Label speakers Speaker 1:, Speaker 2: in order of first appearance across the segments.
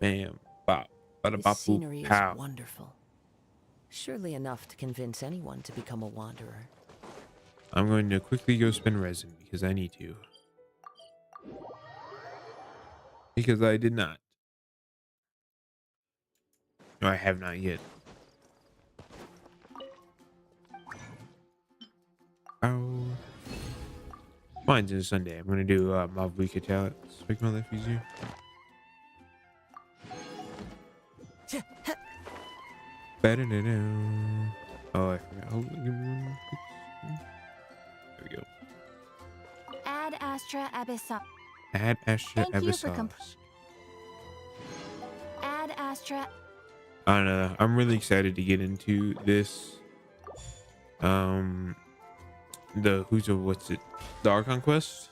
Speaker 1: Bam, bop, bada
Speaker 2: This
Speaker 1: bop, boop,
Speaker 2: scenery is
Speaker 1: pow.
Speaker 2: wonderful. Surely enough to convince anyone to become a wanderer.
Speaker 1: I'm going to quickly go spin resin because I need to. Because I did not. No, I have not yet. Oh. Mine's a Sunday. I'm gonna do Mob Week talent. Make my life easier. Better than. Oh, I forgot. Oh, there we go.
Speaker 3: Ad Astra Abyssal.
Speaker 1: Add Astra
Speaker 3: Thank you for
Speaker 1: Abyssals.
Speaker 3: Ad Astra.
Speaker 1: I don't know. I'm really excited to get into this. What's it? The Archon Quest.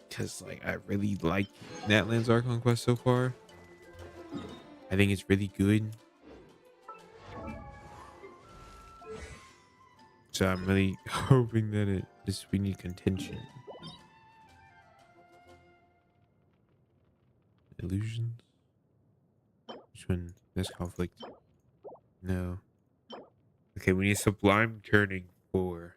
Speaker 1: Because like I really like Natlan's Archon Quest so far. I think it's really good. So I'm really hoping that we need contention. Illusions? Which one? This conflict? No. Okay, we need Sublime Turning 4.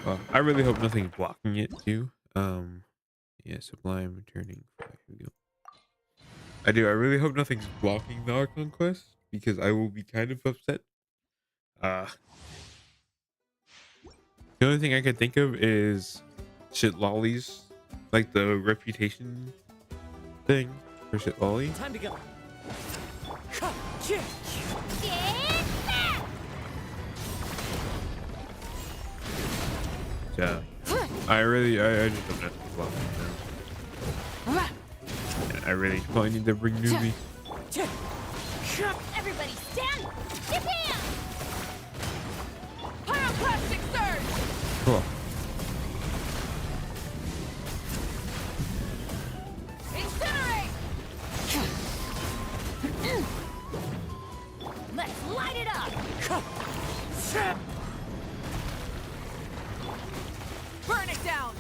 Speaker 1: Well, I really hope nothing's blocking it too. Yeah, Sublime Turning 4. Here we go. I do. I really hope nothing's blocking the Archon Quest because I will be kind of upset. The only thing I could think of is shit lollies, like the reputation thing for shit lolly.
Speaker 2: Time to go.
Speaker 1: So I just hope nothing's blocking now. I really probably need to bring newbie.
Speaker 3: Everybody stand! Japan! Pyroclastic surge!
Speaker 1: Cool.
Speaker 3: Incinerate! Let's light it up! Burn it down!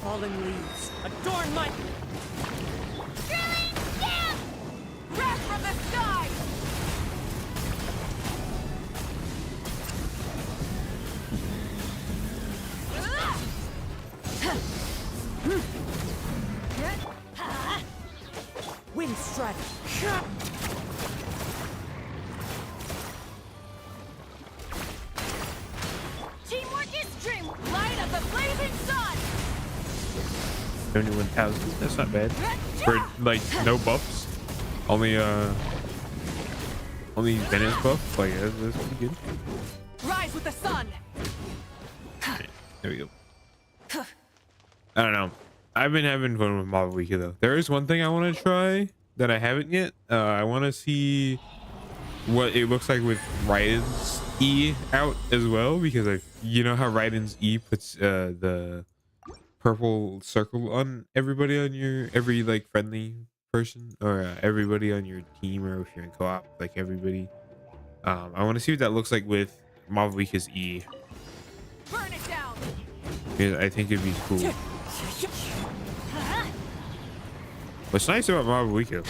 Speaker 2: Fallen leaves, adorn my...
Speaker 3: Drilling down! Wrath from the sky!
Speaker 2: Wind strike.
Speaker 3: Teamwork is dream! Light of the blazing sun!
Speaker 1: 71,000. That's not bad. For like no buffs. Only Venice buff. Like that's pretty good.
Speaker 3: Rise with the sun!
Speaker 1: Right, there we go. I don't know. I've been having fun with Mob Wiki though. There is one thing I want to try that I haven't yet. I want to see what it looks like with Raiden's E out as well, because you know how Raiden's E puts the purple circle on everybody on every like friendly person, or everybody on your team, or if you're in co-op, like everybody. I want to see what that looks like with Mavuika's E.
Speaker 3: Burn it down!
Speaker 1: Because I think it'd be cool. What's nice about Mavuika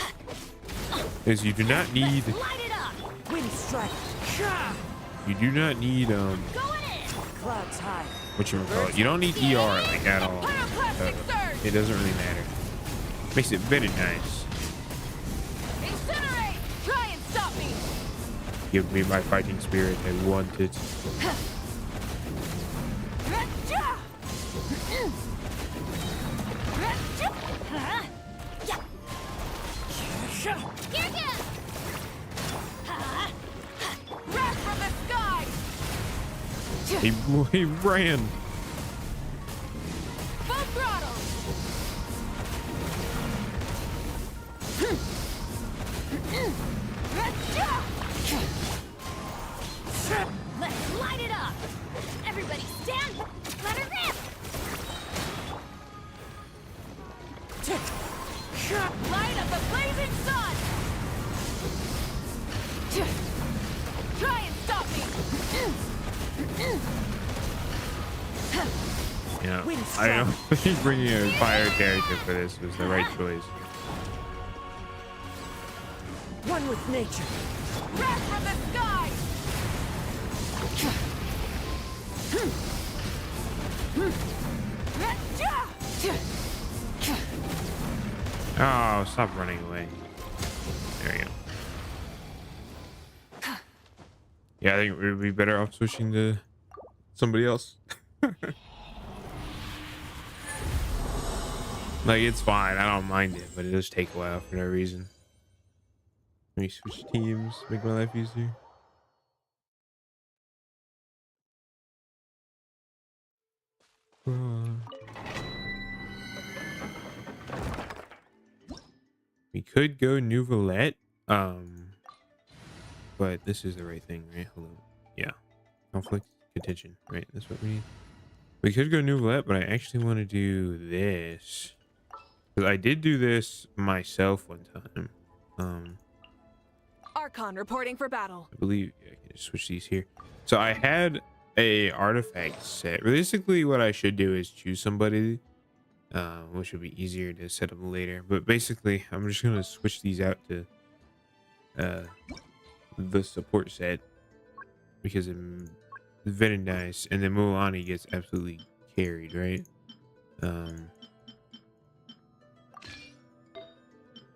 Speaker 1: is you do not need
Speaker 3: Light it up!
Speaker 2: Wind strike.
Speaker 1: you do not need
Speaker 3: Going in!
Speaker 2: Clouds high.
Speaker 1: what you call it. You don't need ER like at all.
Speaker 3: Pyroclastic surge!
Speaker 1: It doesn't really matter. Makes it very nice.
Speaker 3: Incinerate! Try and stop me!
Speaker 1: Give me my fighting spirit. I want it.
Speaker 3: Wrath from the sky!
Speaker 1: He ran.
Speaker 3: Full throttle! Let's light it up! Everybody stand! Let her rip! Light of the blazing sun!
Speaker 1: Yeah, I don't think bringing a fire character for this was the right choice.
Speaker 2: One with nature.
Speaker 3: Wrath from the sky!
Speaker 1: Oh, stop running away. There you go. Yeah, I think we'd be better off switching to somebody else. Like, it's fine. I don't mind it, but it does take a while for no reason. Let me switch teams, make my life easier. We could go Nouvellette, but this is the right thing, right? Hold on. Yeah, conflict contention, right? That's what we need. We could go Nouvellette, but I actually want to do this because I did do this myself one time.
Speaker 3: Archon reporting for battle.
Speaker 1: I believe I can just switch these here. So I had a artifact set. Realistically, what I should do is choose somebody, which would be easier to set up later. But basically, I'm just gonna switch these out to the support set because it's very nice. And then Mulan gets absolutely carried, right?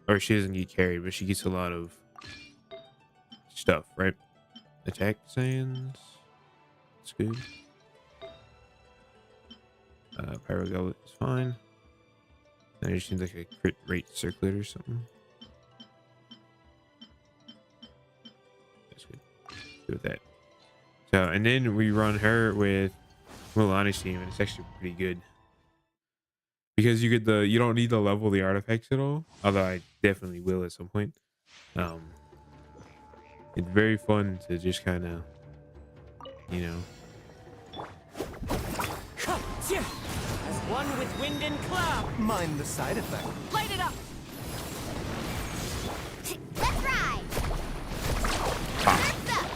Speaker 1: Or she doesn't get carried, but she gets a lot of stuff, right? Attack sands. It's good. Pyro Goblet is fine. And it just seems like a crit rate circlet or something. That's good. Good with that. So, and then we run her with Mulani's team, and it's actually pretty good. Because you get you don't need to level the artifacts at all. Although I definitely will at some point. It's very fun to just kind of, you know.
Speaker 2: As one with wind and cloud.
Speaker 4: Mind the side effect.
Speaker 3: Light it up!
Speaker 5: Let's ride! Let's up!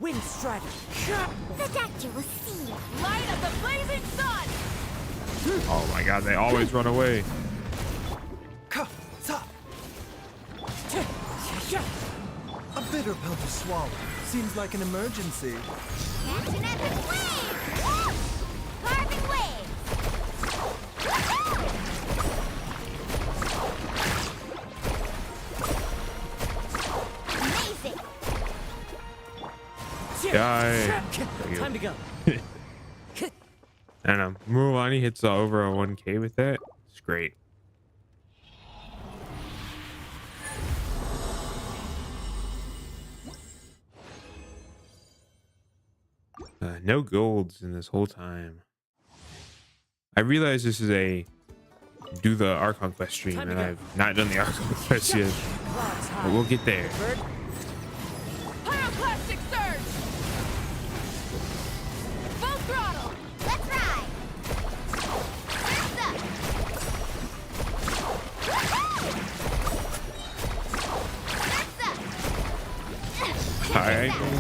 Speaker 2: Wind strike.
Speaker 5: The doctor will see you.
Speaker 3: Light of the blazing sun!
Speaker 1: Oh my god, they always run away.
Speaker 4: A bitter pill to swallow. Seems like an emergency.
Speaker 5: Action epic wave! Woo! Carving waves! Woohoo! Amazing!
Speaker 1: Die.
Speaker 2: Time to go.
Speaker 1: I don't know. Mulan hits over a 1k with that. It's great. No golds in this whole time. I realize this is a do the Archon Quest stream, and I've not done the Archon Quest yet. But we'll get there.
Speaker 3: Pyroclastic surge! Full throttle!
Speaker 5: Let's ride! Surf's up! Woohoo! Surf's up!
Speaker 1: I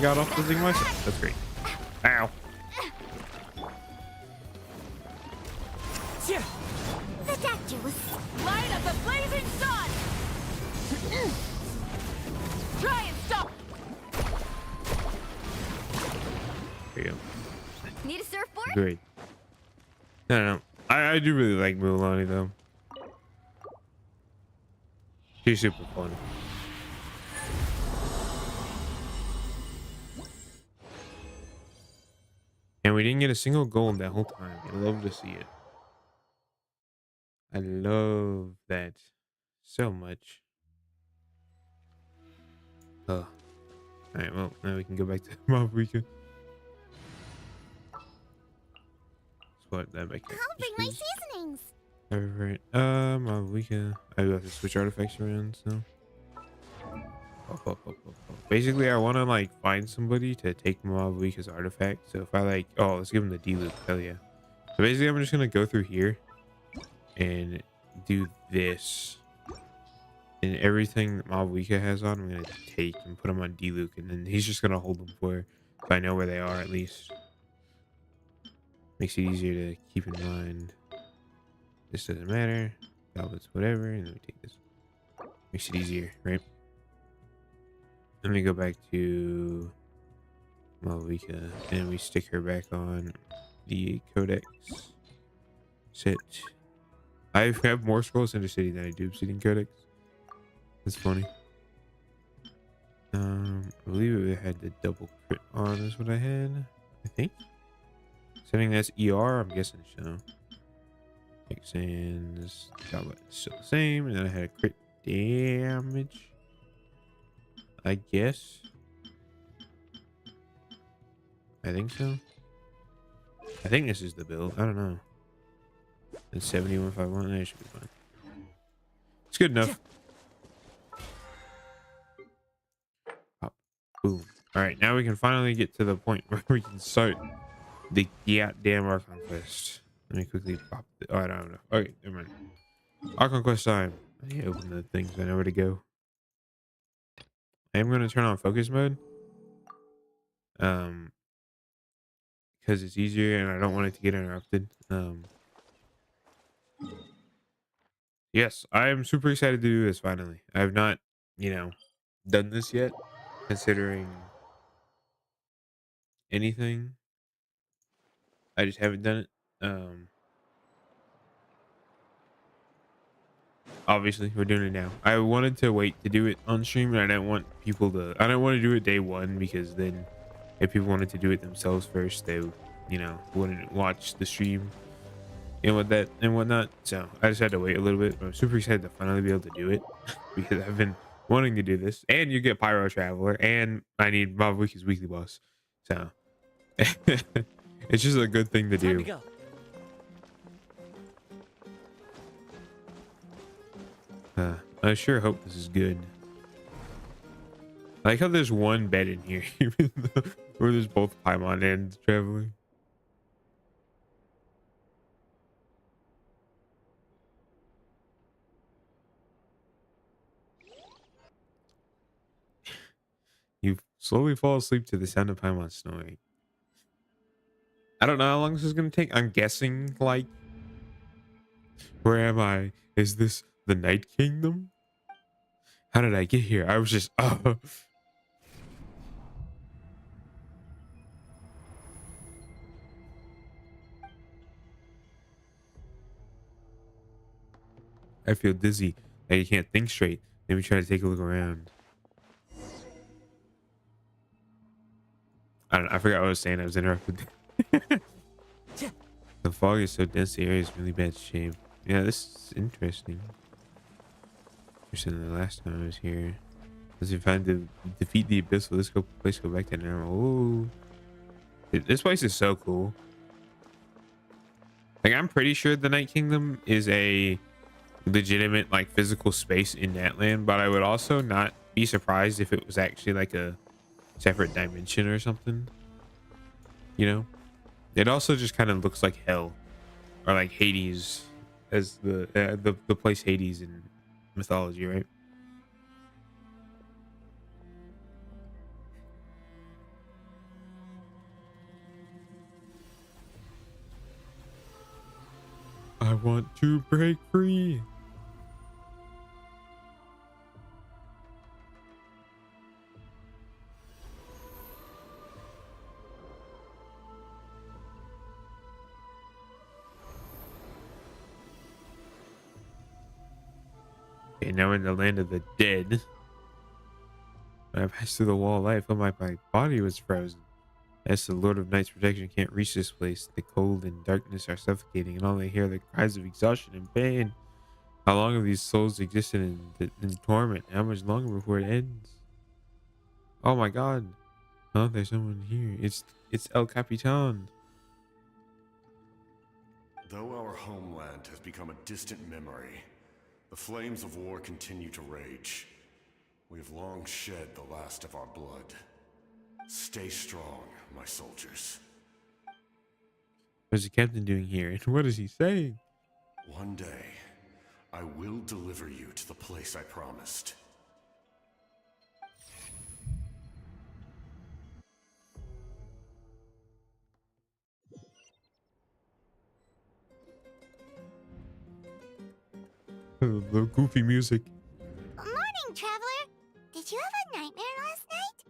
Speaker 1: got off the thing myself. That's great. Ow.
Speaker 5: The doctor was...
Speaker 3: Light of the blazing sun! Try and stop!
Speaker 1: There you go.
Speaker 5: Need a surfboard?
Speaker 1: Great. I don't know. I do really like Mulan though. She's super fun. And we didn't get a single gold that whole time. I love to see it. I love that so much. Oh. Alright, well, now we can go back to Mavrika. Spot that back there.
Speaker 5: I'll bring my seasonings.
Speaker 1: Alright, Mavrika. I do have to switch artifacts around, so. Basically, I want to like find somebody to take Mavrika's artifact. So if I like, oh, let's give him the D loop. Hell yeah. So basically, I'm just gonna go through here and do this. And everything that Mabuika has on, I'm gonna take and put them on D-Luke, and then he's just gonna hold them for, so I know where they are at least. Makes it easier to keep in mind. This doesn't matter. Talbots, whatever, and then we take this. Makes it easier, right? Let me go back to Mabuika, and we stick her back on the Codex. Sit. I have more scrolls in the city than I do Obsidian Codex. That's funny. I believe it had the double crit on is what I had. I think. Setting that's ER, I'm guessing so. Exans, still the same, and then I had a crit damage. I guess. I think so. I think this is the build. I don't know. And 7151, that should be fine. It's good enough. Pop. Boom. Alright, now we can finally get to the point where we can start the goddamn Archon Quest. Let me quickly pop it. Oh, I don't know. Okay, never mind. Archon Quest time. I need to open the things. I know where to go. I am going to turn on focus mode. Because it's easier and I don't want it to get interrupted. Yes, I am super excited to do this finally. I have not, done this yet, considering anything. I just haven't done it. Obviously, we're doing it now. I wanted to wait to do it on stream, and I didn't want I don't want to do it day one, because then if people wanted to do it themselves first, they, wouldn't watch the stream and whatnot. So I just had to wait a little bit. But I'm super excited to finally be able to do it because I've been wanting to do this. And you get Pyro Traveler, and I need Mob Wiki's weekly boss. So it's just a good thing to do. I sure hope this is good. I like how there's one bed in here, even though where there's both Paimon and Traveler. You slowly fall asleep to the sound of Paimon snoring. I don't know how long this is gonna take. I'm guessing, like, where am I? Is this the Night Kingdom? How did I get here? I was just I feel dizzy. I can't think straight. Let me try to take a look around. I don't know. I forgot what I was saying. I was interrupted. The fog is so dense. The area is really bad shape. Yeah, this is interesting. The last time I was here. As you find to defeat the abyss, let's go back to normal. Oh, this place is so cool. Like, I'm pretty sure the Night Kingdom is a legitimate, like, physical space in that land, but I would also not be surprised if it was actually like a separate dimension or something. It also just kind of looks like hell, or like Hades, as the place Hades in mythology, right? I want to break free. Okay, now in the land of the dead. When I passed through the wall of life, my body was frozen. As the Lord of Night's protection can't reach this place, the cold and darkness are suffocating, and all they hear are the cries of exhaustion and pain. How long have these souls existed in torment? How much longer before it ends? Oh my God! Oh, there's someone here. It's El Capitan.
Speaker 6: Though our homeland has become a distant memory, the flames of war continue to rage. We have long shed the last of our blood. Stay strong, my soldiers.
Speaker 1: What's the captain doing here? And what is he saying?
Speaker 6: One day, I will deliver you to the place I promised.
Speaker 1: The goofy music.
Speaker 5: Morning, traveler. Did you have a nightmare last night?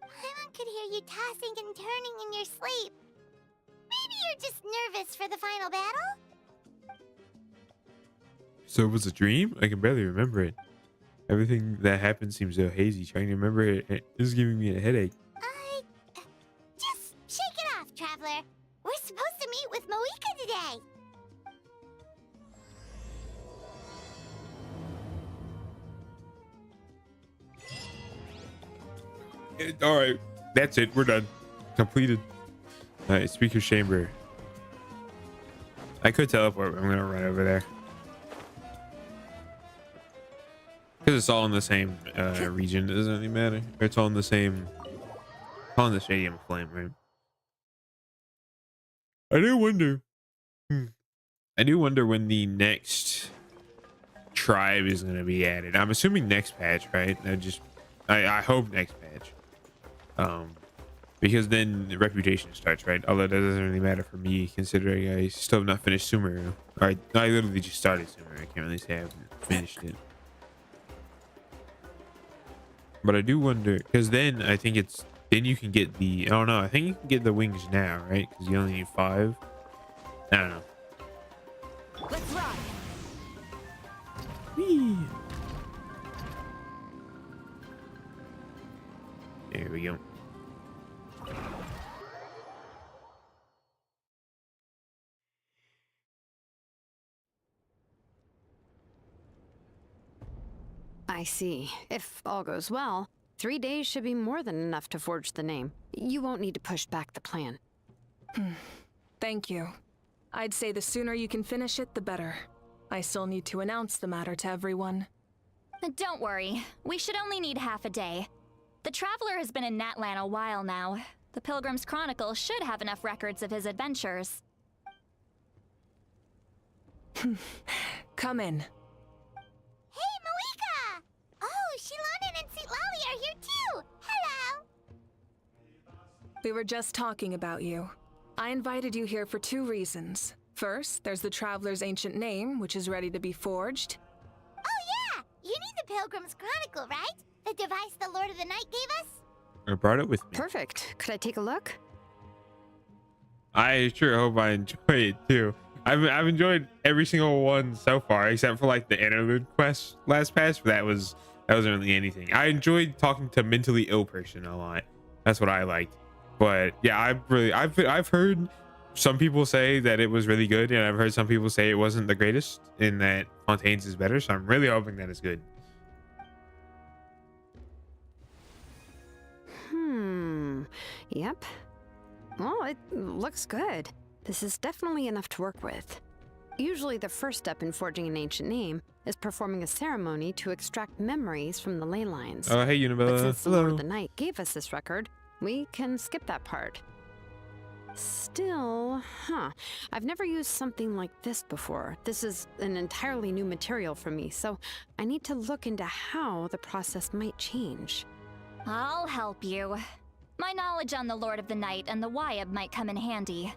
Speaker 5: Paimon could hear you tossing and turning in your sleep. Maybe you're just nervous for the final battle?
Speaker 1: So it was a dream? I can barely remember it. Everything that happened seems so hazy. Trying to remember it is giving me a headache.
Speaker 5: Just shake it off, traveler. We're supposed to meet with Moika today.
Speaker 1: All right, that's it. We're done. Completed. All right, speaker chamber. I could teleport, but I'm gonna run over there because it's all in the same region. It doesn't really matter. It's all in the same. All in the Stadium of Flame, right? I do wonder. I do wonder when the next tribe is gonna be added. I'm assuming next patch, right? I hope next patch. Because then the reputation starts, right? Although that doesn't really matter for me, considering I still have not finished Sumeru. I literally just started Sumeru. I can't really say I haven't finished it. But I do wonder, because then I think then you can get the, I don't know, I think you can get the wings now, right? Because you only need 5. I don't know.
Speaker 3: Let's ride.
Speaker 1: Whee. There we go.
Speaker 7: I see. If all goes well, 3 days should be more than enough to forge the name. You won't need to push back the plan.
Speaker 8: Thank you. I'd say the sooner you can finish it, the better. I still need to announce the matter to everyone.
Speaker 3: Don't worry. We should only need half a day. The Traveler has been in Natlan a while now. The Pilgrim's Chronicle should have enough records of his adventures.
Speaker 8: Come in.
Speaker 5: Hey, Moika! Oh, Shilonen and St. Lolly are here too! Hello!
Speaker 8: We were just talking about you. I invited you here for 2 reasons. First, there's the Traveler's ancient name, which is ready to be forged.
Speaker 5: Oh yeah! You need the Pilgrim's Chronicle, right? The device the Lord of the Night gave us?
Speaker 1: I brought it with me.
Speaker 7: Perfect. Could I take a look?
Speaker 1: I sure hope I enjoy it too. I've enjoyed every single one so far, except for like the interlude quest last patch. But that wasn't really anything. I enjoyed talking to mentally ill person a lot. That's what I liked. But yeah, I've heard some people say that it was really good, and I've heard some people say it wasn't the greatest, and that Fontaine's is better. So I'm really hoping that it's good.
Speaker 7: Yep. Well, it looks good. This is definitely enough to work with. Usually the first step in forging an ancient name is performing a ceremony to extract memories from the ley lines.
Speaker 1: Oh, hey, Unibella.
Speaker 7: But since the Lord
Speaker 1: Hello.
Speaker 7: of the Night gave us this record, we can skip that part. Still, I've never used something like this before. This is an entirely new material for me, so I need to look into how the process might change.
Speaker 3: I'll help you. My knowledge on the Lord of the Night and the Wyab might come in handy.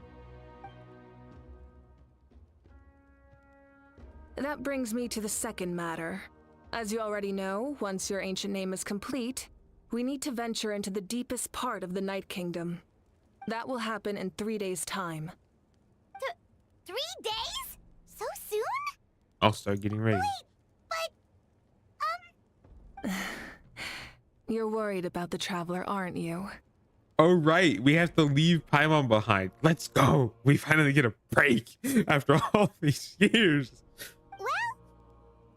Speaker 8: That brings me to the second matter. As you already know, once your ancient name is complete, we need to venture into the deepest part of the Night Kingdom. That will happen in 3 days' time.
Speaker 5: 3 days? So soon?
Speaker 1: I'll start getting ready.
Speaker 5: But,
Speaker 8: You're worried about the Traveler, aren't you?
Speaker 1: Oh, right. We have to leave Paimon behind. Let's go. We finally get a break after all these years.
Speaker 5: well,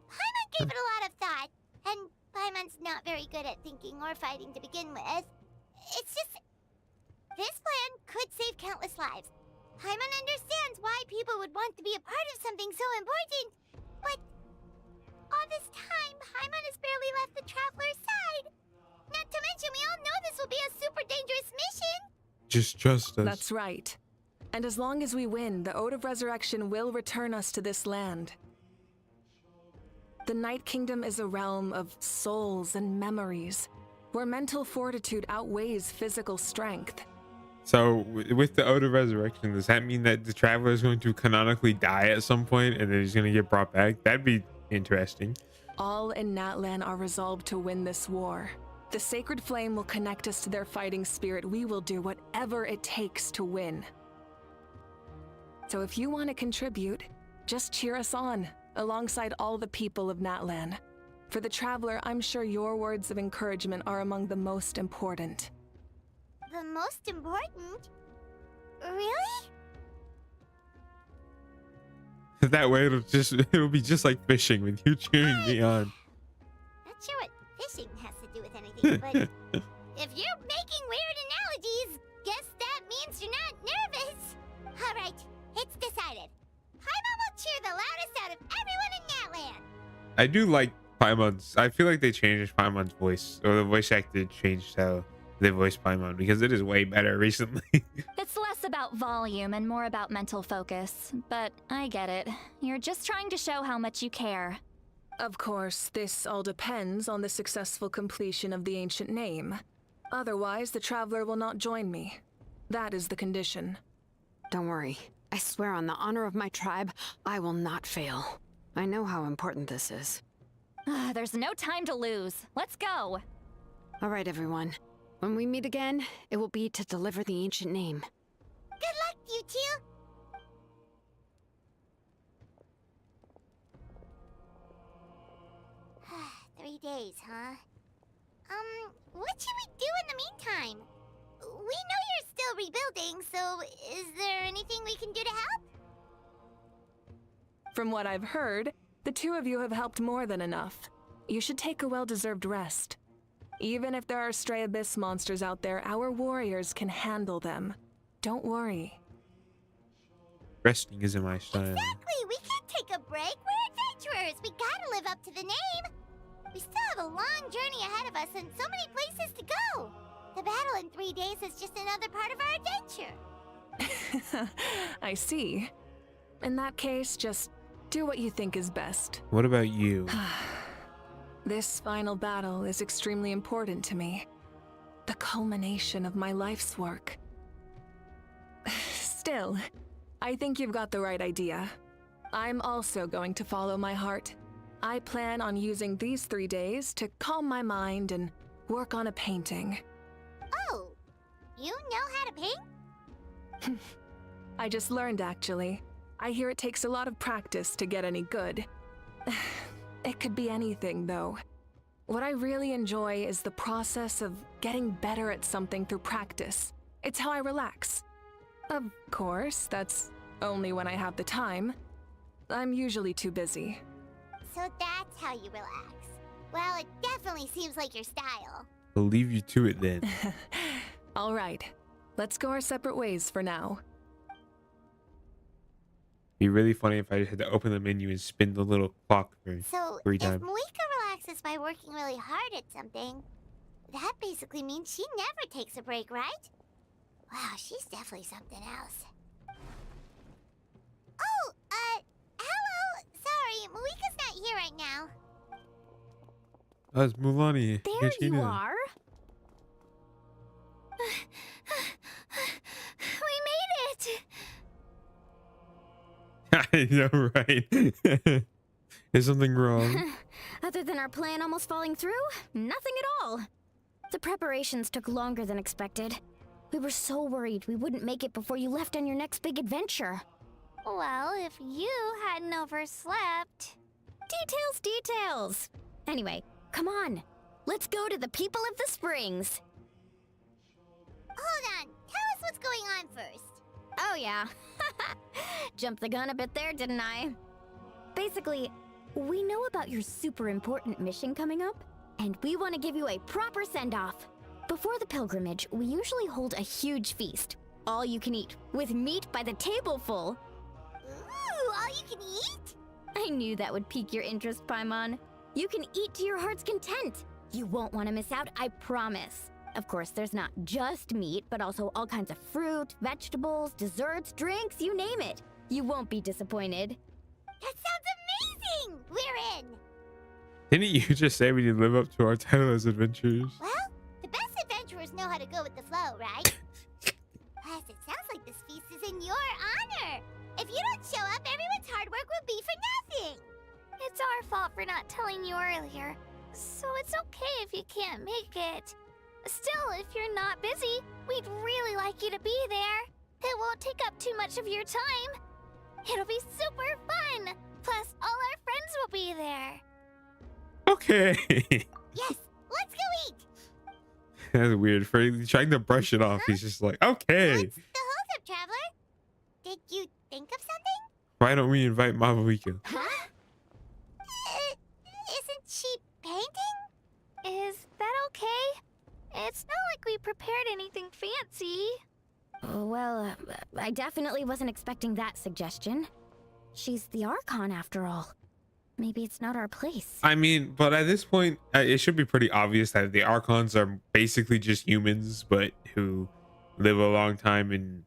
Speaker 5: Paimon gave it a lot of thought, and Paimon's not very good at thinking or fighting to begin with. It's just, this plan could save countless lives. Paimon understands why people would want to be a part of something so important, but all this time, Paimon has barely left the Traveler's side. Not to mention, we all know this will be a super dangerous mission.
Speaker 1: Just trust us.
Speaker 8: That's right. And as long as we win, the Ode of Resurrection will return us to this land. The Night Kingdom is a realm of souls and memories, where mental fortitude outweighs physical strength.
Speaker 1: So with the Ode of Resurrection, does that mean that the Traveler is going to canonically die at some point and then he's going to get brought back? That'd be interesting.
Speaker 8: All in Natlan are resolved to win this war. The sacred flame will connect us to their fighting spirit. We will do whatever it takes to win. So if you want to contribute, just cheer us on, alongside all the people of Natlan. For the Traveler, I'm sure your words of encouragement are among the most important.
Speaker 5: The most important? Really?
Speaker 1: That way it'll be just like fishing with you cheering me on.
Speaker 5: Not sure what fishing has to do with anything, but if you're making weird analogies, guess that means you're not nervous. All right, it's decided. Paimon will cheer the loudest out of everyone in Natlan.
Speaker 1: I do like Paimon's. I feel like they changed Paimon's voice, or the voice actor changed how they voice Paimon, because it is way better recently.
Speaker 3: It's less about volume and more about mental focus, but I get it. You're just trying to show how much you care.
Speaker 8: Of course, this all depends on the successful completion of the ancient name. Otherwise, the Traveler will not join me. That is the condition.
Speaker 7: Don't worry. I swear on the honor of my tribe, I will not fail. I know how important this is.
Speaker 3: There's no time to lose. Let's go.
Speaker 7: All right, everyone. When we meet again, it will be to deliver the ancient name.
Speaker 5: Good luck, you two. Three days, huh? What should we do in the meantime? We know you're still rebuilding, so is there anything we can do to help?
Speaker 8: From what I've heard, the two of you have helped more than enough. You should take a well-deserved rest. Even if there are stray abyss monsters out there, our warriors can handle them. Don't worry.
Speaker 1: Resting isn't my style.
Speaker 5: Exactly! We can't take a break! We're adventurers! We gotta live up to the name! We still have a long journey ahead of us and so many places to go! The battle in 3 days is just another part of our adventure!
Speaker 8: I see. In that case, just do what you think is best.
Speaker 1: What about you?
Speaker 8: This final battle is extremely important to me. The culmination of my life's work. Still, I think you've got the right idea. I'm also going to follow my heart. I plan on using these 3 days to calm my mind and work on a painting.
Speaker 5: Oh, you know how to paint?
Speaker 8: I just learned, actually. I hear it takes a lot of practice to get any good. It could be anything, though. What I really enjoy is the process of getting better at something through practice. It's how I relax. Of course, that's only when I have the time. I'm usually too busy.
Speaker 5: So that's how you relax. Well, it definitely seems like your style.
Speaker 1: I'll leave you to it then.
Speaker 8: All right, let's go our separate ways for now.
Speaker 1: Be really funny if I just had to open the menu and spin the little clock for
Speaker 5: So,
Speaker 1: 3
Speaker 5: if
Speaker 1: times.
Speaker 5: Malika relaxes by working really hard at something, that basically means she never takes a break, right? Wow, she's definitely something else. Oh, hello! Sorry, Malika's not here right now.
Speaker 1: Oh, it's Mulani.
Speaker 2: There
Speaker 1: Yes,
Speaker 2: you
Speaker 1: know.
Speaker 2: are.
Speaker 5: We made it!
Speaker 1: I know, right? Is something wrong?
Speaker 9: Other than our plan almost falling through, nothing at all. The preparations took longer than expected. We were so worried we wouldn't make it before you left on your next big adventure.
Speaker 5: Well, if you hadn't overslept...
Speaker 9: Details! Anyway, come on. Let's go to the people of the Springs.
Speaker 5: Hold on, tell us what's going on first.
Speaker 9: Oh yeah. Jumped the gun a bit there, didn't I? Basically, we know about your super important mission coming up, and we want to give you a proper send-off. Before the pilgrimage, we usually hold a huge feast. All you can eat, with meat by the tableful.
Speaker 5: Ooh, all you can eat?
Speaker 9: I knew that would pique your interest, Paimon. You can eat to your heart's content. You won't want to miss out, I promise. Of course, there's not just meat, but also all kinds of fruit, vegetables, desserts, drinks, you name it. You won't be disappointed.
Speaker 5: That sounds amazing! We're in!
Speaker 1: Didn't you just say we need to live up to our title as adventurers?
Speaker 5: Well, the best adventurers know how to go with the flow, right? Plus, it sounds like this feast is in your honor. If you don't show up, everyone's hard work will be for nothing.
Speaker 9: It's our fault for not telling you earlier, so it's okay if you can't make it. Still, if you're not busy, we'd really like you to be there. It won't take up too much of your time. It'll be super fun. Plus, all our friends will be there.
Speaker 1: Okay.
Speaker 5: Yes, let's go eat.
Speaker 1: That's weird. For trying to brush it off, he's just like, okay.
Speaker 5: What's the holdup, Traveler? Did you think of something?
Speaker 1: Why don't we invite Mabuika?
Speaker 5: Huh? Isn't she painting?
Speaker 9: Is that okay? It's not like we prepared anything fancy. Well, I definitely wasn't expecting that suggestion. She's the Archon after all. Maybe it's not our place.
Speaker 1: I mean, but at this point, it should be pretty obvious that the Archons are basically just humans, but who live a long time and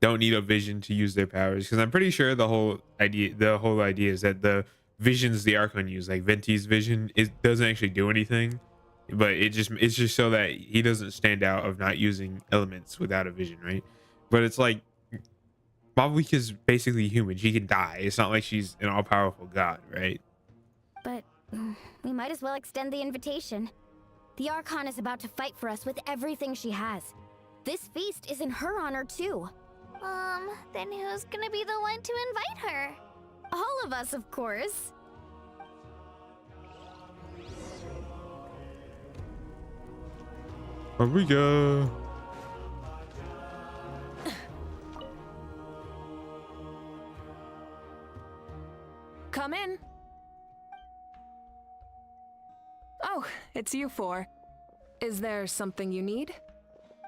Speaker 1: don't need a vision to use their powers. Because I'm pretty sure the whole idea is that the visions the Archon use, like Venti's vision, it doesn't actually do anything, but it's just so that he doesn't stand out of not using elements without a vision, right? But it's like Mabuika's basically human. She can die. It's not like she's an all-powerful god, right?
Speaker 9: But we might as well extend the invitation. The Archon is about to fight for us with everything she has. This feast is in her honor too. Then who's gonna be the one to invite her? All of us, of course.
Speaker 1: Mabuika.
Speaker 8: Come in. Oh, it's you four. Is there something you need?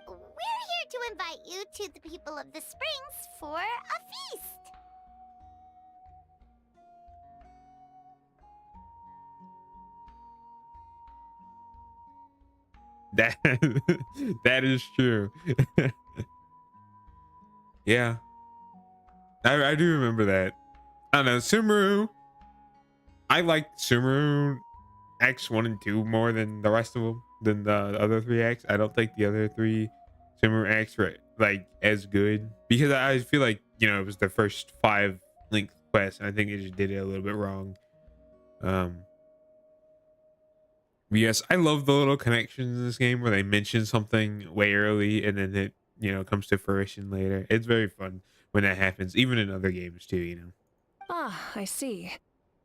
Speaker 5: We're here to invite you to the people of the Springs for a feast.
Speaker 1: That that is true. Yeah, I do remember that. I don't know, Sumeru. I like Sumeru X 1 and 2 more than the rest of them, than the other 3 X. I don't think the other 3 Sumeru X were like as good, because I feel like, you know, it was the first 5 Link quests, and I think they just did it a little bit wrong. Yes, I love the little connections in this game where they mention something way early and then it, you know, comes to fruition later. It's very fun when that happens, even in other games too, you know.
Speaker 8: Ah, I see.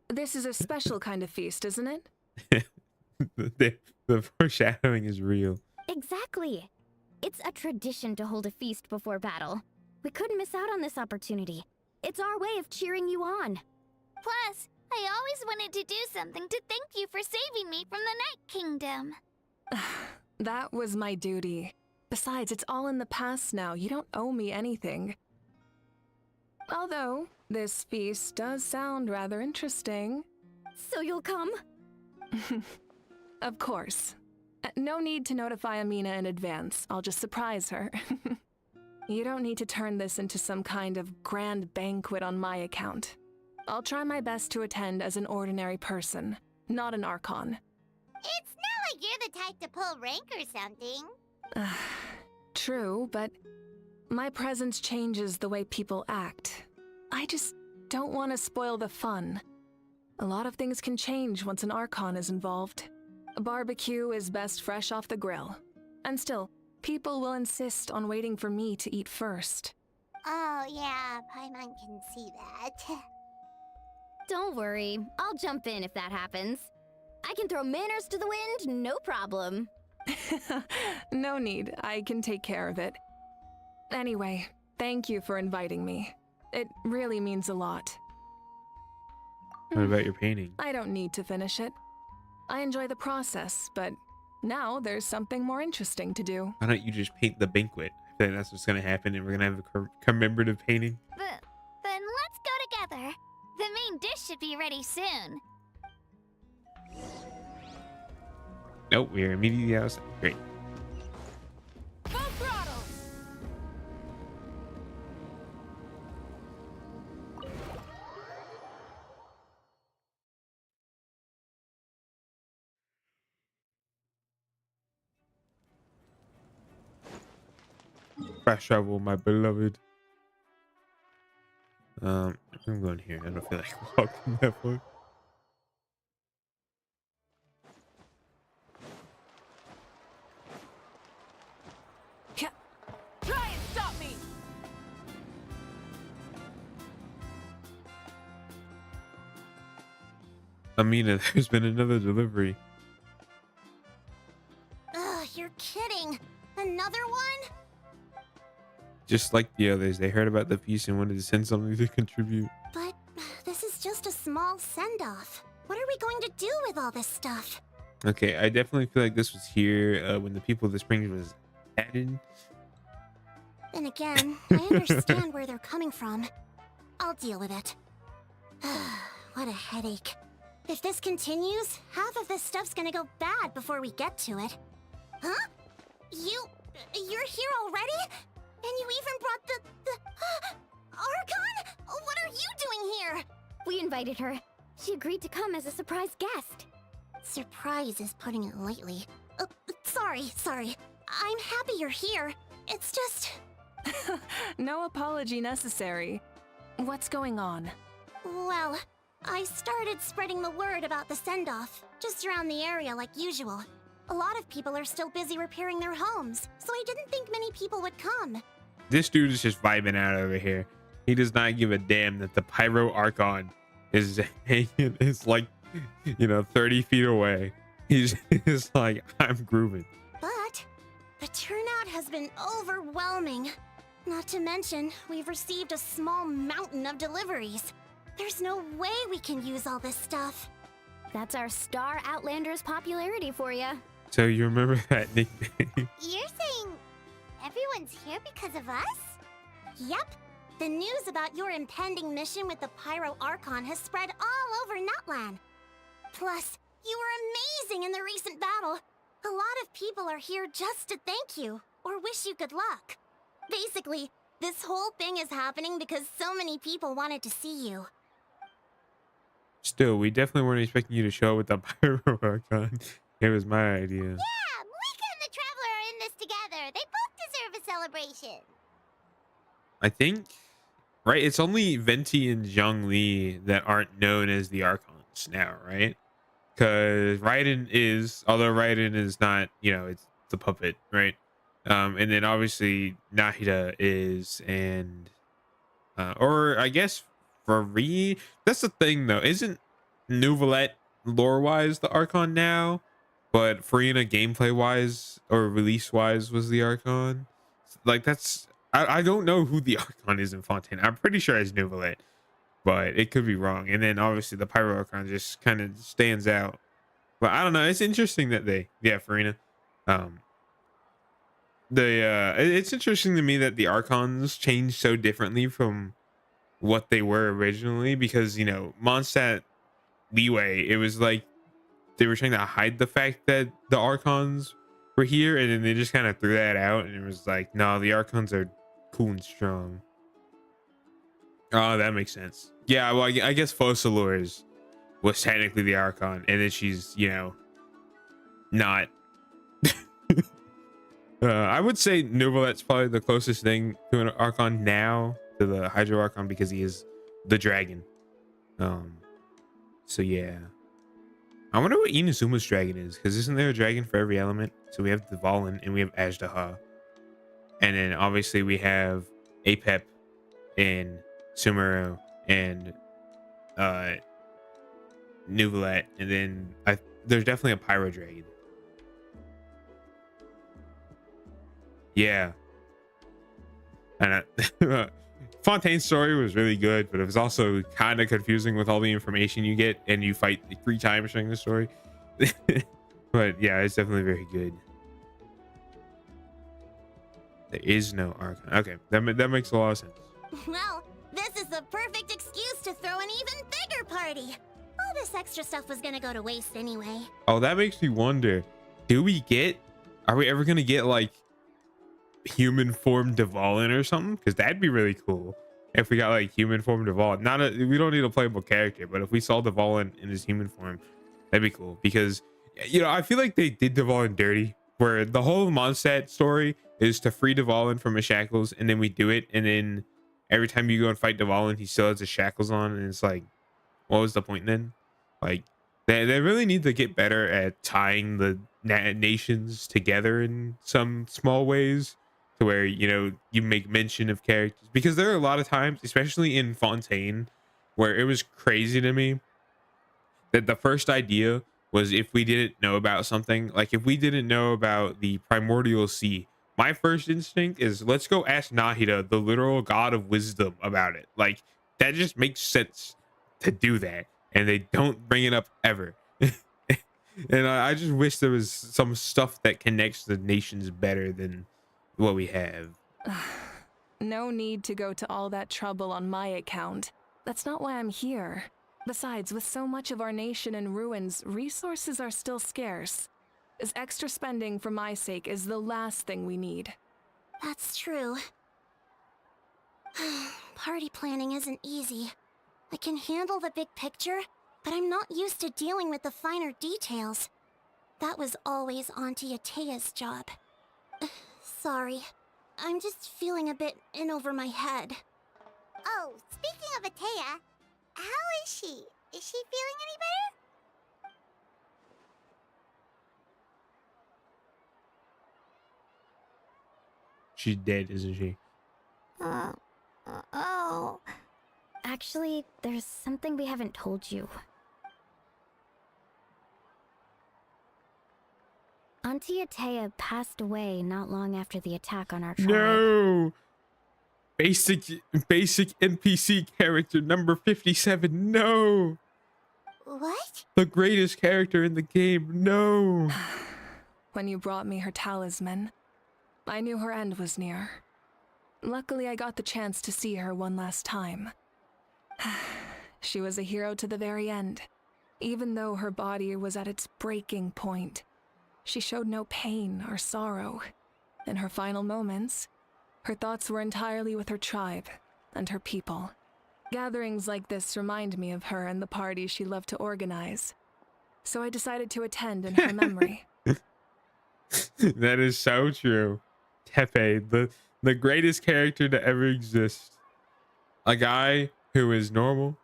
Speaker 8: This is a special kind of feast, isn't it?
Speaker 1: the foreshadowing is real.
Speaker 9: Exactly. It's a tradition to hold a feast before battle. We couldn't miss out on this opportunity. It's our way of cheering you on.
Speaker 5: Plus, I always wanted to do something to thank you for saving me from the Night Kingdom.
Speaker 8: That was my duty. Besides, it's all in the past now. You don't owe me anything. Although, this feast does sound rather interesting.
Speaker 9: So you'll come?
Speaker 8: Of course. No need to notify Amina in advance. I'll just surprise her. You don't need to turn this into some kind of grand banquet on my account. I'll try my best to attend as an ordinary person, not an Archon.
Speaker 5: It's not like you're the type to pull rank or something.
Speaker 8: True, but my presence changes the way people act. I just don't want to spoil the fun. A lot of things can change once an Archon is involved. A barbecue is best fresh off the grill. And still, people will insist on waiting for me to eat first.
Speaker 5: Oh yeah, Paimon can see that.
Speaker 9: Don't worry, I'll jump in if that happens. I can throw manners to the wind, no problem.
Speaker 8: No need, I can take care of it. Anyway, thank you for inviting me. It really means a lot.
Speaker 1: What about your painting?
Speaker 8: I don't need to finish it. I enjoy the process, but now there's something more interesting to do.
Speaker 1: Why don't you just paint the banquet? I feel like that's what's gonna happen, and we're gonna have a commemorative painting.
Speaker 5: Then let's go together. The main dish should be ready soon.
Speaker 1: Nope, we're immediately outside. Great. fast travel, my beloved. I'm going here. I don't feel like walking that far.
Speaker 8: Try and stop me!
Speaker 1: Amina, there's been another delivery.
Speaker 5: Ugh, you're kidding. Another one?
Speaker 1: Just like the others, they heard about the piece and wanted to send something to contribute.
Speaker 5: But this is just a small send-off. What are we going to do with all this stuff?
Speaker 1: Okay, I definitely feel like this was here when the people of the Springs was added.
Speaker 5: Then again, I understand where they're coming from. I'll deal with it. What a headache. If this continues, half of this stuff's gonna go bad before we get to it. Huh? You're here already? And you even brought the Archon? What are you doing here?
Speaker 9: We invited her. She agreed to come as a surprise guest.
Speaker 5: Surprise is putting it lightly. Sorry. I'm happy you're here. It's just...
Speaker 8: No apology necessary. What's going on?
Speaker 5: Well, I started spreading the word about the send-off, just around the area like usual. A lot of people are still busy repairing their homes, so I didn't think many people would come.
Speaker 1: This dude is just vibing out over here. He does not give a damn that the Pyro Archon is hanging, is like, 30 feet away. He's like, I'm grooving.
Speaker 5: But the turnout has been overwhelming. Not to mention, we've received a small mountain of deliveries. There's no way we can use all this stuff.
Speaker 9: That's our Star Outlander's popularity for you.
Speaker 1: So you remember that nickname?
Speaker 5: You're saying everyone's here because of us? Yep. The news about your impending mission with the Pyro Archon has spread all over Nutland. Plus, you were amazing in the recent battle. A lot of people are here just to thank you, or wish you good luck. Basically, this whole thing is happening because so many people wanted to see you.
Speaker 1: Still, we definitely weren't expecting you to show up with the Pyro Archon. It was my idea.
Speaker 5: Yeah, Malika and the Traveler are in this together. They both deserve a celebration.
Speaker 1: I think, right? It's only Venti and Zhongli that aren't known as the Archons now, right? Because Raiden is, although Raiden is not, it's the puppet, right? And then obviously Nahida is, and or I guess Free. That's the thing though, isn't Neuvillette lore wise the Archon now, but Farina gameplay wise or release wise was the Archon? Like that's, I don't know who the Archon is in Fontaine. I'm pretty sure it's Neuvillette, but it could be wrong. And then obviously the Pyro Archon just kind of stands out. But I don't know. It's interesting that Farina. It's interesting to me that the Archons changed so differently from what they were originally, because Mondstadt Leeway, it was like they were trying to hide the fact that the Archons were here, and then they just kind of threw that out, and it was like, no, the Archons are cool and strong. Oh, that makes sense. Yeah, well, I guess Focalors was technically the Archon, and then she's not. I would say Neuvillette's probably the closest thing to an Archon now, to the Hydro Archon, because he is the dragon. So yeah, I wonder what Inazuma's dragon is, because isn't there a dragon for every element? So we have the Valen and we have Ajdaha, and then obviously we have Apep and Sumeru and Neuvillette, and then there's definitely a Pyro dragon. Yeah, and Fontaine's story was really good, but it was also kind of confusing with all the information you get, and you fight 3 times during the story. But yeah, it's definitely very good. There is no Archon. Okay, that makes a lot of sense.
Speaker 5: Well, this is the perfect excuse to throw an even bigger party. All this extra stuff was gonna go to waste anyway.
Speaker 1: Oh, that makes me wonder. Are we ever gonna get like human form Dvalin or something? Because that'd be really cool if we got like human form Dvalin. We don't need a playable character, but if we saw Dvalin in his human form, that'd be cool. Because I feel like they did Dvalin dirty where the whole Mondstadt story is to free Dvalin from his shackles, and then we do it, and then every time you go and fight Dvalin, he still has his shackles on, and it's like, what was the point then? Like, they really need to get better at tying the nations together in some small ways, to where, you know, you make mention of characters, because there are a lot of times, especially in Fontaine, where it was crazy to me that the first idea was, if we didn't know about something, like if we didn't know about the primordial sea, my first instinct is, let's go ask Nahida, the literal god of wisdom, about it. Like, that just makes sense to do that, and they don't bring it up ever. And I just wish there was some stuff that connects the nations better than what we have.
Speaker 8: No need to go to all that trouble on my account. That's not why I'm here. Besides, with so much of our nation in ruins, resources are still scarce. This extra spending for my sake is the last thing we need.
Speaker 5: That's true. Party planning isn't easy. I can handle the big picture, but I'm not used to dealing with the finer details. That was always Auntie Atea's job. Sorry. I'm just feeling a bit in over my head. Oh, speaking of Atea, how is she? Is she feeling any better?
Speaker 1: She's dead, isn't she?
Speaker 9: Oh. Actually, there's something we haven't told you. Auntie Atea passed away not long after the attack on our tribe.
Speaker 1: No. Basic NPC character number 57. No.
Speaker 5: What?
Speaker 1: The greatest character in the game. No.
Speaker 8: When you brought me her talisman, I knew her end was near. Luckily, I got the chance to see her one last time. She was a hero to the very end. Even though her body was at its breaking point, she showed no pain or sorrow. In her final moments, her thoughts were entirely with her tribe and her people. Gatherings like this remind me of her and the parties she loved to organize. So I decided to attend in her memory.
Speaker 1: That is so true. Tepe, the greatest character to ever exist. A guy who is normal.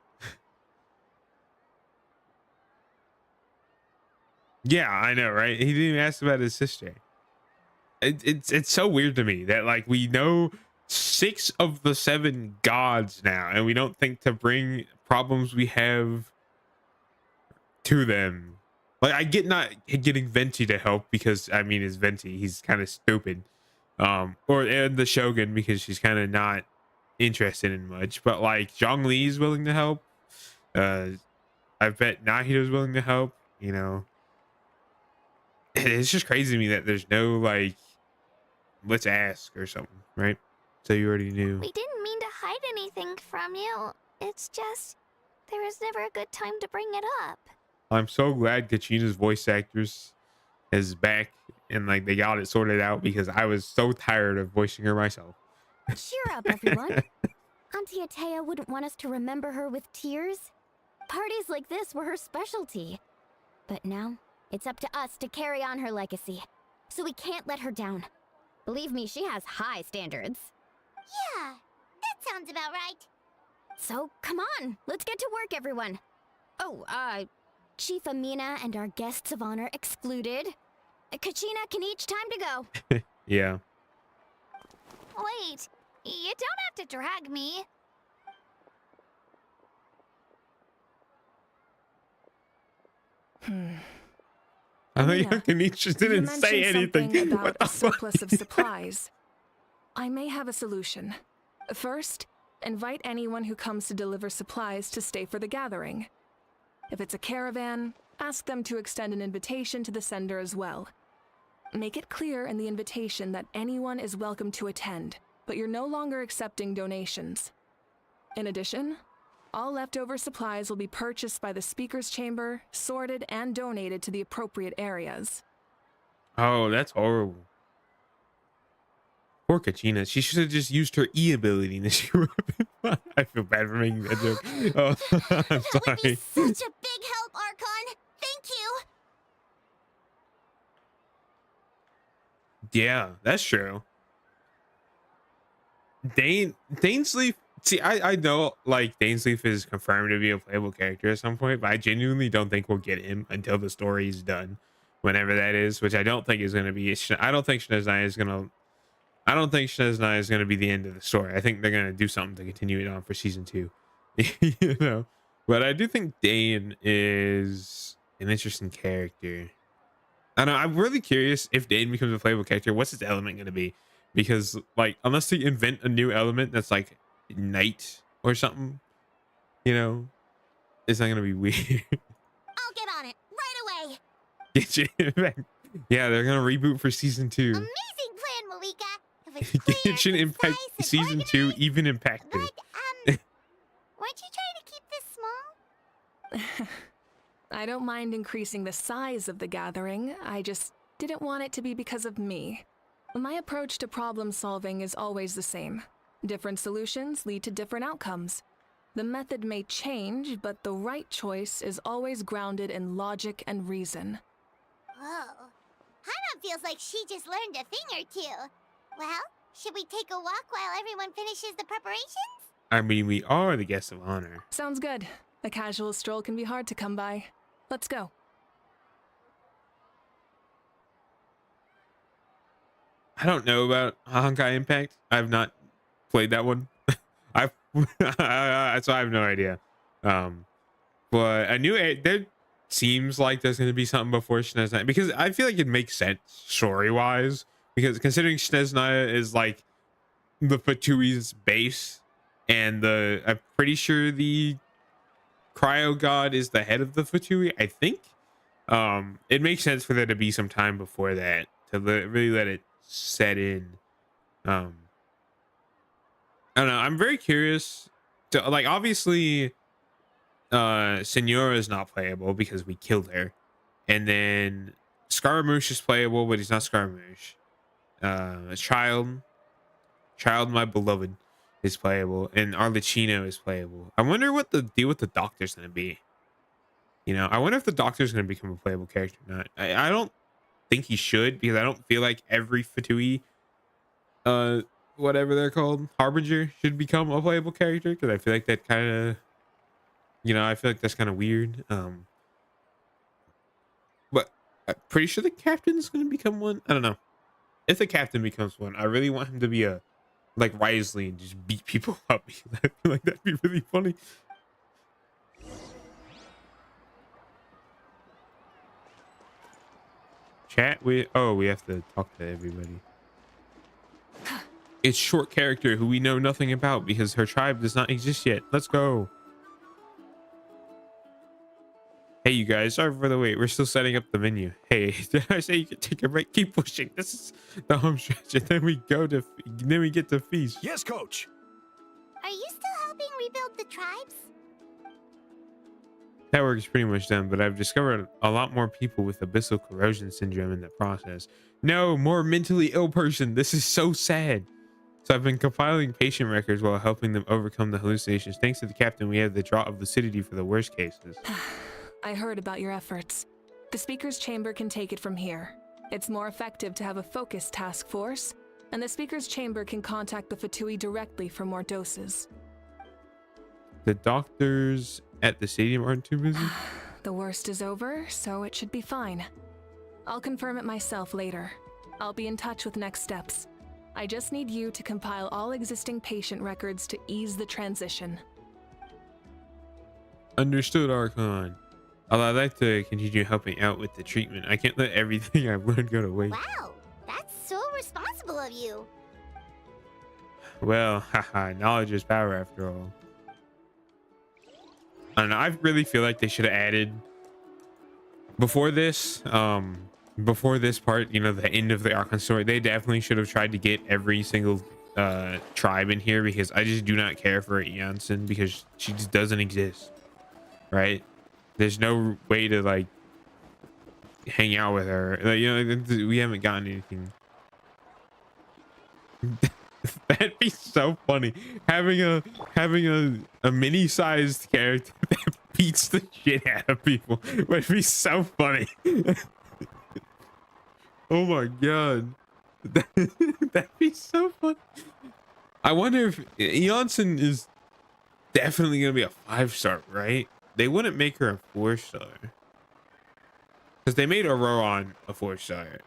Speaker 1: Yeah, I know, right? He didn't even ask about his sister. It's so weird to me that, like, we know 6 of the 7 gods now, and we don't think to bring problems we have to them. Like, I get not getting Venti to help, because I mean, it's Venti, he's kind of stupid. And the Shogun, because she's kind of not interested in much. But like, Zhongli is willing to help. I bet Nahido's willing to help. You know, it's just crazy to me that there's no, like, let's ask or something, right? So you already knew.
Speaker 5: We didn't mean to hide anything from you. It's just, there was never a good time to bring it up.
Speaker 1: I'm so glad Kachina's voice actress is back, and like they got it sorted out, because I was so tired of voicing her myself.
Speaker 9: Cheer up, everyone. Auntie Atea wouldn't want us to remember her with tears. Parties like this were her specialty. But now, it's up to us to carry on her legacy. So we can't let her down. Believe me, she has high standards.
Speaker 5: Yeah, that sounds about right.
Speaker 9: So, come on, let's get to work, everyone. Oh, Chief Amina and our guests of honor excluded. Kachina can each time to go.
Speaker 1: Yeah.
Speaker 5: Wait, you don't have to drag me.
Speaker 1: I think
Speaker 8: Amina,
Speaker 1: Kanichi didn't
Speaker 8: you
Speaker 1: say
Speaker 8: mentioned
Speaker 1: anything.
Speaker 8: something
Speaker 1: What
Speaker 8: about
Speaker 1: the
Speaker 8: a
Speaker 1: fuck?
Speaker 8: surplus of supplies. I may have a solution. First, invite anyone who comes to deliver supplies to stay for the gathering. If it's a caravan, ask them to extend an invitation to the sender as well. Make it clear in the invitation that anyone is welcome to attend, but you're no longer accepting donations. In addition, all leftover supplies will be purchased by the speaker's chamber, sorted, and donated to the appropriate areas.
Speaker 1: Oh, that's horrible. Poor Kachina. She should have just used her E ability, and she would have been fine. I feel bad for making that joke. Oh, I'm
Speaker 5: That would be
Speaker 1: sorry.
Speaker 5: such a big help, Archon. Thank you.
Speaker 1: Yeah, that's true. Dainsleif. See, I know like Dainsleif is confirmed to be a playable character at some point, but I genuinely don't think we'll get him until the story is done, whenever that is. Which I don't think is going to be. I don't think Sneznai is gonna. I don't think Sneznai is going to be the end of the story. I think they're going to do something to continue it on for season 2. You know, but I do think Dane is an interesting character. I don't know. I'm really curious if Dane becomes a playable character. What's his element going to be? Because like, unless they invent a new element that's like night or something, you know, it's not going to be weird.
Speaker 5: I'll get on it right away.
Speaker 1: Get you back. Yeah, they're going to reboot for season 2.
Speaker 5: Amazing plan, Malika. If it's clear,
Speaker 1: Genshin Impact
Speaker 5: concise, and
Speaker 1: season 2
Speaker 5: organized,
Speaker 1: even impacted.
Speaker 5: But weren't you trying to keep this small?
Speaker 8: I don't mind increasing the size of the gathering. I just didn't want it to be because of me. My approach to problem solving is always the same. Different solutions lead to different outcomes. The method may change, but the right choice is always grounded in logic and reason.
Speaker 5: Whoa. Hana feels like she just learned a thing or two. Well, should we take a walk while everyone finishes the preparations?
Speaker 1: I mean, we are the guests of honor.
Speaker 8: Sounds good. A casual stroll can be hard to come by. Let's go.
Speaker 1: I don't know about Honkai Impact. I've not played that one. I've so I have no idea. But I knew there seems like there's going to be something before Sneznaya, because I feel like it makes sense story wise, because considering Sneznaya is like the Fatui's base, and I'm pretty sure the Cryo God is the head of the Fatui. I think it makes sense for there to be some time before that to really let it set in. I don't know. I'm very curious to, like, obviously Senora is not playable because we killed her, and then Scaramouche is playable, but he's not Scaramouche. Child, my beloved, is playable, and Arlecchino is playable. I wonder what the deal with the Doctor's gonna be. You know, I wonder if the Doctor's gonna become a playable character or not. I don't think he should, because I don't feel like every Fatui, whatever they're called, Harbinger, should become a playable character, because I feel like that kind of, you know, I feel like that's kind of weird. But I'm pretty sure the captain is going to become one. I don't know. If the captain becomes one, I really want him to be a, like, Wriothesley and just beat people up. I feel like that'd be really funny. Chat, we have to talk to everybody. It's short character who we know nothing about because her tribe does not exist yet. Let's go. Hey, you guys, sorry for the wait. We're still setting up the menu. Hey, did I say you could take a break? Keep pushing. This is the home stretch, and then we get to feast.
Speaker 4: Yes, coach.
Speaker 5: Are you still helping rebuild the tribes?
Speaker 1: That work is pretty much done, but I've discovered a lot more people with abyssal corrosion syndrome in the process. No, more mentally ill person. This is so sad. So I've been compiling patient records while helping them overcome the hallucinations. Thanks to the captain, we have the draw of lucidity for the worst cases.
Speaker 8: I heard about your efforts. The Speaker's Chamber can take it from here. It's more effective to have a focused task force, and the Speaker's Chamber can contact the Fatui directly for more doses.
Speaker 1: The doctors at the stadium aren't too busy?
Speaker 8: The worst is over, so it should be fine. I'll confirm it myself later. I'll be in touch with next steps. I just need you to compile all existing patient records to ease the transition.
Speaker 1: Understood, Archon. I'd like to continue helping out with the treatment. I can't let everything I've learned go to waste.
Speaker 5: Wow, that's so responsible of you.
Speaker 1: Well, haha, knowledge is power after all. I don't know, I really feel like they should have added before this part, you know, the end of the Archon story, they definitely should have tried to get every single tribe in here, because I just do not care for Janssen, because she just doesn't exist, right? There's no way to like hang out with her, like, you know, we haven't gotten anything. That'd be so funny, having a mini-sized character that beats the shit out of people would be so funny. Oh my god, That'd be so fun. I wonder if Janssen is definitely gonna be a 5-star, right? They wouldn't make her a 4-star because they made Auroron a 4-star,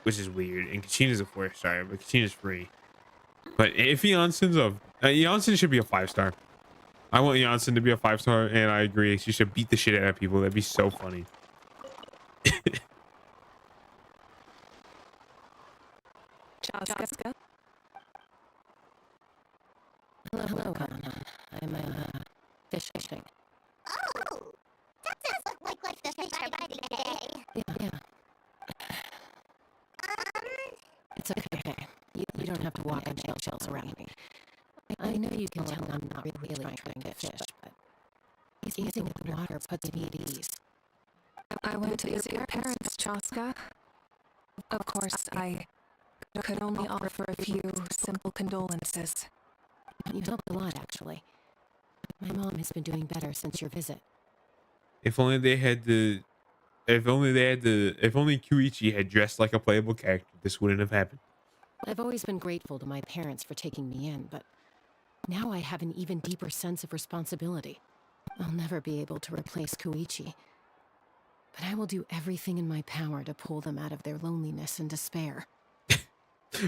Speaker 1: which is weird. And Kachina's a 4-star, but Kachina's free. But if Janssen's Janssen should be a 5-star. I want Janssen to be a 5-star, and I agree. She should beat the shit out of people. That'd be so funny.
Speaker 8: Chaska?
Speaker 2: Hello, Kanan. I'm fishing.
Speaker 5: Oh, that does look like the fish are biting today.
Speaker 2: Yeah. It's okay. You don't have to walk on eggshells around me. I know you can tell I'm not really trying to fish, but easing with the water puts me at ease.
Speaker 8: I went to visit your parents, Chaska. Of course, I could only offer a few simple condolences.
Speaker 2: You helped a lot, actually. My mom has been doing better since your visit.
Speaker 1: If only Kuichi had dressed like a playable character, this wouldn't have happened.
Speaker 2: I've always been grateful to my parents for taking me in, but now I have an even deeper sense of responsibility. I'll never be able to replace Kuichi, but I will do everything in my power to pull them out of their loneliness and despair.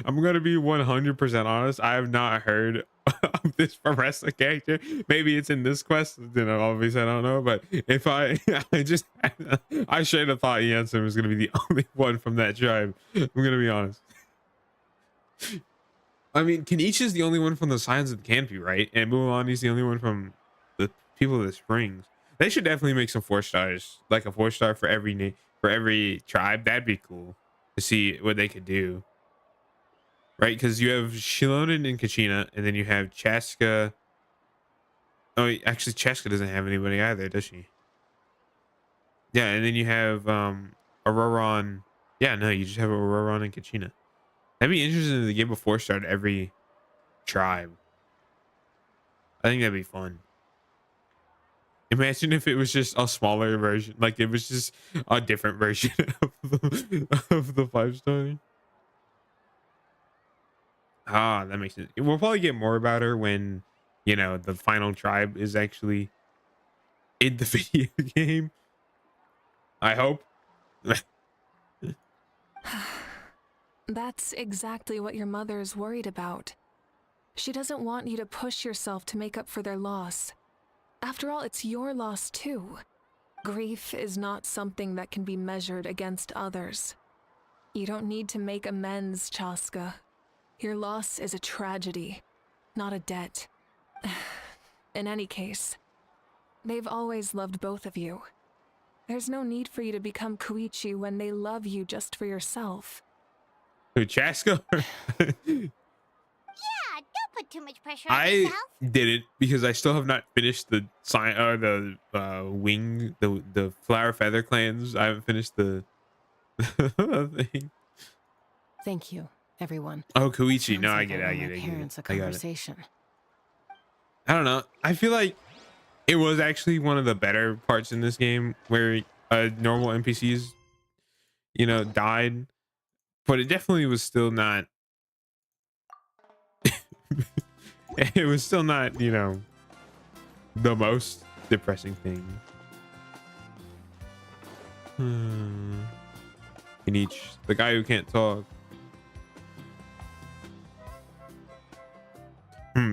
Speaker 1: I'm gonna be 100% honest. I have not heard of this wrestler character. Maybe it's in this quest. Obviously I don't know. But if I should have thought Janssen was gonna be the only one from that tribe. I'm gonna be honest. I mean, Kenichi's the only one from the Signs of the Canopy, right? And Mulan's the only one from the People of the Springs. They should definitely make some 4-stars, like a 4-star for every tribe. That'd be cool to see what they could do. Right, because you have Shilonen and Kachina, and then you have Chaska. Oh, actually, Chaska doesn't have anybody either, does she? Yeah, and then you have Auroron. Yeah, no, you just have Auroron and Kachina. That'd be interesting to give a 4-star to every tribe. I think that'd be fun. Imagine if it was just a smaller version, like it was just a different version of the 5-star. Ah, that makes sense. We'll probably get more about her when, the final tribe is actually in the video game. I hope.
Speaker 8: That's exactly what your mother is worried about. She doesn't want you to push yourself to make up for their loss. After all, it's your loss too. Grief is not something that can be measured against others. You don't need to make amends, Chaska. Your loss is a tragedy, not a debt. In any case, they've always loved both of you. There's no need for you to become Kuichi when they love you just for yourself.
Speaker 1: Who, Chaska?
Speaker 5: Yeah, don't put too much pressure on
Speaker 1: I
Speaker 5: yourself.
Speaker 1: didn't, because I still have not finished the sign or the flower feather clans. I haven't finished the thing.
Speaker 2: Thank you, everyone.
Speaker 1: Oh, Kuichi. No,
Speaker 2: Sounds
Speaker 1: I
Speaker 2: like
Speaker 1: get it.
Speaker 2: owe
Speaker 1: I
Speaker 2: my
Speaker 1: get it.
Speaker 2: parents a
Speaker 1: I got it.
Speaker 2: conversation.
Speaker 1: I don't know. I feel like it was actually one of the better parts in this game where normal NPCs, died, but it definitely was still not. It was still not, the most depressing thing. Kenichi, the guy who can't talk.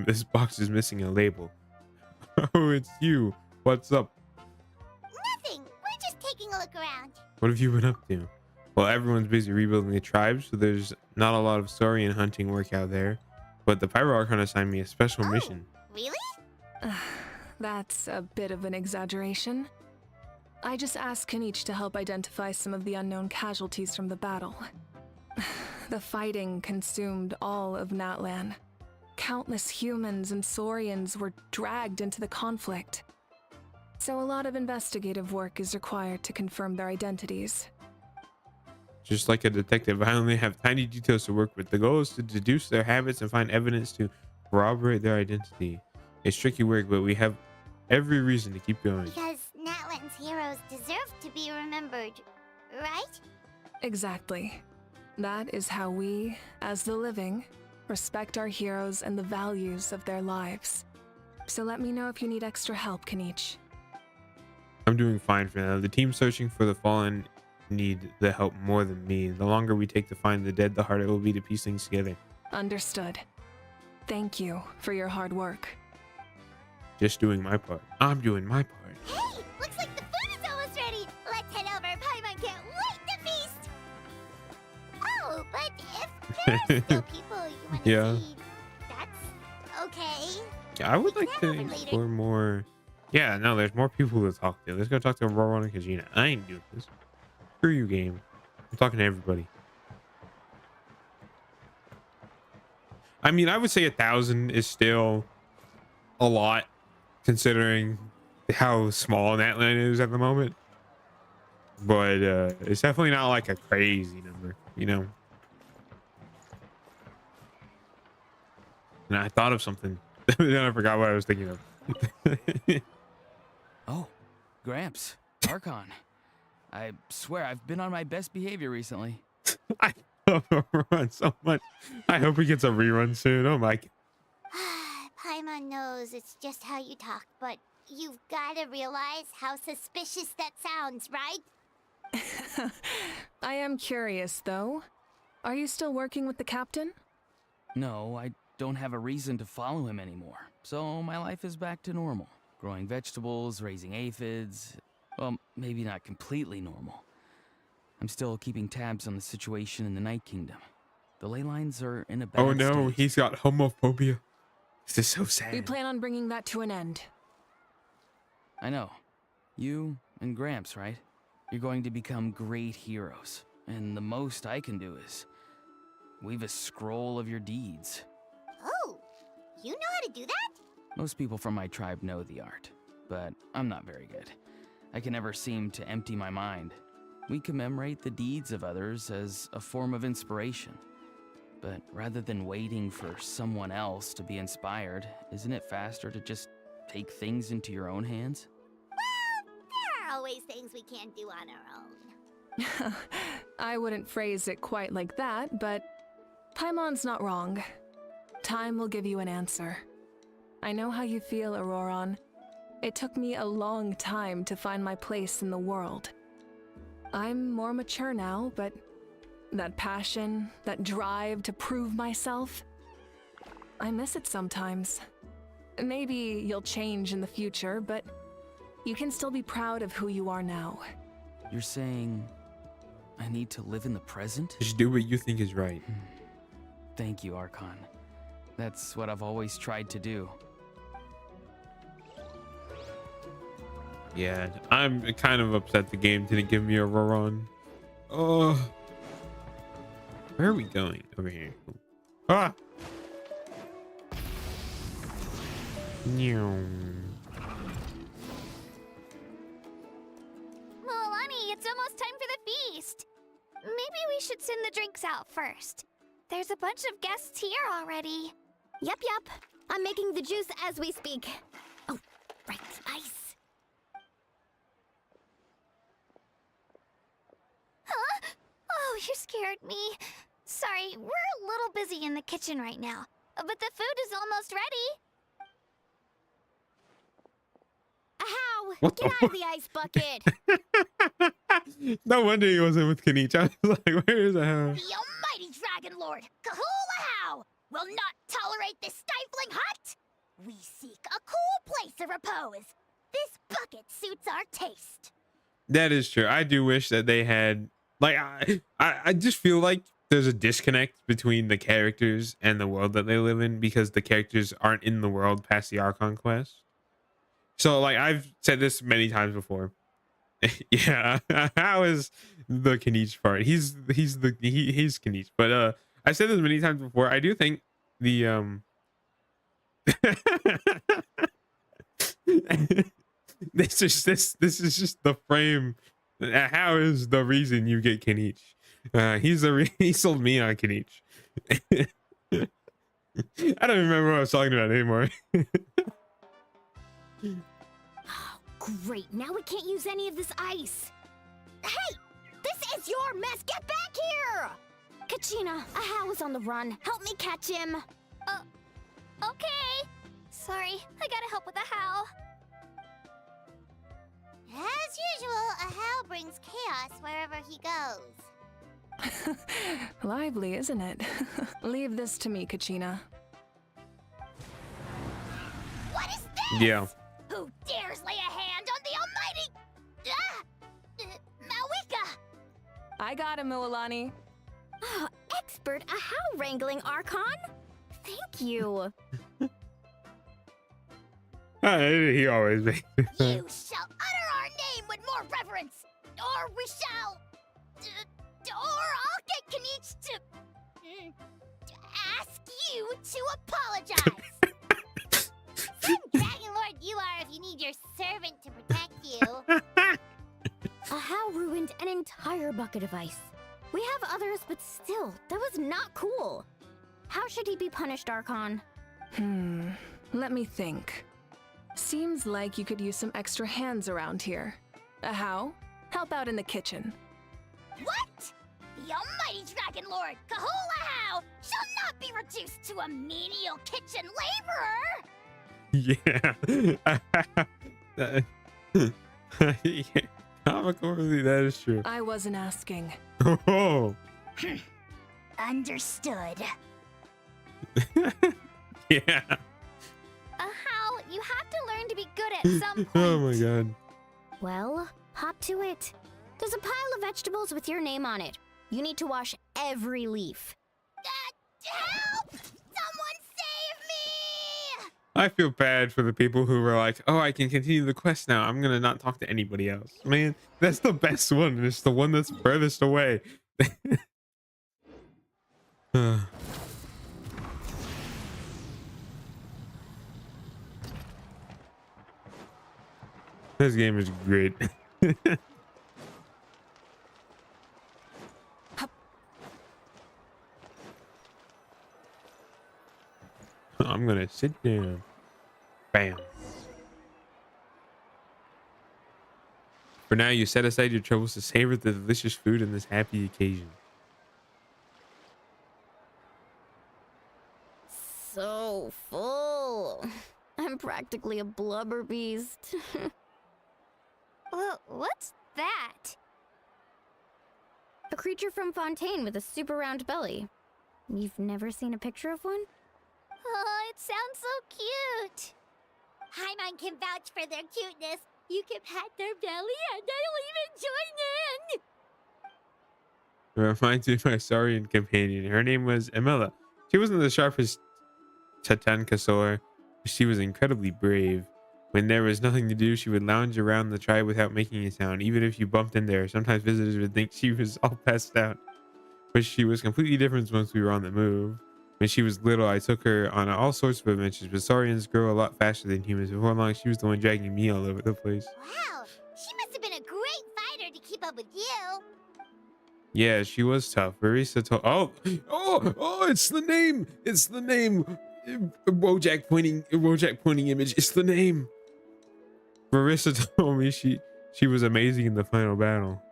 Speaker 1: This box is missing a label. Oh, it's you. What's up?
Speaker 5: Nothing. We're just taking a look around.
Speaker 1: What have you been up to? Well, everyone's busy rebuilding the tribe, so there's not a lot of story and hunting work out there. But the Pyro Archon assigned me a special mission.
Speaker 5: Really?
Speaker 8: That's a bit of an exaggeration. I just asked Kenichi to help identify some of the unknown casualties from the battle. The fighting consumed all of Natlan. Countless humans and Saurians were dragged into the conflict. So a lot of investigative work is required to confirm their identities.
Speaker 1: Just like a detective, I only have tiny details to work with. The goal is to deduce their habits and find evidence to corroborate their identity. It's tricky work, but we have every reason to keep going.
Speaker 5: Because Natlan's heroes deserve to be remembered, right?
Speaker 8: Exactly. That is how we, as the living, respect our heroes and the values of their lives. So let me know if you need extra help, Kenichi.
Speaker 1: I'm doing fine for now. The team searching for the fallen need the help more than me. The longer we take to find the dead, the harder it will be to piece things together.
Speaker 8: Understood. Thank you for your hard work.
Speaker 1: Just doing my part. I'm doing my part.
Speaker 5: Hey, looks like the food is almost ready. Let's head over. Paimon can't wait to feast. Oh, but if there's still people you want to
Speaker 1: Yeah.
Speaker 5: feed, that's okay.
Speaker 1: Yeah, I would
Speaker 5: We
Speaker 1: like
Speaker 5: can
Speaker 1: to
Speaker 5: have it later.
Speaker 1: explore more. Yeah, no, there's more people to talk to. Let's go talk to Rowan and Kajina. I ain't doing this. Screw you, game. I'm talking to everybody. I mean, I would say 1,000 is still a lot, considering how small Natland is at the moment. But it's definitely not like a crazy number, you know. And I thought of something. Then I forgot what I was thinking of.
Speaker 10: Oh, Gramps, Archon. I swear I've been on my best behavior recently.
Speaker 1: I love Rerun so much. I hope he gets a rerun soon. Oh my.
Speaker 5: Paimon knows it's just how you talk, but you've got to realize how suspicious that sounds, right?
Speaker 8: I am curious, though. Are you still working with the captain?
Speaker 10: No, I don't have a reason to follow him anymore. So my life is back to normal. Growing vegetables, raising aphids. Well, maybe not completely normal. I'm still keeping tabs on the situation in the Night Kingdom. The ley lines are in a bad
Speaker 1: Oh no,
Speaker 10: state.
Speaker 1: he's got homophobia. This is so
Speaker 8: We
Speaker 1: sad.
Speaker 8: plan on bringing that to an end.
Speaker 10: I know. You and Gramps, right? You're going to become great heroes. And the most I can do is weave a scroll of your deeds.
Speaker 5: Oh, you know how to do that?
Speaker 10: Most people from my tribe know the art, but I'm not very good. I can never seem to empty my mind. We commemorate the deeds of others as a form of inspiration. But rather than waiting for someone else to be inspired, isn't it faster to just take things into your own hands?
Speaker 5: Well, there are always things we can't do on our own.
Speaker 8: I wouldn't phrase it quite like that, but Paimon's not wrong. Time will give you an answer. I know how you feel, Auroron. It took me a long time to find my place in the world. I'm more mature now, but that passion, that drive to prove myself, I miss it sometimes. Maybe you'll change in the future, but you can still be proud of who you are now.
Speaker 10: You're saying I need to live in the present?
Speaker 1: Just do what you think is right.
Speaker 10: Thank you, Archon. That's what I've always tried to do.
Speaker 1: Yeah, I'm kind of upset the game didn't give me a rerun. Oh, where are we going? Over here. Ah. Meow.
Speaker 3: Milani, it's almost time for the feast. Maybe we should send the drinks out first. There's a bunch of guests here already.
Speaker 9: Yep. I'm making the juice as we speak. Oh, right, ice.
Speaker 3: Huh? Oh, you scared me. Sorry, we're a little busy in the kitchen right now. But the food is almost ready.
Speaker 9: Ahow!
Speaker 1: What
Speaker 9: Get
Speaker 1: the
Speaker 9: out of the ice bucket!
Speaker 1: No wonder he wasn't with Kenichi. I was like, where is that?
Speaker 5: The almighty Dragon Lord, Kahulahau, will not tolerate this stifling hut. We seek a cool place of repose. This bucket suits our taste.
Speaker 1: That is true. I do wish that they had, like, I just feel like there's a disconnect between the characters and the world that they live in, because the characters aren't in the world past the Archon Quest. So, like, I've said this many times before. Yeah, how is the Kenichi part? He's Kenichi, but I said this many times before. I do think the this is just the frame. How is the reason you get Kenichi? He sold me on Kenichi. I don't remember what I was talking about anymore.
Speaker 9: Great, now we can't use any of this ice. Hey, this is your mess. Get back here! Kachina, Ahao's on the run. Help me catch him.
Speaker 3: Okay. Sorry, I gotta help with the how.
Speaker 5: As usual, Ahau brings chaos wherever he goes.
Speaker 8: Lively, isn't it? Leave this to me, Kachina.
Speaker 5: What is this?
Speaker 1: Yeah.
Speaker 5: Who dares lay a hand on the almighty... Mawika!
Speaker 8: I got him, Mualani.
Speaker 9: Ah, expert Ahao wrangling, Archon. Thank you.
Speaker 1: He always makes it.
Speaker 5: You shall utter our name with more reverence, or we shall... or I'll get Kanich to ask you to apologize. Some Dragon Lord you are if you need your servant to protect you.
Speaker 9: Ahao ruined an entire bucket of ice. We have others, but still, that was not cool. How should he be punished, Archon?
Speaker 8: Let me think. Seems like you could use some extra hands around here. Ahao, help out in the kitchen.
Speaker 5: What? The almighty Dragon Lord, Kahul Ahau, shall not be reduced to a menial kitchen laborer!
Speaker 1: Yeah. Yeah. Comical, really, that is true.
Speaker 8: I wasn't asking.
Speaker 1: Oh.
Speaker 5: Understood.
Speaker 1: Yeah.
Speaker 3: How you have to learn to be good at some point.
Speaker 1: Oh my god.
Speaker 9: Well, hop to it. There's a pile of vegetables with your name on it. You need to wash every leaf.
Speaker 5: Help! Someone save me!
Speaker 1: I feel bad for the people who were like, oh, I can continue the quest now. I'm gonna not talk to anybody else. Man, that's the best one. It's the one that's furthest away. This game is great. I'm gonna sit down. Bam. For now, you set aside your troubles to savor the delicious food in this happy occasion.
Speaker 9: So full. I'm practically a blubber beast.
Speaker 3: What's that?
Speaker 9: A creature from Fontaine with a super round belly. You've never seen a picture of one?
Speaker 3: Oh, it sounds so cute.
Speaker 5: Paimon can vouch for their cuteness. You can pat their belly and they'll even join in.
Speaker 1: It reminds me of my Saurian companion. Her name was Emella. She wasn't the sharpest Tatankasaur, but she was incredibly brave. When there was nothing to do, she would lounge around the tribe without making a sound. Even if you bumped into her, sometimes visitors would think she was all passed out. But she was completely different once we were on the move. When she was little, I took her on all sorts of adventures, but Saurians grow a lot faster than humans. Before long, she was the one dragging me all over the place.
Speaker 5: Wow, she must have been a great fighter to keep up with you.
Speaker 1: Yeah, she was tough. Marisa told... Oh, it's the name! It's the name! Wojak pointing image. It's the name. Marissa told me she was amazing in the final battle.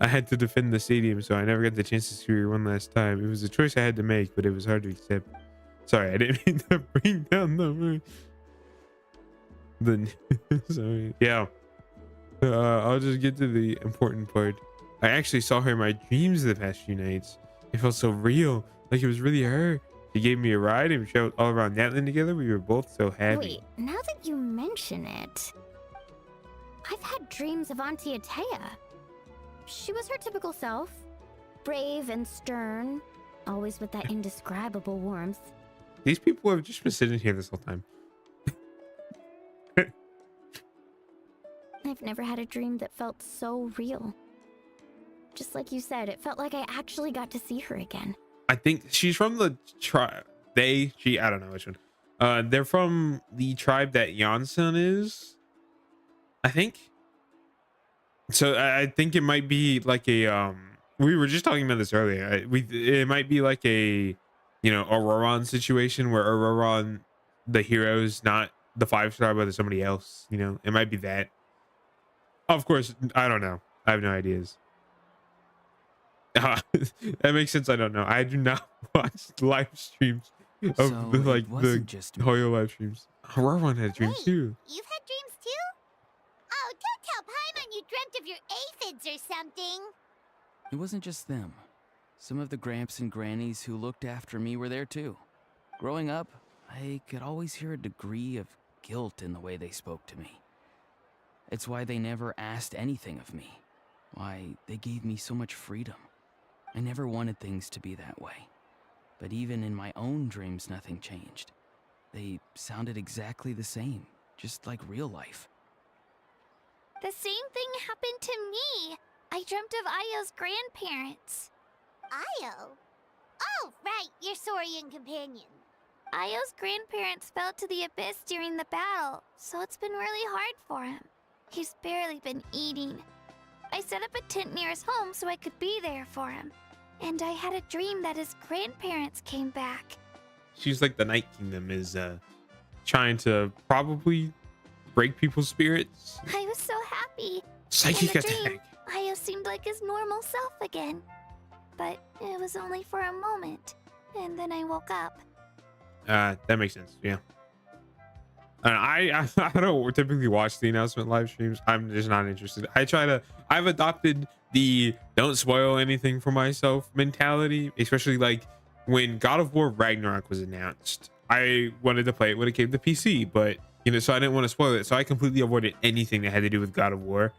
Speaker 1: I had to defend the stadium, so I never got the chance to see her one last time. It was a choice I had to make, but it was hard to accept. Sorry, I didn't mean to bring down the moon. Sorry. Yeah. I'll just get to the important part. I actually saw her in my dreams the past few nights. It felt so real, like it was really her. She gave me a ride and we traveled all around Natlan together. We were both so happy.
Speaker 9: Wait, now that you mention it, I've had dreams of Auntie Atea. She was her typical self, brave and stern, always with that indescribable warmth.
Speaker 1: These people have just been sitting here this whole time.
Speaker 9: I've never had a dream that felt so real. Just like you said, it felt like I actually got to see her again.
Speaker 1: I think she's from the tribe. I don't know which one. They're from the tribe that Yansan is, I think. So I think it might be like a we were just talking about this earlier. It might be like a, you know, Auroron situation where Auroron, the hero, is not the 5-star, but there's somebody else. You know, it might be that. Of course, I don't know. I have no ideas. That makes sense. I don't know. I do not watch live streams of
Speaker 10: So
Speaker 1: the
Speaker 10: it wasn't just me.
Speaker 1: Hoyo live streams. Rowan had dreams
Speaker 5: Wait,
Speaker 1: too.
Speaker 5: you've had dreams too? Oh, don't tell Paimon you dreamt of your aphids or something.
Speaker 10: It wasn't just them. Some of the gramps and grannies who looked after me were there too. Growing up, I could always hear a degree of guilt in the way they spoke to me. It's why they never asked anything of me. Why they gave me so much freedom. I never wanted things to be that way. But even in my own dreams, nothing changed. They sounded exactly the same, just like real life.
Speaker 5: The same thing happened to me. I dreamt of Io's grandparents. Io? Oh, right, your Saurian companion. Io's grandparents fell to the abyss during the battle, so it's been really hard for him. He's barely been eating. I set up a tent near his home so I could be there for him. And I had a dream that his grandparents came back.
Speaker 1: She's like the Night Kingdom is trying to probably break people's spirits.
Speaker 5: I was so happy.
Speaker 1: Psychic
Speaker 5: In the dream,
Speaker 1: attack.
Speaker 5: Io seemed like his normal self again. But it was only for a moment. And then I woke up.
Speaker 1: That makes sense. Yeah. I don't typically watch the announcement live streams. I'm just not interested. I've adopted the don't spoil anything for myself mentality, especially like when God of War Ragnarok was announced. I wanted to play it when it came to PC, but so I didn't want to spoil it. So I completely avoided anything that had to do with God of War.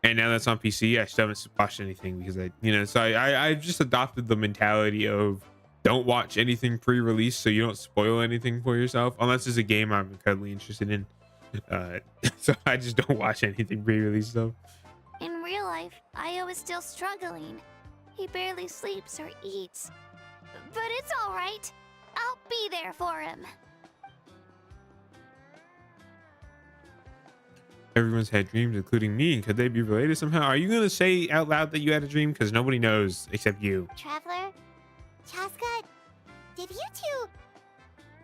Speaker 1: And now that's on PC, I still haven't watched anything because I just adopted the mentality of don't watch anything pre-release so you don't spoil anything for yourself unless it's a game I'm incredibly interested in. So I just don't watch anything pre-release stuff.
Speaker 5: In real life, Io is still struggling. He barely sleeps or eats. But it's all right. I'll be there for him.
Speaker 1: Everyone's had dreams, including me. Could they be related somehow? Are you going to say out loud that you had a dream? Because nobody knows except you.
Speaker 5: Traveler? Chaska? Did you two...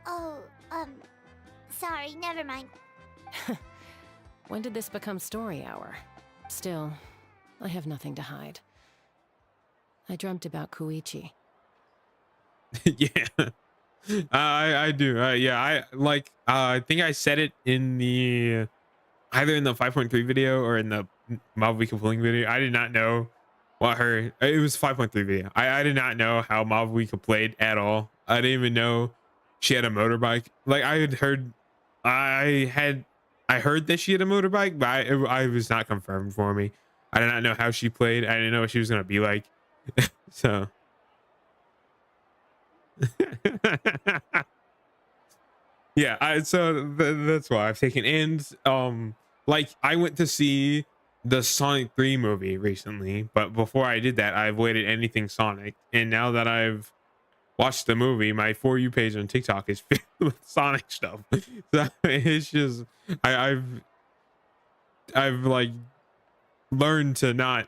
Speaker 5: Oh, sorry, never mind.
Speaker 2: When did this become story hour? Still, I have nothing to hide. I dreamt about Koichi.
Speaker 1: Yeah. I do. Yeah, I think I said it in the... either in the 5.3 video or in the Marvel Week of Pulling video. I did not know what it was 5.3 video. I did not know how Marvel Week played at all. I didn't even know she had a motorbike. Like I heard that she had a motorbike, but I was not confirmed for me. I did not know how she played. I didn't know what she was gonna be like. So yeah, that's why I've taken. And like I went to see the Sonic 3 movie recently, but before I did that, I avoided anything Sonic. And now that I've watched the movie, my For You page on TikTok is filled with Sonic stuff. So it's just I've like learned to not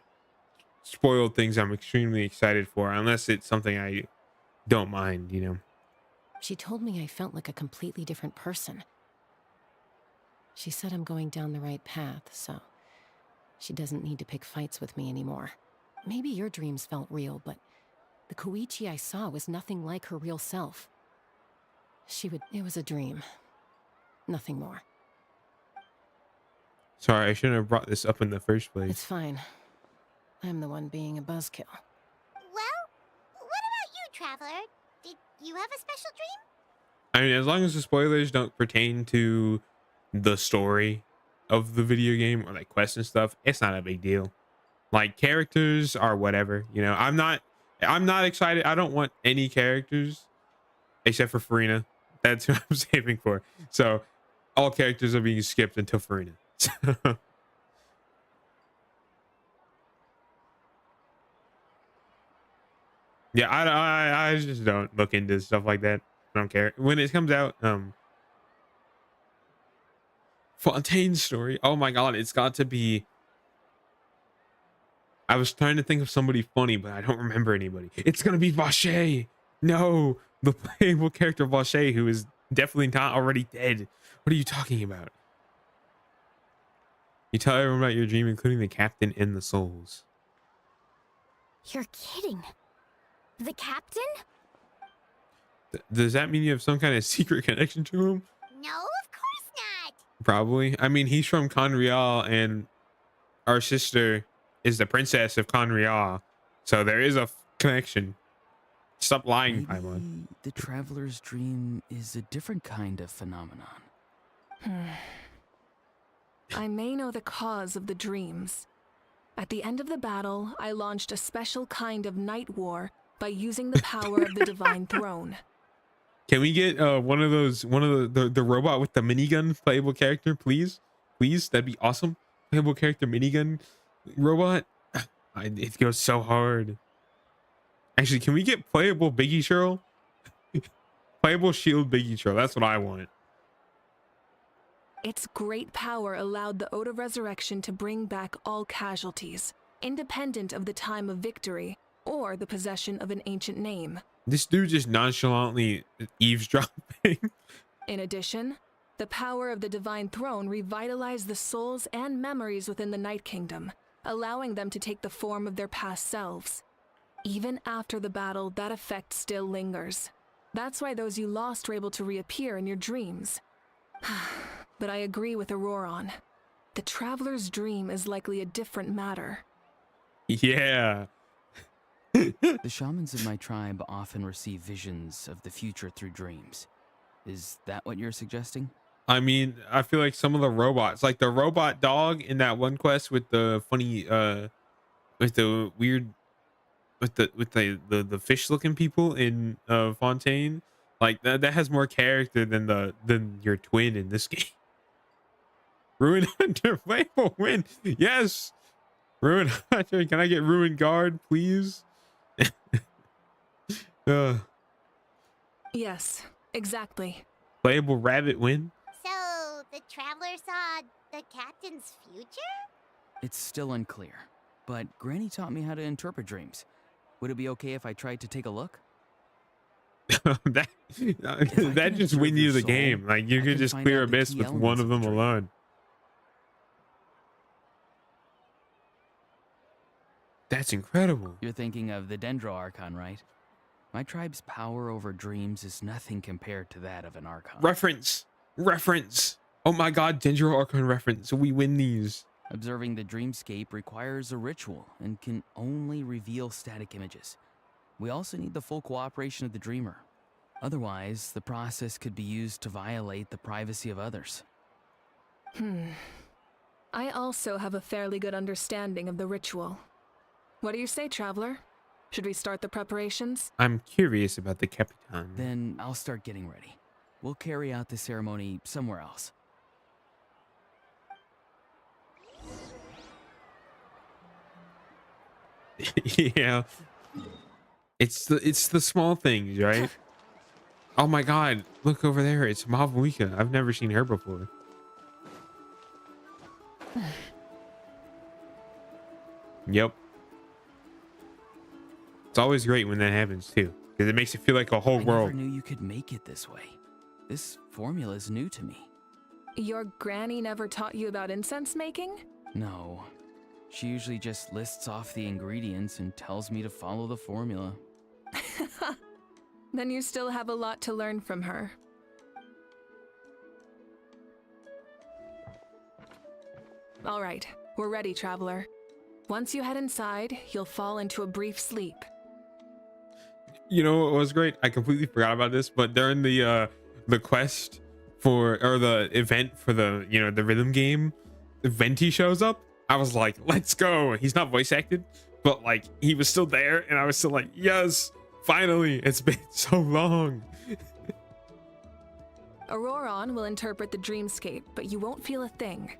Speaker 1: spoil things I'm extremely excited for unless it's something I don't mind.
Speaker 2: She told me I felt like a completely different person. She said I'm going down the right path, so she doesn't need to pick fights with me anymore. Maybe your dreams felt real, but the Koichi I saw was nothing like her real self. It was a dream. Nothing more.
Speaker 1: Sorry, I shouldn't have brought this up in the first place.
Speaker 2: It's fine. I'm the one being a buzzkill.
Speaker 5: Well, what about you, Traveler? Did you have a special dream?
Speaker 1: I mean, as long as the spoilers don't pertain to the story of the video game or like quests and stuff, it's not a big deal. Like characters are whatever, I'm not excited. I don't want any characters except for Farina. That's who I'm saving for. So all characters are being skipped until Farina. Yeah, I just don't look into stuff like that. I don't care. When it comes out, Fontaine's story. Oh my god, it's got to be. I was trying to think of somebody funny, but I don't remember anybody. It's gonna be Vache. No, the playable character Vache, who is definitely not already dead. What are you talking about? You tell everyone about your dream, including the captain and the souls.
Speaker 9: You're kidding. The captain?
Speaker 1: Does that mean you have some kind of secret connection to him?
Speaker 5: No, of course not.
Speaker 1: Probably. I mean, he's from Conreal, and our sister is the princess of Conreal, so there is a connection. Stop lying,
Speaker 10: Maybe
Speaker 1: Paimon.
Speaker 10: the traveler's dream is a different kind of phenomenon.
Speaker 8: I may know the cause of the dreams. At the end of the battle, I launched a special kind of night war by using the power of the divine throne.
Speaker 1: Can we get one of the robot with the minigun playable character, please? Please, that'd be awesome. Playable character minigun robot. It goes so hard. Actually, can we get playable Biggie Cheryl? Playable shield Biggie Cheryl. That's what I want.
Speaker 8: Its great power allowed the Ode of Resurrection to bring back all casualties, independent of the time of victory or the possession of an ancient name.
Speaker 1: This dude just nonchalantly eavesdropping.
Speaker 8: In addition, the power of the divine throne revitalized the souls and memories within the Night Kingdom, allowing them to take the form of their past selves. Even after the battle, that effect still lingers. That's why those you lost were able to reappear in your dreams. But I agree with Auroron. The traveler's dream is likely a different matter.
Speaker 1: Yeah.
Speaker 10: The shamans of my tribe often receive visions of the future through dreams. Is that what you're suggesting?
Speaker 1: I mean, I feel like some of the robots, like the robot dog in that one quest with the funny, with the weird, with the fish looking people in Fontaine, like that has more character than your twin in this game. Ruin Hunter, playable win. Yes. Ruin Hunter, can I get Ruin Guard, please?
Speaker 8: Yes, exactly.
Speaker 1: Playable rabbit win.
Speaker 5: So, the traveler saw the captain's future?
Speaker 10: It's still unclear, but Granny taught me how to interpret dreams. Would it be okay if I tried to take a look?
Speaker 1: that just win you the game. Like you could just clear Abyss with one of them alone. That's incredible.
Speaker 10: You're thinking of the Dendro Archon, right? My tribe's power over dreams is nothing compared to that of an Archon.
Speaker 1: Reference. Oh my god, Dendro Archon reference. We win these.
Speaker 10: Observing the dreamscape requires a ritual and can only reveal static images. We also need the full cooperation of the dreamer. Otherwise, the process could be used to violate the privacy of others.
Speaker 8: I also have a fairly good understanding of the ritual. What do you say, traveler? Should we start the preparations?
Speaker 1: I'm curious about the Capitan.
Speaker 10: Then I'll start getting ready. We'll carry out the ceremony somewhere else.
Speaker 1: Yeah. It's the small things, right? Oh my god, look over there. It's Mavuika. I've never seen her before. Yep. It's always great when that happens too, because it makes it feel like a whole world.
Speaker 10: I never knew you could make it this way. This formula is new to me.
Speaker 8: Your granny never taught you about incense making?
Speaker 10: No. She usually just lists off the ingredients and tells me to follow the formula.
Speaker 8: Then you still have a lot to learn from her. All right, we're ready, traveler. Once you head inside, you'll fall into a brief sleep.
Speaker 1: You know what was great? I completely forgot about this, but during the quest for, or the event for the, you know, the rhythm game, Venti shows up. I was like, let's go. He's not voice acted, but like he was still there, and I was still like, yes, finally. It's been so long.
Speaker 8: Auroron will interpret the dreamscape, but you won't feel a thing.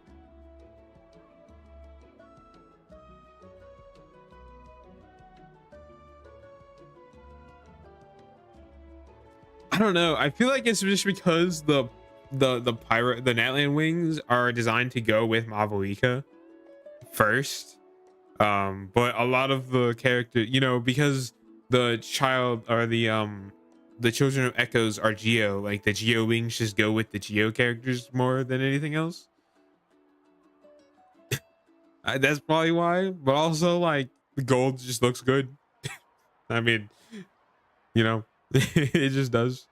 Speaker 1: I don't know. I feel like it's just because the Natlan wings are designed to go with Mavuika first. But a lot of the character, you know, because the child or the children of Echoes are Geo, like the Geo wings just go with the Geo characters more than anything else. That's probably why. But also like The gold just looks good. I mean, you know, it just does.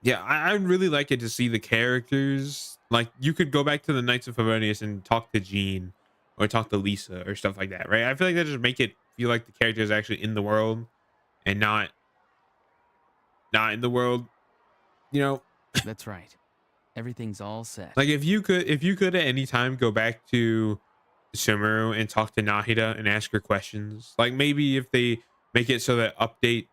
Speaker 1: Yeah, I'd really like it to see the characters. Like, you could go back to the Knights of Favonius and talk to Jean or talk to Lisa or stuff like that, right? I feel like that just make it feel like the characters are actually in the world and not in the world, you know.
Speaker 10: That's right. Everything's all set.
Speaker 1: Like, if you could at any time go back to Sumeru and talk to Nahida and ask her questions. Like, maybe if they make it so that updates,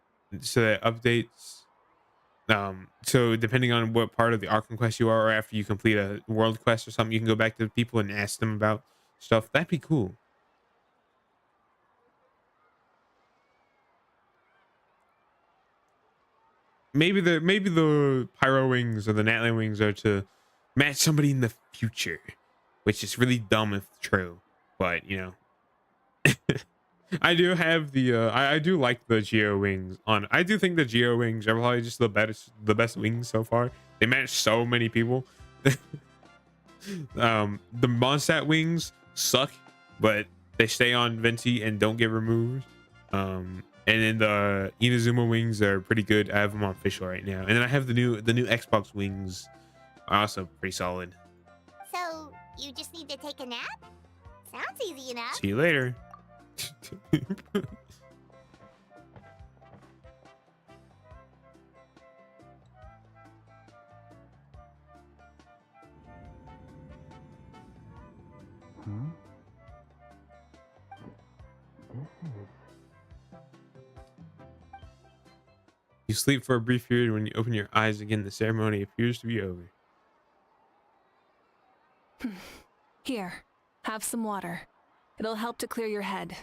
Speaker 1: so depending on what part of the Archon Quest you are, or after you complete a world quest or something, you can go back to the people and ask them about stuff. That'd be cool. Maybe the Pyro Wings or the Natlan Wings are to match somebody in the future, which is really dumb if true. But, you know, I do have the I do like the Geo Wings on. I do think the Geo Wings are probably just the best wings so far. They match so many people. The Mondstadt wings suck, but they stay on Venti and don't get removed. And then the Inazuma wings are pretty good. I have them on official right now. And then I have the new Xbox wings, are also pretty solid.
Speaker 5: So, you just need to take a nap? Sounds easy enough.
Speaker 1: See you later. You sleep for a brief period. When you open your eyes again, the ceremony appears to be over.
Speaker 8: Here, have some water. It'll help to clear your head.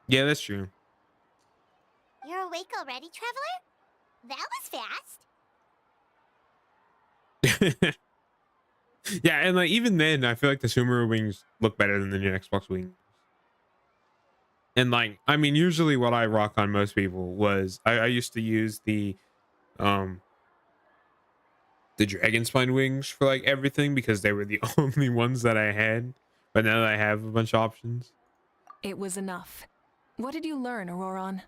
Speaker 1: Yeah, that's true.
Speaker 5: You're awake already, Traveler? That was fast.
Speaker 1: Yeah, and like even then, I feel like the Sumeru wings look better than the new Xbox wings. And like, I mean, usually what I rock on most people was I used to use the dragon spine wings for like everything because they were the only ones that I had. But now that I have a bunch of options.
Speaker 8: It was enough. What did you learn, Auroron?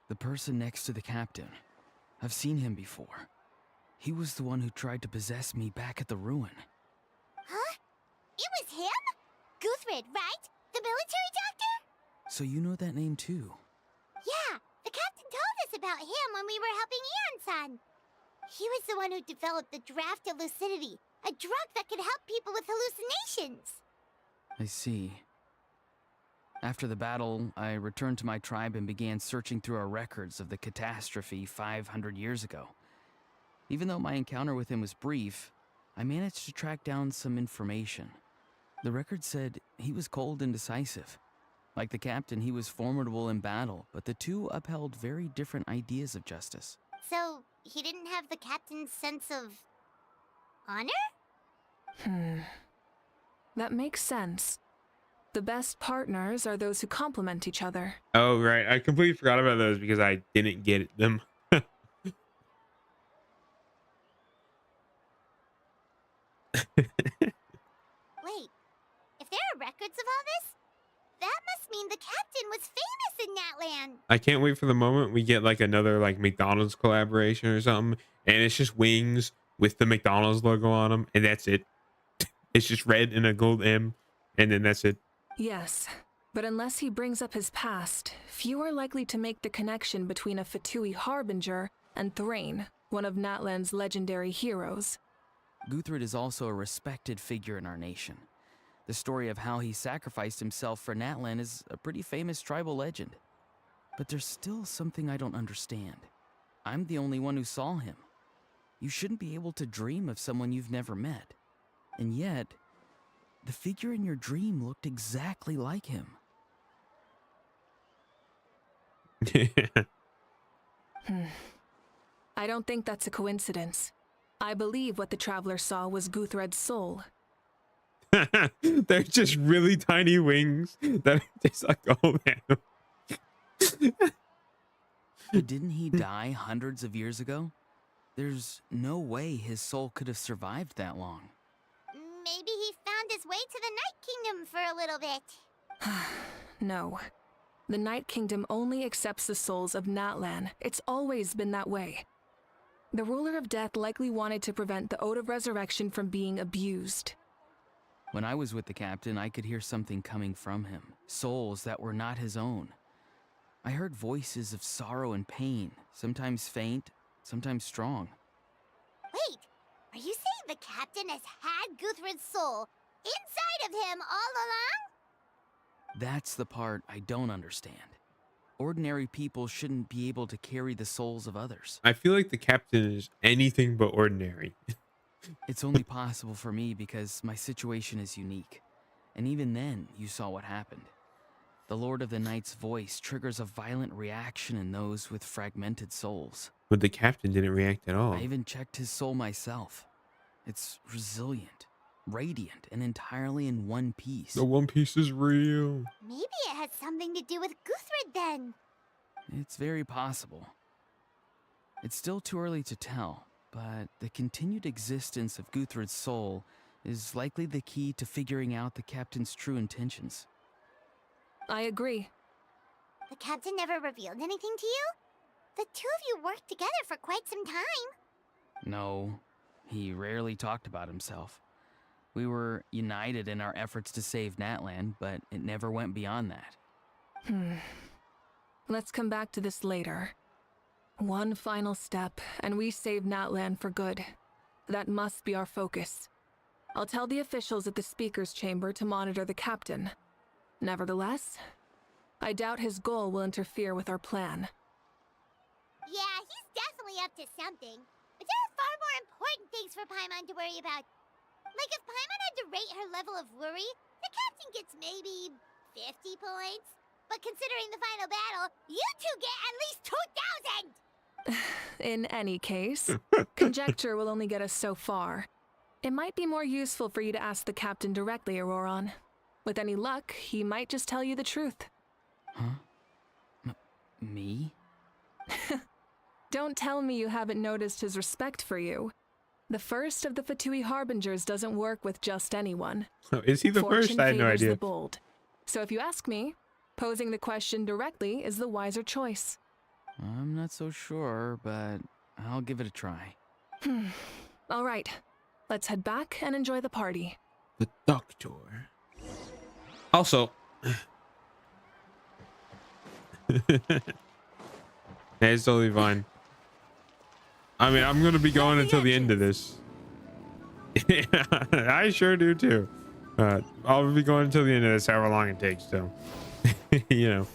Speaker 10: The person next to the captain. I've seen him before. He was the one who tried to possess me back at the ruin.
Speaker 5: Huh? It was him? Guthred, right? The military doctor?
Speaker 10: So you know that name too?
Speaker 5: Yeah, the captain told us about him when we were helping Ian-san. He was the one who developed the Draft of Lucidity, a drug that could help people with hallucinations.
Speaker 10: I see. After the battle, I returned to my tribe and began searching through our records of the catastrophe 500 years ago. Even though my encounter with him was brief, I managed to track down some information. The record said he was cold and decisive. Like the captain, he was formidable in battle, but the two upheld very different ideas of justice.
Speaker 5: So, he didn't have the captain's sense of honor?
Speaker 8: That makes sense. The best partners are those who complement each other.
Speaker 1: Oh, right. I completely forgot about those because I didn't get them.
Speaker 5: Wait, if there are records of all this, that must mean the captain was famous in Natlan.
Speaker 1: I can't wait for the moment we get like another like McDonald's collaboration or something, and it's just wings with the McDonald's logo on them, and that's it. It's just red and a gold M, and then that's it.
Speaker 8: Yes, but unless he brings up his past, few are likely to make the connection between a Fatui harbinger and Thrain, one of Natlan's legendary heroes.
Speaker 10: Guthred is also a respected figure in our nation. The story of how he sacrificed himself for Natlan is a pretty famous tribal legend. But there's still something I don't understand. I'm the only one who saw him. You shouldn't be able to dream of someone you've never met. And yet, the figure in your dream looked exactly like him.
Speaker 8: I don't think that's a coincidence. I believe what the traveler saw was Guthred's soul.
Speaker 1: They're just really tiny wings that are just like, oh man.
Speaker 10: But didn't he die hundreds of years ago? There's no way his soul could have survived that long.
Speaker 5: Maybe he found his way to the Night Kingdom for a little bit.
Speaker 8: No. The Night Kingdom only accepts the souls of Natlan. It's always been that way. The ruler of death likely wanted to prevent the Ode of Resurrection from being abused.
Speaker 10: When I was with the captain, I could hear something coming from him. Souls that were not his own. I heard voices of sorrow and pain, sometimes faint, sometimes strong.
Speaker 5: Wait, are you saying the captain has had Guthred's soul inside of him all along?
Speaker 10: That's the part I don't understand. Ordinary people shouldn't be able to carry the souls of others.
Speaker 1: I feel like the captain is anything but ordinary.
Speaker 10: It's only possible for me because my situation is unique. And even then, you saw what happened. The Lord of the Night's voice triggers a violent reaction in those with fragmented souls.
Speaker 1: But the captain didn't react at all.
Speaker 10: I even checked his soul myself. It's resilient, radiant, and entirely in one piece.
Speaker 1: The One Piece is real.
Speaker 5: Maybe it has something to do with Guthred then.
Speaker 10: It's very possible. It's still too early to tell, but the continued existence of Guthred's soul is likely the key to figuring out the captain's true intentions.
Speaker 8: I agree.
Speaker 5: The captain never revealed anything to you? The two of you worked together for quite some time.
Speaker 10: No, he rarely talked about himself. We were united in our efforts to save Natlan, but it never went beyond that.
Speaker 8: Let's come back to this later. One final step, and we save Natlan for good. That must be our focus. I'll tell the officials at the speaker's chamber to monitor the captain. Nevertheless, I doubt his goal will interfere with our plan.
Speaker 5: Yeah, he's definitely up to something. But there are far more important things for Paimon to worry about. Like if Paimon had to rate her level of worry, the captain gets maybe 50 points. But considering the final battle, you two get at least 2,000!
Speaker 8: In any case, conjecture will only get us so far. It might be more useful for you to ask the captain directly, Auroron. With any luck, he might just tell you the truth.
Speaker 10: Huh? Me?
Speaker 8: Don't tell me you haven't noticed his respect for you. The first of the Fatui Harbingers doesn't work with just anyone.
Speaker 1: Oh, is he the
Speaker 8: Fortune
Speaker 1: first? I had no
Speaker 8: favors
Speaker 1: idea.
Speaker 8: the bold. So if you ask me, posing the question directly is the wiser choice.
Speaker 10: I'm not so sure, but I'll give it a try.
Speaker 8: All right, let's head back and enjoy the party.
Speaker 1: The doctor. Also, it's totally fine. I mean, I'm gonna be going until the end of this. I sure do too. I'll be going until the end of this, however long it takes. So, you know.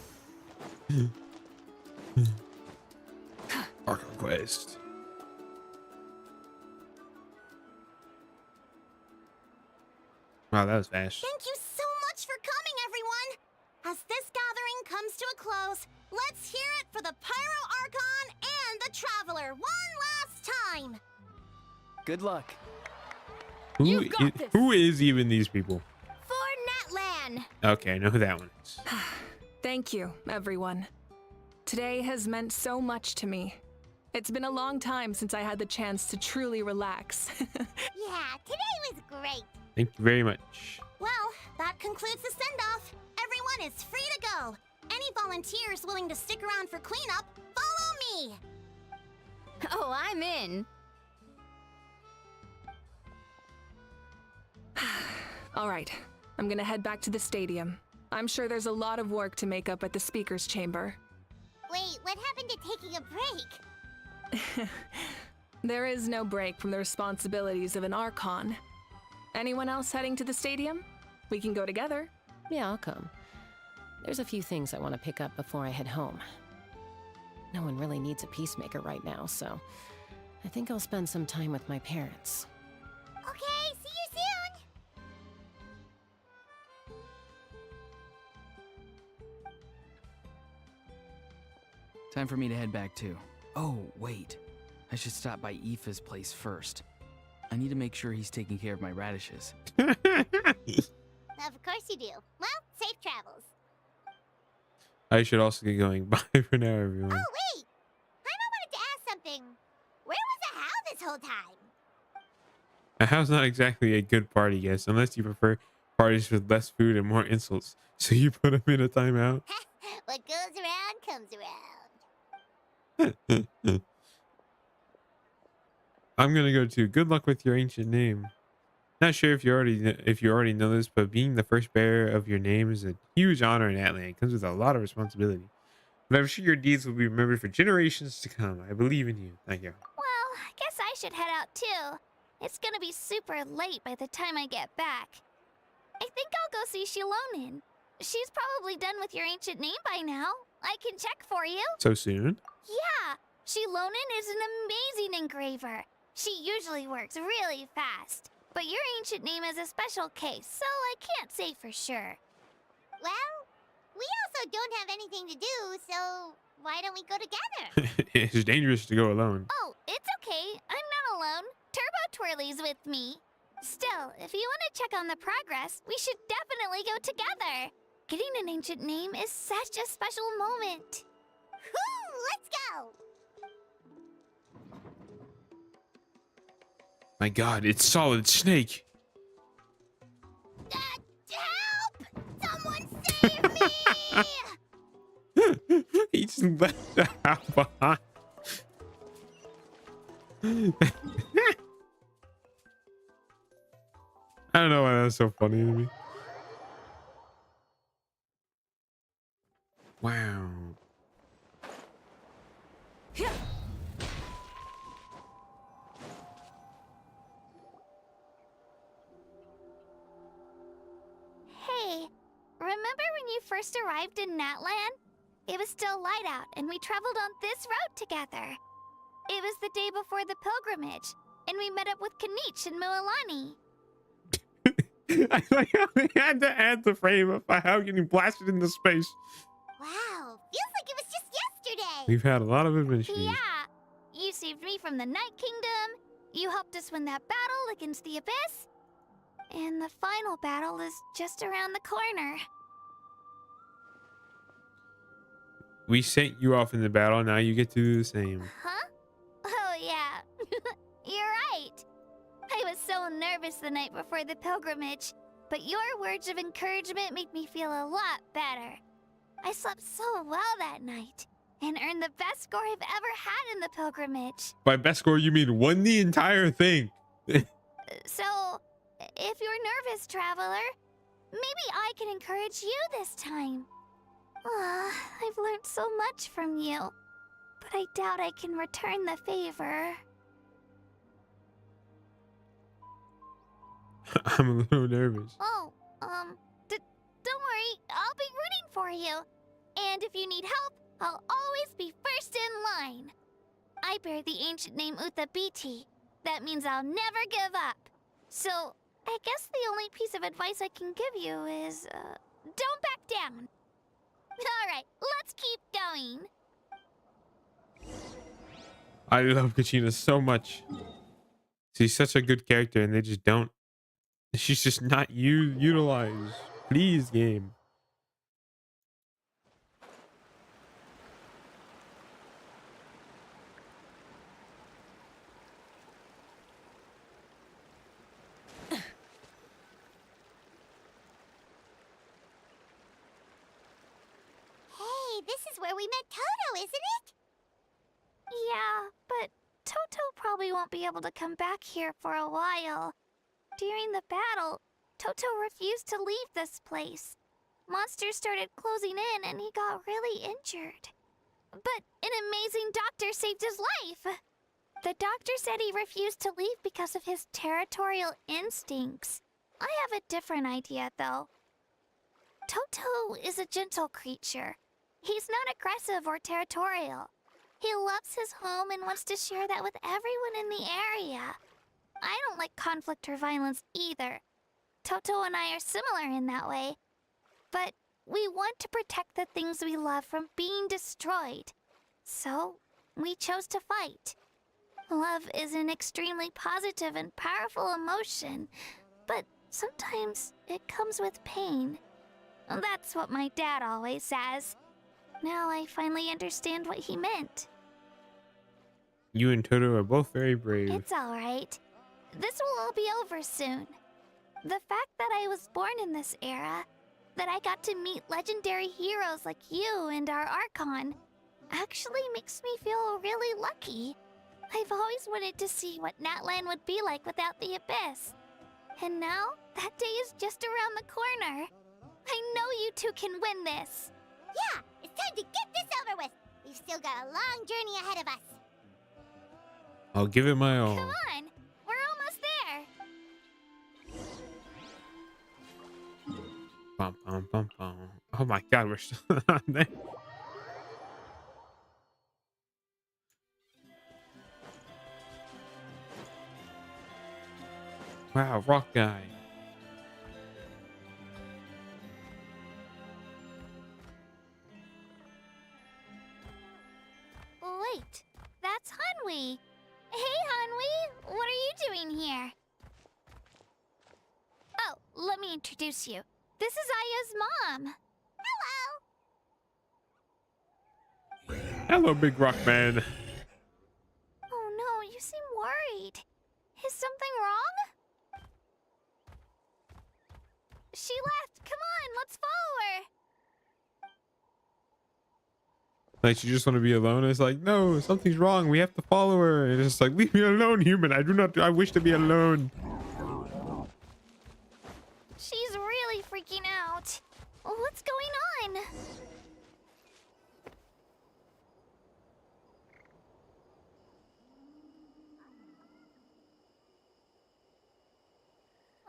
Speaker 1: Archon Quest. Wow, that was fast.
Speaker 5: Thank you so much for coming, everyone! As this gathering comes to a close, let's hear it for the Pyro Archon and the Traveler one last time!
Speaker 10: Good luck.
Speaker 1: Who is even these people?
Speaker 5: For Natlan!
Speaker 1: Okay, I know who that one is.
Speaker 8: Thank you, everyone. Today has meant so much to me. It's been a long time since I had the chance to truly relax.
Speaker 5: Yeah, today was great!
Speaker 1: Thank you very much.
Speaker 5: Well, that concludes the send-off. Everyone is free to go. Any volunteers willing to stick around for cleanup, follow me!
Speaker 9: Oh, I'm in.
Speaker 8: All right, I'm gonna head back to the stadium. I'm sure there's a lot of work to make up at the speaker's chamber.
Speaker 5: Wait, what happened to taking a break?
Speaker 8: There is no break from the responsibilities of an Archon. Anyone else heading to the stadium? We can go together.
Speaker 2: Yeah, I'll come. There's a few things I want to pick up before I head home. No one really needs a peacemaker right now, so I think I'll spend some time with my parents.
Speaker 5: Okay, see you soon!
Speaker 10: Time for me to head back too. Oh, wait. I should stop by Aoife's place first. I need to make sure he's taking care of my radishes.
Speaker 5: Of course you do. Well, safe travels.
Speaker 1: I should also get going. Bye for now, everyone.
Speaker 5: Oh, wait! Paimon wanted to ask something. Where was the How this whole time?
Speaker 1: A house not exactly a good party guest, unless you prefer parties with less food and more insults. So you put him in a timeout.
Speaker 5: What goes around comes around.
Speaker 1: I'm gonna go to good luck with your ancient name. Not sure if you already know this, but being the first bearer of your name is a huge honor in Atlant. It comes with a lot of responsibility. But I'm sure your deeds will be remembered for generations to come. I believe in you. Thank you.
Speaker 3: Well, I guess I should head out too. It's gonna be super late by the time I get back. I think I'll go see Shilonin. She's probably done with your ancient name by now. I can check for you.
Speaker 1: So soon?
Speaker 3: Yeah, Shilonin is an amazing engraver. She usually works really fast. But your ancient name is a special case, so I can't say for sure.
Speaker 5: Well, we also don't have anything to do, so why don't we go together?
Speaker 1: It's dangerous to go alone.
Speaker 3: Oh, it's okay. I'm not alone. Turbo Twirly's with me. Still, if you want to check on the progress, we should definitely go together. Getting an ancient name is such a special moment.
Speaker 5: Woo! Let's go!
Speaker 1: My God, it's Solid Snake.
Speaker 5: Help! Someone save me!
Speaker 1: He just left the house behind. I don't know why that's so funny to me. Wow.
Speaker 3: Hey, remember when you first arrived in Natlan? It was still light out, and we traveled on this road together. It was the day before the pilgrimage, and we met up with Kanich and Mualani.
Speaker 1: I like how they had to add the frame of how getting blasted into space.
Speaker 5: Wow, feels like it was just yesterday.
Speaker 1: We've had a lot of adventures.
Speaker 3: Yeah, you saved me from the Night Kingdom. You helped us win that battle against the Abyss. And the final battle is just around the corner.
Speaker 1: We sent you off in the battle. Now you get to do the same.
Speaker 3: Huh? Oh, yeah. You're right. I was so nervous the night before the pilgrimage, but your words of encouragement made me feel a lot better. I slept so well that night and earned the best score I've ever had in the pilgrimage.
Speaker 1: By best score, you mean won the entire thing.
Speaker 3: So, if you're nervous, traveler, maybe I can encourage you this time. I've learned so much from you, but I doubt I can return the favor.
Speaker 1: I'm a little nervous.
Speaker 3: Oh, don't worry, I'll be rooting for you. And if you need help, I'll always be first in line. I bear the ancient name Uthabiti. That means I'll never give up. So, I guess the only piece of advice I can give you is, don't back down. Alright, let's keep going.
Speaker 1: I love Kachina so much. She's such a good character and they just don't. She's just not utilized. Please, game.
Speaker 5: Hey, this is where we met Toto, isn't it?
Speaker 3: Yeah, but Toto probably won't be able to come back here for a while. During the battle, Toto refused to leave this place. Monsters started closing in and he got really injured. But an amazing doctor saved his life. The doctor said he refused to leave because of his territorial instincts. I have a different idea, though. Toto is a gentle creature. He's not aggressive or territorial. He loves his home and wants to share that with everyone in the area. I don't like conflict or violence either. Toto and I are similar in that way. But we want to protect the things we love from being destroyed. So, we chose to fight. Love is an extremely positive and powerful emotion, but sometimes it comes with pain. That's what my dad always says. Now I finally understand what he meant.
Speaker 1: You and Toto are both very brave.
Speaker 3: It's alright. This will all be over soon. The fact that I was born in this era, that I got to meet legendary heroes like you and our Archon, actually makes me feel really lucky. I've always wanted to see what Natlan would be like without the Abyss. And now, that day is just around the corner. I know you two can win this.
Speaker 5: Yeah, it's time to get this over with. We've still got a long journey ahead of us.
Speaker 1: I'll give it my all.
Speaker 3: Come on, we're almost there.
Speaker 1: Bum, bum, bum, bum. Oh my god, we're still on there. Wow, rock guy.
Speaker 3: Wait, that's Hanwi. Hey, Hanwi, what are you doing here? Oh, let me introduce you. This is Aya's mom. Hello.
Speaker 1: Hello, big rock man.
Speaker 3: Oh no, you seem worried. Is something wrong? She left. Come on, let's follow her.
Speaker 1: Like, you just want to be alone? It's like, no, something's wrong. We have to follow her. And it's like, leave me alone, human. I wish to be alone.
Speaker 3: She's really freaking out. What's going on?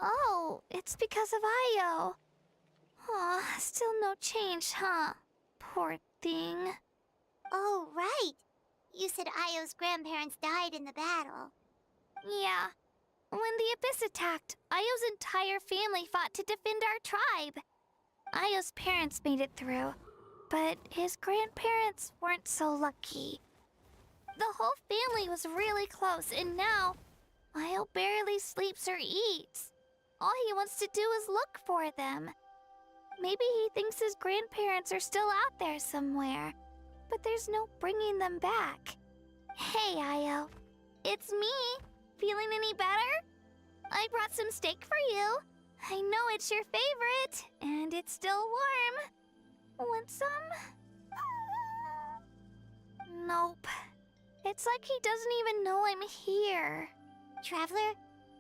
Speaker 3: Oh, it's because of Io. Aw, still no change, huh? Poor thing.
Speaker 5: Oh, right. You said Io's grandparents died in the battle.
Speaker 3: Yeah. When the Abyss attacked, Io's entire family fought to defend our tribe. Io's parents made it through, but his grandparents weren't so lucky. The whole family was really close, and now Io barely sleeps or eats. All he wants to do is look for them. Maybe he thinks his grandparents are still out there somewhere, but there's no bringing them back. Hey, Io. It's me. Feeling any better? I brought some steak for you. I know it's your favorite, and it's still warm. Want some? Nope. It's like he doesn't even know I'm here.
Speaker 5: Traveler,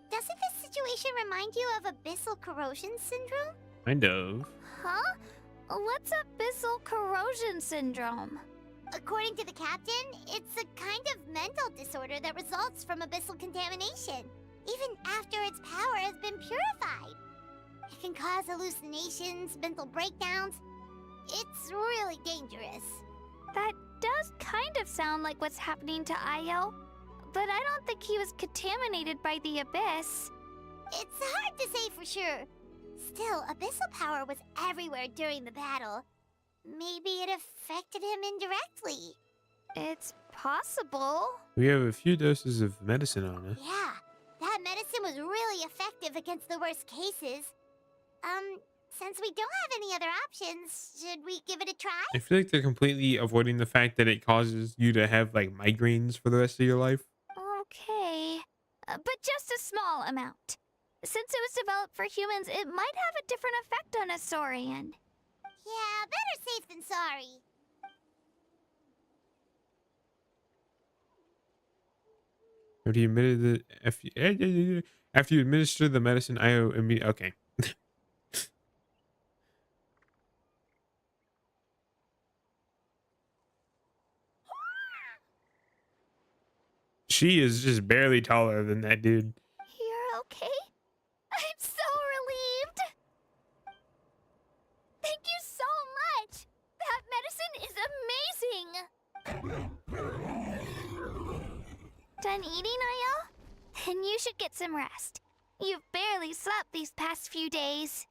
Speaker 5: doesn't this situation remind you of abyssal corrosion syndrome?
Speaker 1: Kind of.
Speaker 3: Huh? What's abyssal corrosion syndrome?
Speaker 5: According to the captain, it's a kind of mental disorder that results from abyssal contamination, even after its power has been purified. It can cause hallucinations, mental breakdowns. It's really dangerous.
Speaker 3: That does kind of sound like what's happening to Io, but I don't think he was contaminated by the Abyss.
Speaker 5: It's hard to say for sure. Still, abyssal power was everywhere during the battle. Maybe it affected him indirectly.
Speaker 3: It's possible.
Speaker 1: We have a few doses of medicine on us.
Speaker 5: Yeah, that medicine was really effective against the worst cases. Since we don't have any other options, should we give it a try?
Speaker 1: I feel like they're completely avoiding the fact that it causes you to have like migraines for the rest of your life.
Speaker 3: Okay, but just a small amount. Since it was developed for humans, it might have a different effect on a Saurian.
Speaker 5: Yeah, better safe than sorry.
Speaker 1: After you after you administer the medicine, Io immediately. Okay. She is just barely taller than that dude.
Speaker 3: You're okay? I'm so relieved. Thank you so much. That medicine is amazing. Done eating, Io? Then you should get some rest. You've barely slept these past few days.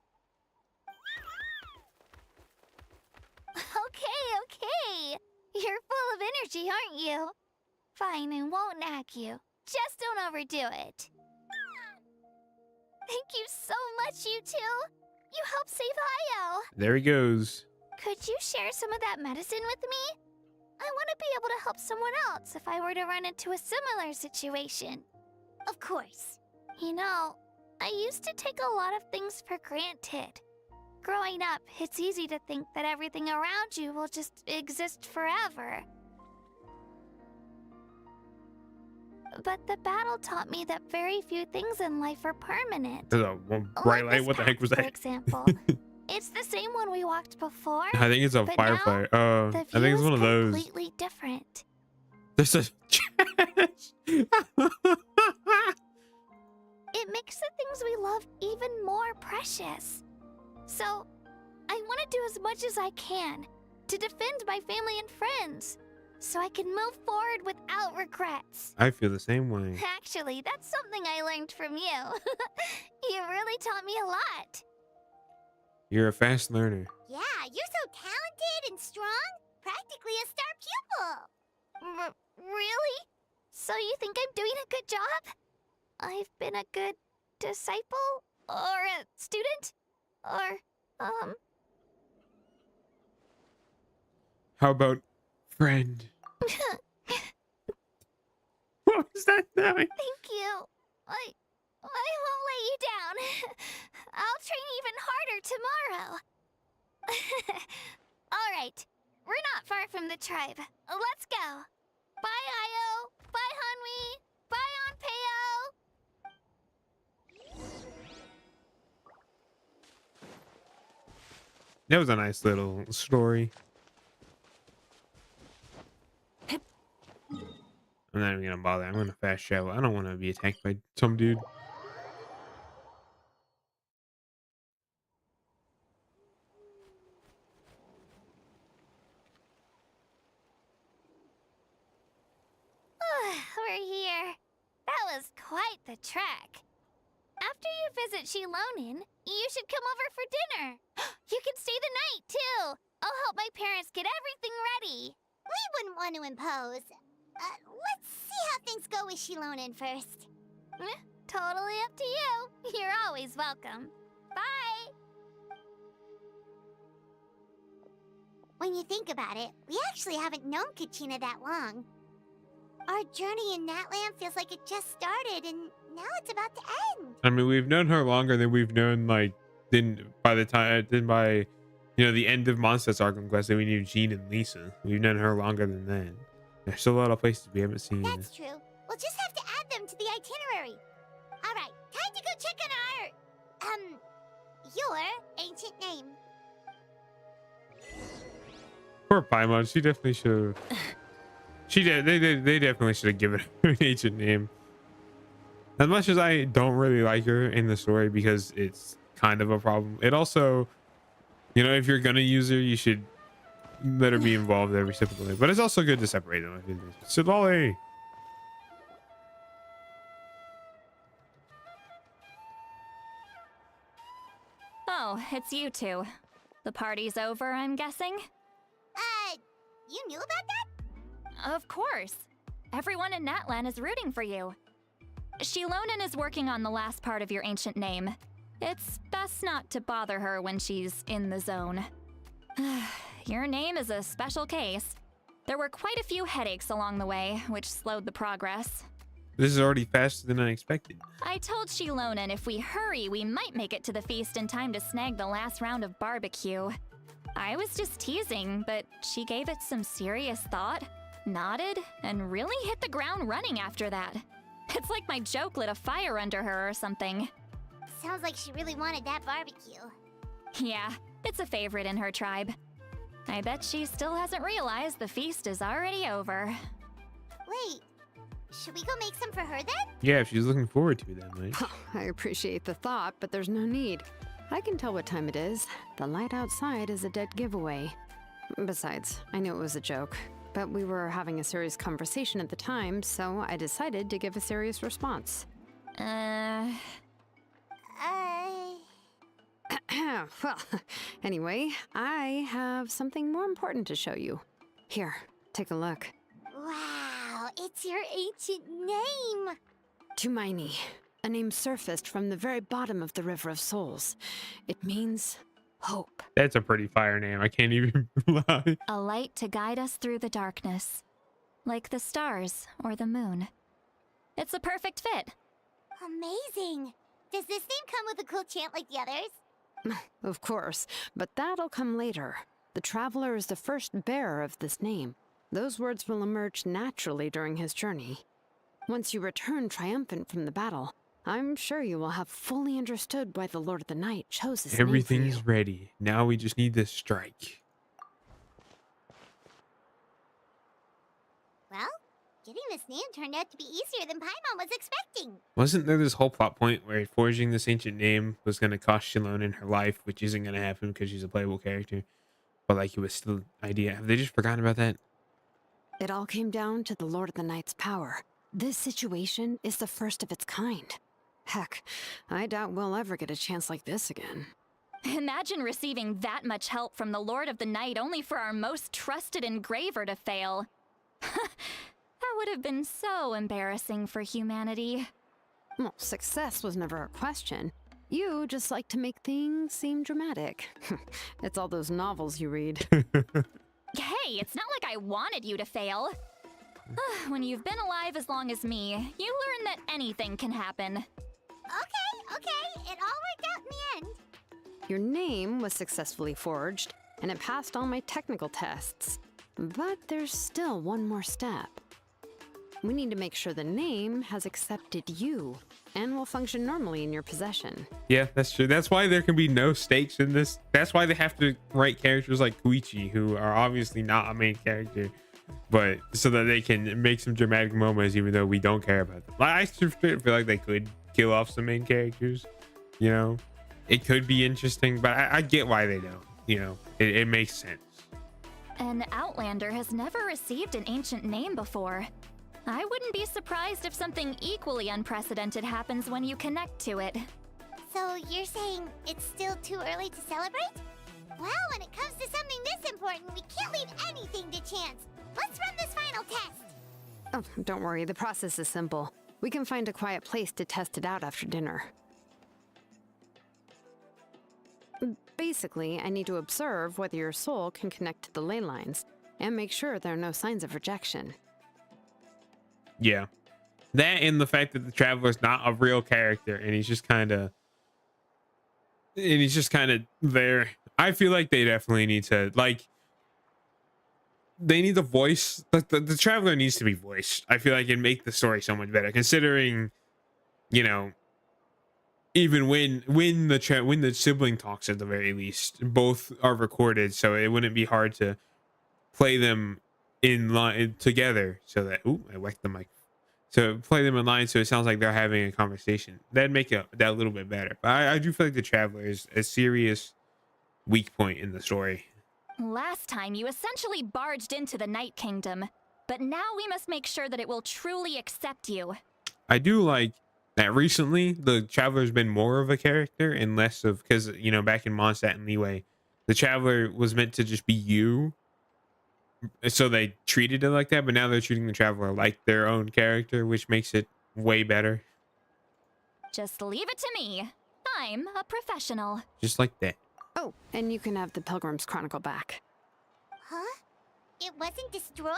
Speaker 3: Okay. You're full of energy, aren't you? Fine, I won't nag you. Just don't overdo it. Thank you so much, you two. You helped save Io.
Speaker 1: There he goes.
Speaker 3: Could you share some of that medicine with me? I want to be able to help someone else if I were to run into a similar situation.
Speaker 5: Of course.
Speaker 3: You know, I used to take a lot of things for granted. Growing up, it's easy to think that everything around you will just exist forever. But the battle taught me that very few things in life are permanent.
Speaker 1: There's a bright
Speaker 3: Like
Speaker 1: light.
Speaker 3: this
Speaker 1: What the heck was
Speaker 3: path,
Speaker 1: that?
Speaker 3: For example, it's the same one we walked before.
Speaker 1: I think it's a
Speaker 3: but
Speaker 1: firefly.
Speaker 3: now, the
Speaker 1: I think it's
Speaker 3: view
Speaker 1: one of
Speaker 3: is
Speaker 1: those.
Speaker 3: completely different.
Speaker 1: There's a
Speaker 3: It makes the things we love even more precious. So, I want to do as much as I can to defend my family and friends, so I can move forward without regrets.
Speaker 1: I feel the same way.
Speaker 3: Actually, that's something I learned from you. You really taught me a lot.
Speaker 1: You're a fast learner.
Speaker 5: Yeah, you're so talented and strong. Practically a star pupil.
Speaker 3: Really? So you think I'm doing a good job? I've been a good disciple? Or a student? Or,
Speaker 1: How about friend? What was that noise?
Speaker 3: Thank you. I won't let you down. I'll train even harder tomorrow. All right. We're not far from the tribe. Let's go. Bye, Io. Bye, Hanwi. Bye, Onpeo.
Speaker 1: That was a nice little story. I'm not even gonna bother. I'm gonna fast travel. I don't want to be attacked by some dude.
Speaker 3: We're here. That was quite the trek. After you visit Shilonin, you should come over for dinner. You can stay the night, too. I'll help my parents get everything ready.
Speaker 5: We wouldn't want to impose. Let's see how things go with Shilonin first.
Speaker 3: Totally up to you. You're always welcome. Bye.
Speaker 5: When you think about it, we actually haven't known Kachina that long. Our journey in Natland feels like it just started, and now it's about to end.
Speaker 1: I mean, we've known her longer than we've known, like, by the end of Monsters Archon Quest, then we knew Jean and Lisa. We've known her longer than that. There's still a lot of places we haven't seen.
Speaker 5: That's true. We'll just have to add them to the itinerary. All right, time to go check on your ancient name.
Speaker 1: Poor Paimon, she definitely should have. They definitely should have given her an ancient name. As much as I don't really like her in the story because it's kind of a problem. It also, if you're gonna use her, you should let her be involved every step of the way. But it's also good to separate them. Sidali.
Speaker 11: Oh, it's you two. The party's over, I'm guessing?
Speaker 5: You knew about that?
Speaker 11: Of course. Everyone in Natlan is rooting for you. Shilonin is working on the last part of your ancient name. It's best not to bother her when she's in the zone. Your name is a special case. There were quite a few headaches along the way, which slowed the progress.
Speaker 1: This is already faster than I expected.
Speaker 11: I told Shilonin if we hurry, we might make it to the feast in time to snag the last round of barbecue. I was just teasing, but she gave it some serious thought, nodded, and really hit the ground running after that. It's like my joke lit a fire under her or something.
Speaker 5: Sounds like she really wanted that barbecue.
Speaker 11: Yeah, it's a favorite in her tribe. I bet she still hasn't realized the feast is already over.
Speaker 5: Wait, should we go make some for her then?
Speaker 1: Yeah, if she's looking forward to that, right?
Speaker 7: I appreciate the thought, but there's no need. I can tell what time it is. The light outside is a dead giveaway. Besides, I knew it was a joke, but we were having a serious conversation at the time, so I decided to give a serious response. Well, anyway, I have something more important to show you. Here, take a look.
Speaker 5: Wow, it's your ancient name!
Speaker 7: Tumaini, a name surfaced from the very bottom of the River of Souls. It means hope.
Speaker 1: That's a pretty fire name. I can't even lie.
Speaker 11: A light to guide us through the darkness, like the stars or the moon. It's a perfect fit.
Speaker 5: Amazing. Does this name come with a cool chant like the others?
Speaker 7: Of course, but that'll come later. The Traveler is the first bearer of this name. Those words will emerge naturally during his journey. Once you return triumphant from the battle, I'm sure you will have fully understood why the Lord of the Night chose this name for you.
Speaker 1: Everything's ready. Now we just need to strike.
Speaker 5: Well, getting this name turned out to be easier than Paimon was expecting.
Speaker 1: Wasn't there this whole plot point where forging this ancient name was going to cost Shallonen her life, which isn't going to happen because she's a playable character? But like, it was still an idea. Have they just forgotten about that?
Speaker 7: It all came down to the Lord of the Night's power. This situation is the first of its kind. Heck, I doubt we'll ever get a chance like this again.
Speaker 11: Imagine receiving that much help from the Lord of the Night only for our most trusted engraver to fail. That would have been so embarrassing for humanity.
Speaker 7: Well, success was never a question. You just like to make things seem dramatic. It's all those novels you read.
Speaker 11: Hey, it's not like I wanted you to fail. When you've been alive as long as me, you learn that anything can happen.
Speaker 5: Okay. It all worked out in the end.
Speaker 7: Your name was successfully forged, and it passed all my technical tests. But there's still one more step. We need to make sure the name has accepted you, and will function normally in your possession.
Speaker 1: Yeah, that's true. That's why there can be no stakes in this. That's why they have to write characters like Koichi, who are obviously not a main character, but so that they can make some dramatic moments, even though we don't care about them. Like, I feel like they could kill off some main characters. You know, it could be interesting, but I get why they don't. You know, it makes sense.
Speaker 11: An Outlander has never received an ancient name before. I wouldn't be surprised if something equally unprecedented happens when you connect to it.
Speaker 5: So you're saying it's still too early to celebrate? Well, when it comes to something this important, we can't leave anything to chance. Let's run this final test.
Speaker 7: Oh, don't worry, the process is simple. We can find a quiet place to test it out after dinner. Basically, I need to observe whether your soul can connect to the ley lines, and make sure there are no signs of rejection.
Speaker 1: Yeah, that and the fact that the Traveler's not a real character, and he's just kind of there. I feel like they definitely need to, like, they need the voice. The Traveler needs to be voiced. I feel like it'd make the story so much better, considering, you know, even when the sibling talks, at the very least, both are recorded, so it wouldn't be hard to play them in line together, so that I whacked the mic. So play them in line so it sounds like they're having a conversation. That'd make that a little bit better. But I do feel like the Traveler is a serious weak point in the story.
Speaker 11: Last time you essentially barged into the Night Kingdom, but now we must make sure that it will truly accept you.
Speaker 1: I do like that recently the Traveler's been more of a character and less of, because, you know, back in Mondstadt and Leeway, the Traveler was meant to just be you. So they treated it like that, but now they're treating the Traveler like their own character, which makes it way better.
Speaker 11: Just leave it to me. I'm a professional.
Speaker 1: Just like that.
Speaker 7: Oh, and you can have the Pilgrim's Chronicle back.
Speaker 5: Huh? It wasn't destroyed?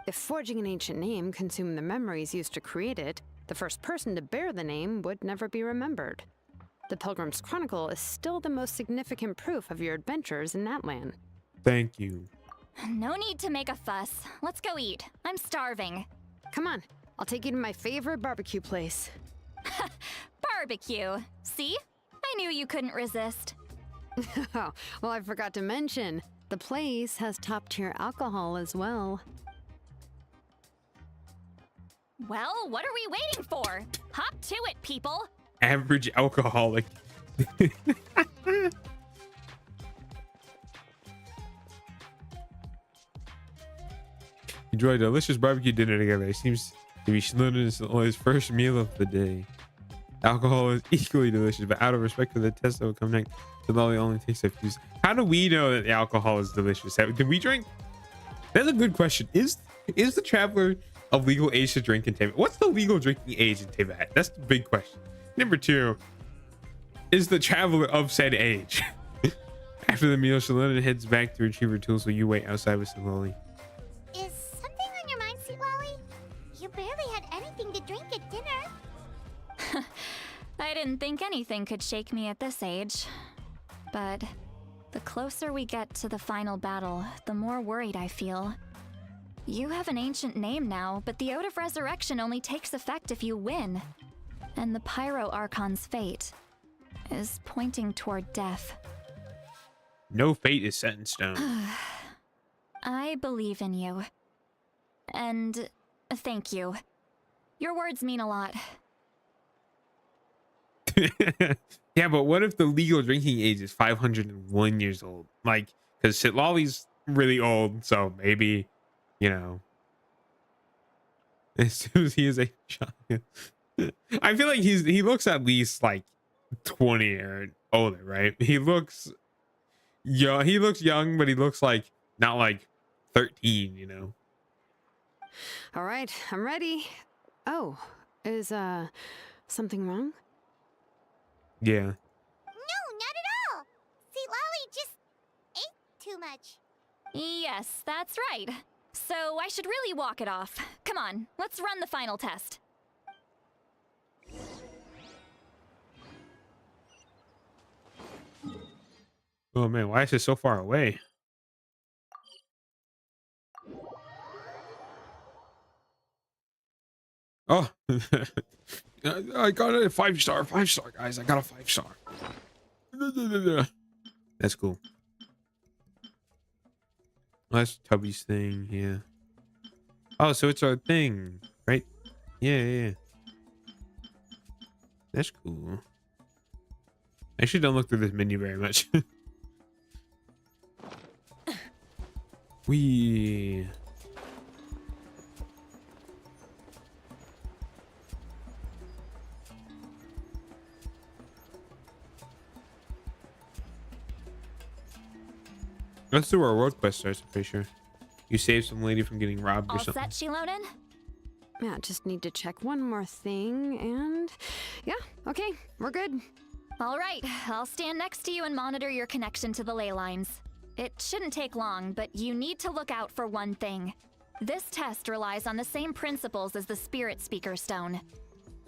Speaker 7: If forging an ancient name consumed the memories used to create it, the first person to bear the name would never be remembered. The Pilgrim's Chronicle is still the most significant proof of your adventures in Natlan.
Speaker 1: Thank you.
Speaker 11: No need to make a fuss. Let's go eat. I'm starving.
Speaker 7: Come on, I'll take you to my favorite barbecue place.
Speaker 11: Barbecue. See? I knew you couldn't resist.
Speaker 7: Oh, well, I forgot to mention, the place has top-tier alcohol as well.
Speaker 11: Well, what are we waiting for? Hop to it, people.
Speaker 1: Average alcoholic. Enjoy a delicious barbecue dinner together. It seems to be his first meal of the day. Alcohol is equally delicious, but out of respect for the test that will come next, the lolly only takes a few. How do we know that the alcohol is delicious? Did we drink? That's a good question. Is the Traveler of legal age to drink in Teyvat? What's the legal drinking age in Teyvat? That's the big question. Number two, is the Traveler of said age? After the meal, Shalona heads back to retrieve her tools, so you wait outside with Siloli.
Speaker 5: Is something on your mind, Sweet Lolly? You barely had anything to drink at dinner.
Speaker 11: I didn't think anything could shake me at this age. But the closer we get to the final battle, the more worried I feel. You have an ancient name now, but the Oath of Resurrection only takes effect if you win. And the Pyro Archon's fate is pointing toward death.
Speaker 1: No fate is set in stone.
Speaker 11: I believe in you. And thank you. Your words mean a lot.
Speaker 1: Yeah, but what if the legal drinking age is 501 years old? Like, because Sitlali's really old, so maybe, you know, as soon as he is a child. I feel like he looks at least like 20 or older, right? He looks young. He looks young, but he looks like not like 13, you know.
Speaker 7: All right, I'm ready. Oh, is something wrong?
Speaker 1: Yeah.
Speaker 5: No, not at all. Sweet Lolly just ate too much.
Speaker 11: Yes, that's right. So I should really walk it off. Come on, let's run the final test.
Speaker 1: Oh man, why is it so far away? Oh, I got a 5-star. 5-star, guys. I got a 5-star. That's cool. Oh, that's Tubby's thing. Yeah. Oh, so it's our thing, right? Yeah. That's cool. I actually don't look through this menu very much. We. Let's do our world quest starts, I'm pretty sure. You saved some lady from getting robbed
Speaker 11: All
Speaker 1: or something.
Speaker 11: set, Shilonen?
Speaker 7: Yeah, just need to check one more thing, and yeah, okay, we're good.
Speaker 11: All right, I'll stand next to you and monitor your connection to the ley lines. It shouldn't take long, but you need to look out for one thing. This test relies on the same principles as the Spirit Speaker Stone.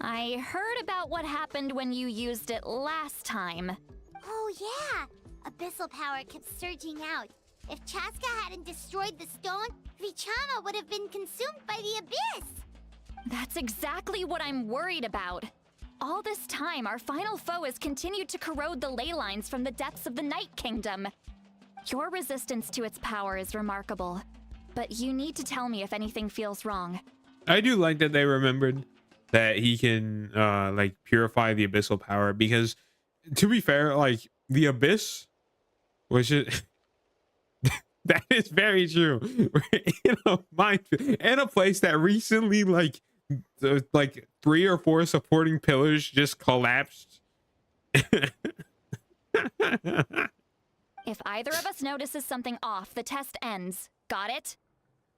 Speaker 11: I heard about what happened when you used it last time.
Speaker 5: Oh yeah, abyssal power kept surging out. If Chaska hadn't destroyed the stone, Vichama would have been consumed by the abyss.
Speaker 11: That's exactly what I'm worried about. All this time, our final foe has continued to corrode the ley lines from the depths of the Night Kingdom. Your resistance to its power is remarkable, but you need to tell me if anything feels wrong.
Speaker 1: I do like that they remembered that he can like purify the abyssal power, because to be fair, like the abyss was just that is very true. In a place that recently like 3 or 4 supporting pillars just collapsed.
Speaker 11: If either of us notices something off, the test ends. Got it?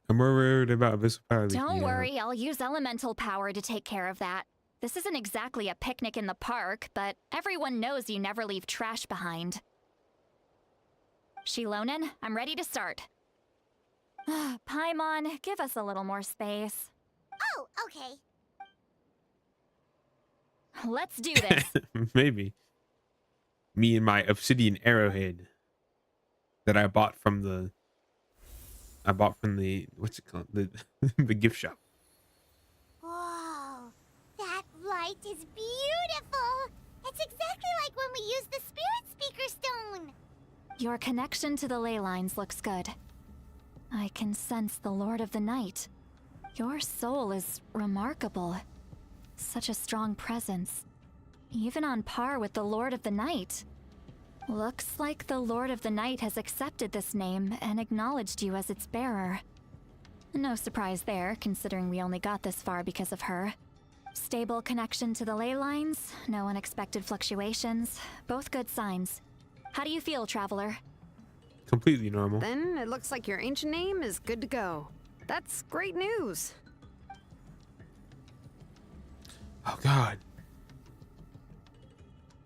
Speaker 1: I'm more worried about abyssal power.
Speaker 11: Don't worry, I'll use elemental power to take care of that. This isn't exactly a picnic in the park, but everyone knows you never leave trash behind. Shilonen, I'm ready to start. Paimon, give us a little more space.
Speaker 5: Oh, okay.
Speaker 11: Let's do this.
Speaker 1: Maybe. Me and my obsidian arrowhead that I bought from the what's it called? The gift shop.
Speaker 5: Whoa, that light is beautiful. It's exactly like when we used the Spirit Speaker Stone.
Speaker 11: Your connection to the ley lines looks good. I can sense the Lord of the Night. Your soul is remarkable. Such a strong presence. Even on par with the Lord of the Night. Looks like the Lord of the Night has accepted this name and acknowledged you as its bearer. No surprise there, considering we only got this far because of her. Stable connection to the ley lines, no unexpected fluctuations, both good signs. How do you feel, Traveler?
Speaker 1: Completely normal.
Speaker 7: Then it looks like your ancient name is good to go. That's great news.
Speaker 1: Oh god.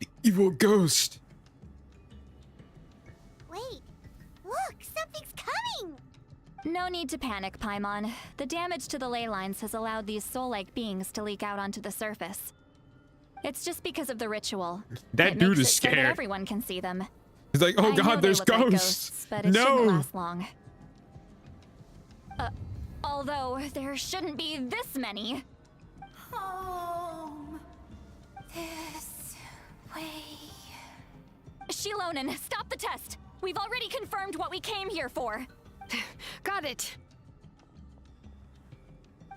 Speaker 1: The evil ghost.
Speaker 5: Wait, look, something's coming!
Speaker 11: No need to panic, Paimon. The damage to the ley lines has allowed these soul-like beings to leak out onto the surface. It's just because of the ritual.
Speaker 1: That
Speaker 11: It
Speaker 1: dude
Speaker 11: makes
Speaker 1: is
Speaker 11: it so that
Speaker 1: scared.
Speaker 11: everyone can see them.
Speaker 1: He's like, oh
Speaker 11: I know
Speaker 1: god,
Speaker 11: they
Speaker 1: there's
Speaker 11: look like
Speaker 1: ghosts.
Speaker 11: but it shouldn't
Speaker 1: No.
Speaker 11: last long. Although there shouldn't be this many.
Speaker 3: Home. This way.
Speaker 11: Shilonen, stop the test. We've already confirmed what we came here for.
Speaker 7: Got it.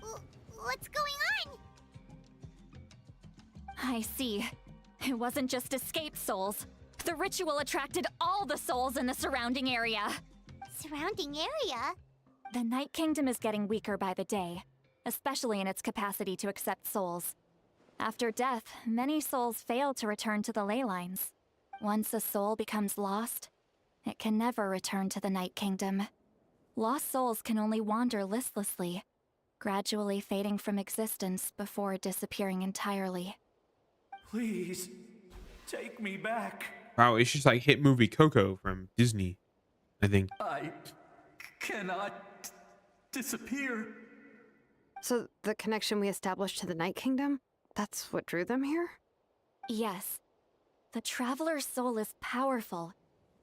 Speaker 5: What's going on?
Speaker 11: I see. It wasn't just escaped souls. The ritual attracted all the souls in the surrounding area.
Speaker 5: Surrounding area?
Speaker 11: The Night Kingdom is getting weaker by the day, especially in its capacity to accept souls. After death, many souls fail to return to the ley lines. Once a soul becomes lost, it can never return to the Night Kingdom. Lost souls can only wander listlessly, gradually fading from existence before disappearing entirely.
Speaker 12: Please, take me back.
Speaker 1: Wow, it's just like hit movie Coco from Disney, I think.
Speaker 12: I cannot disappear.
Speaker 7: So the connection we established to the Night Kingdom, that's what drew them here?
Speaker 11: Yes. The Traveler's soul is powerful,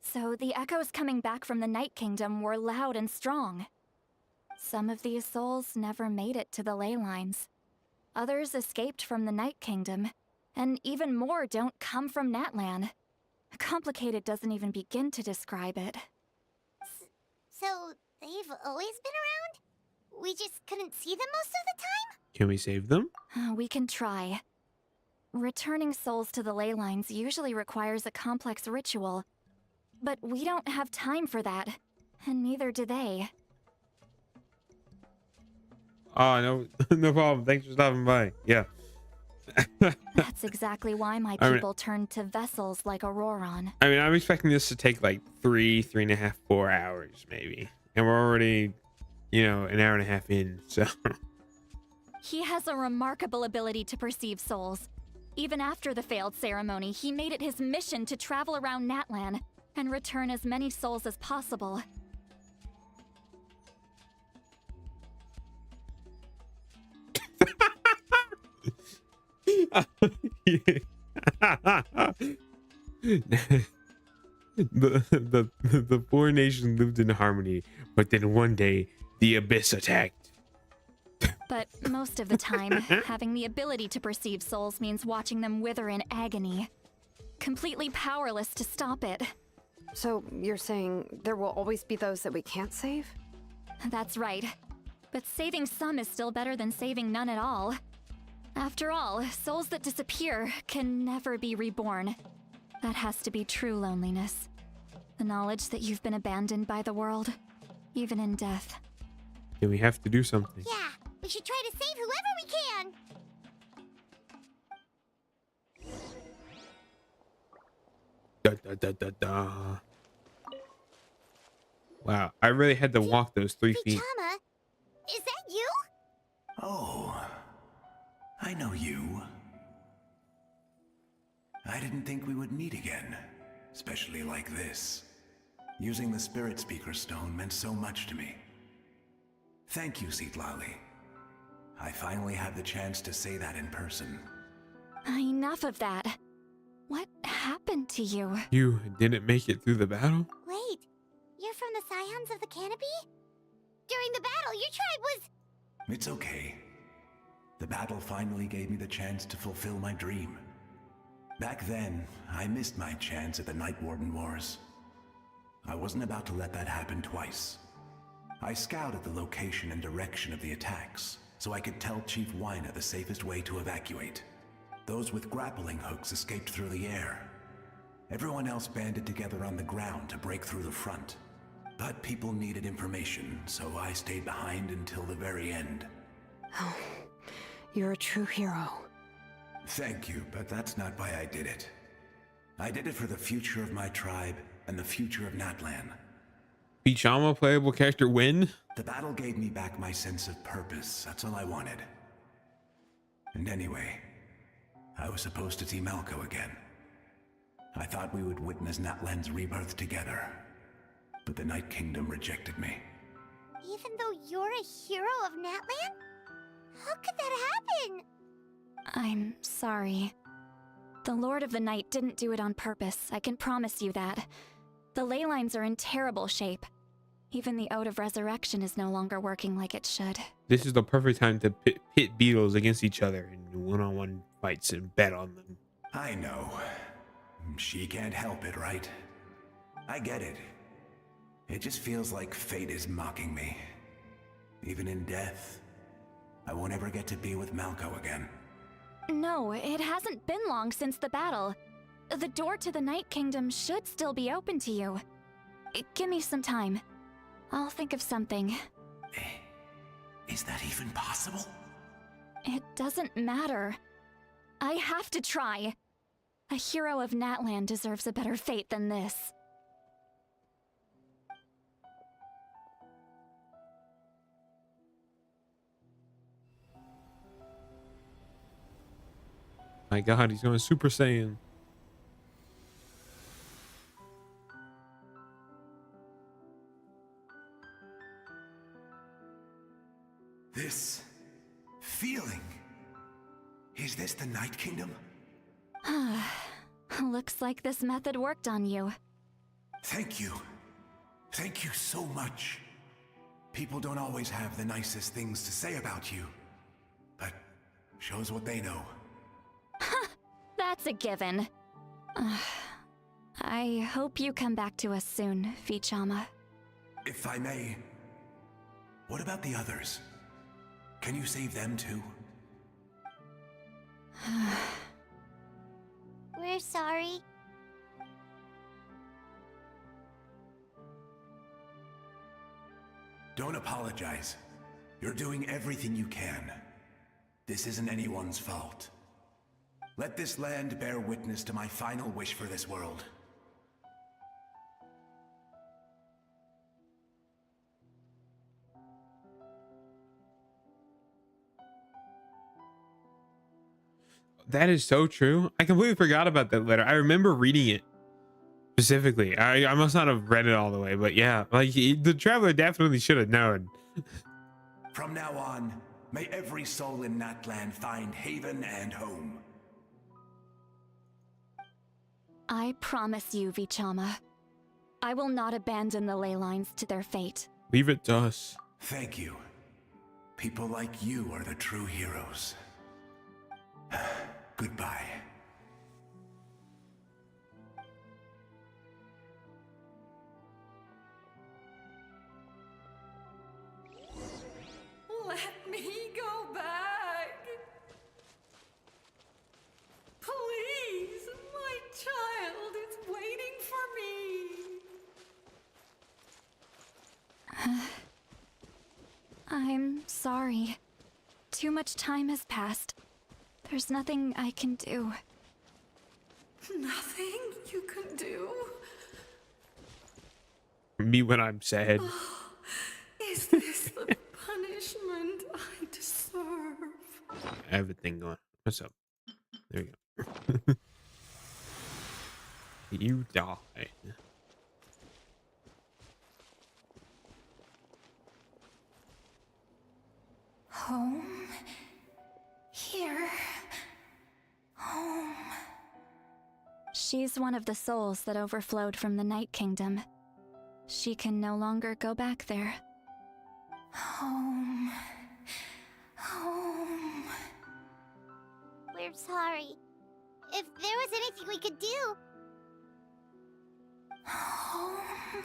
Speaker 11: so the echoes coming back from the Night Kingdom were loud and strong. Some of these souls never made it to the ley lines. Others escaped from the Night Kingdom, and even more don't come from Natlan. Complicated doesn't even begin to describe it.
Speaker 5: So, they've always been around? We just couldn't see them most of the time?
Speaker 1: Can we save them?
Speaker 11: We can try. Returning souls to the ley lines usually requires a complex ritual, but we don't have time for that, and neither do they.
Speaker 1: Oh, no, no problem. Thanks for stopping by. Yeah.
Speaker 11: That's exactly why my people turned to vessels like Auroron.
Speaker 1: I mean, I'm expecting this to take like 3.5, 4 hours maybe. And we're already, you know, an hour and a half in, so.
Speaker 11: He has a remarkable ability to perceive souls. Even after the failed ceremony, he made it his mission to travel around Natlan and return as many souls as possible.
Speaker 1: The four nations lived in harmony, but then one day the abyss attacked.
Speaker 11: But most of the time, having the ability to perceive souls means watching them wither in agony, completely powerless to stop it.
Speaker 7: So you're saying there will always be those that we can't save?
Speaker 11: That's right. But saving some is still better than saving none at all. After all, souls that disappear can never be reborn. That has to be true loneliness. The knowledge that you've been abandoned by the world, even in death.
Speaker 1: Then we have to do something.
Speaker 5: Yeah, we should try to save whoever we can.
Speaker 1: Da, da, da, da, da. Wow, I really had to walk those 3 feet.
Speaker 5: Chama, is that you?
Speaker 12: Oh, I know you. I didn't think we would meet again, especially like this. Using the Spirit Speaker Stone meant so much to me. Thank you, Citlali. I finally had the chance to say that in person.
Speaker 11: Enough of that. What happened to you?
Speaker 1: You didn't make it through the battle?
Speaker 5: Wait, you're from the Scions of the Canopy? During the battle, your tribe was...
Speaker 12: It's okay. The battle finally gave me the chance to fulfill my dream. Back then, I missed my chance at the Night Warden Wars. I wasn't about to let that happen twice. I scouted the location and direction of the attacks, so I could tell Chief Wyna the safest way to evacuate. Those with grappling hooks escaped through the air. Everyone else banded together on the ground to break through the front. But people needed information, so I stayed behind until the very end.
Speaker 7: Oh, you're a true hero.
Speaker 12: Thank you, but that's not why I did it. I did it for the future of my tribe and the future of Natlan.
Speaker 1: Bichama playable character win?
Speaker 12: The battle gave me back my sense of purpose. That's all I wanted. And anyway, I was supposed to see Malco again. I thought we would witness Natlan's rebirth together. but the Night Kingdom rejected me.
Speaker 5: Even though you're a hero of Natlan? How could that happen?
Speaker 11: I'm sorry. The Lord of the Night didn't do it on purpose, I can promise you that. The ley lines are in terrible shape. Even the Ode of Resurrection is no longer working like it should.
Speaker 1: This is the perfect time to pit beetles against each other in one-on-one fights and bet on them.
Speaker 12: I know. She can't help it, right? I get it. It just feels like fate is mocking me. Even in death, I won't ever get to be with Malco again.
Speaker 11: No, it hasn't been long since the battle. The door to the Night Kingdom should still be open to you. Give me some time. I'll think of something.
Speaker 12: Is that even possible?
Speaker 11: It doesn't matter. I have to try. A hero of Natlan deserves a better fate than this.
Speaker 1: My God, he's going Super Saiyan.
Speaker 12: This feeling. Is this the Night Kingdom?
Speaker 11: Looks like this method worked on you.
Speaker 12: Thank you. Thank you so much. People don't always have the nicest things to say about you, but shows what they know.
Speaker 11: That's a given. I hope you come back to us soon, Vichama.
Speaker 12: If I may, what about the others? Can you save them too?
Speaker 5: We're sorry.
Speaker 12: Don't apologize. You're doing everything you can. This isn't anyone's fault. Let this land bear witness to my final wish for this world.
Speaker 1: That is so true. I completely forgot about that letter. I remember reading it specifically. I must not have read it all the way, but yeah, like the traveler definitely should have known.
Speaker 12: From now on, may every soul in Natlan find haven and home.
Speaker 11: I promise you, Vichama. I will not abandon the ley lines to their fate.
Speaker 1: Leave it to us.
Speaker 12: Thank you. People like you are the true heroes. Goodbye.
Speaker 13: Let me go back. Please, my child is waiting for me.
Speaker 11: I'm sorry. Too much time has passed. There's nothing I can do.
Speaker 13: Nothing you can do?
Speaker 1: Me when I'm sad.
Speaker 13: Is this the punishment I deserve?
Speaker 1: Everything going. What's up? There we go. You die.
Speaker 13: Home? Here? Home?
Speaker 11: She's one of the souls that overflowed from the Night Kingdom. She can no longer go back there.
Speaker 13: Home. Home.
Speaker 5: We're sorry. If there was anything we could do.
Speaker 13: Home.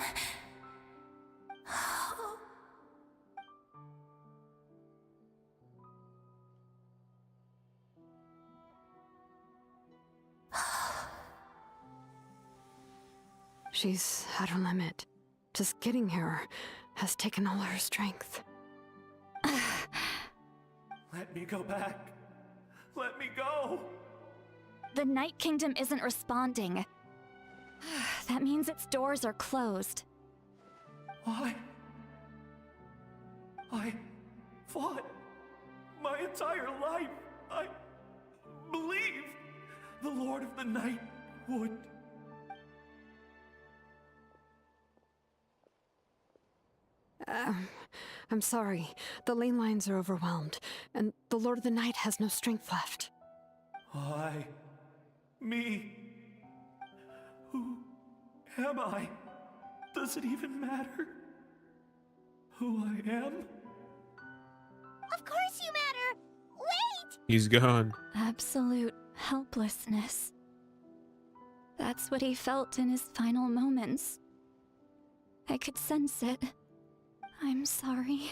Speaker 7: She's at her limit. Just getting here has taken all her strength.
Speaker 4: Let me go back. Let me go.
Speaker 11: The Night Kingdom isn't responding. That means its doors are closed.
Speaker 4: I fought my entire life. I believed the Lord of the Night would.
Speaker 7: I'm sorry. The ley lines are overwhelmed, and the Lord of the Night has no strength left.
Speaker 12: Me. Who am I? Does it even matter who I am?
Speaker 5: Of course you matter! Wait!
Speaker 1: He's gone.
Speaker 11: Absolute helplessness. That's what he felt in his final moments. I could sense it. I'm sorry.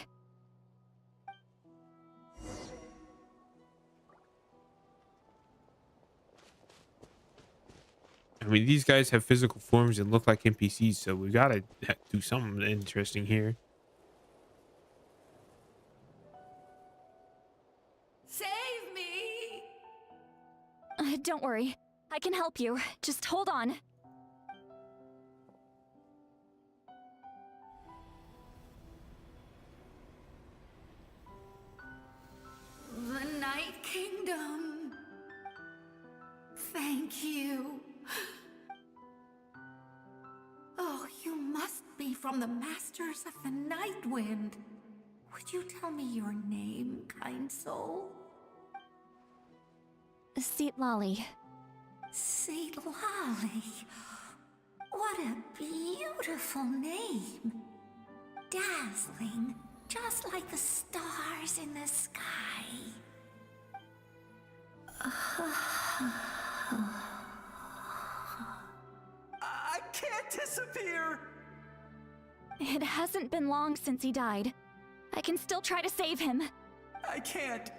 Speaker 1: I mean, these guys have physical forms and look like NPCs, so we gotta do something interesting here.
Speaker 13: Save me!
Speaker 11: Don't worry. I can help you. Just hold on.
Speaker 13: The Night Kingdom. Thank you. Oh, you must be from the Masters of the Night Wind. Would you tell me your name, kind soul?
Speaker 11: Seat Lolly.
Speaker 13: Saint Lolly. What a beautiful name. Dazzling, just like the stars in the sky.
Speaker 12: I can't disappear!
Speaker 11: It hasn't been long since he died. I can still try to save him.
Speaker 12: I can't.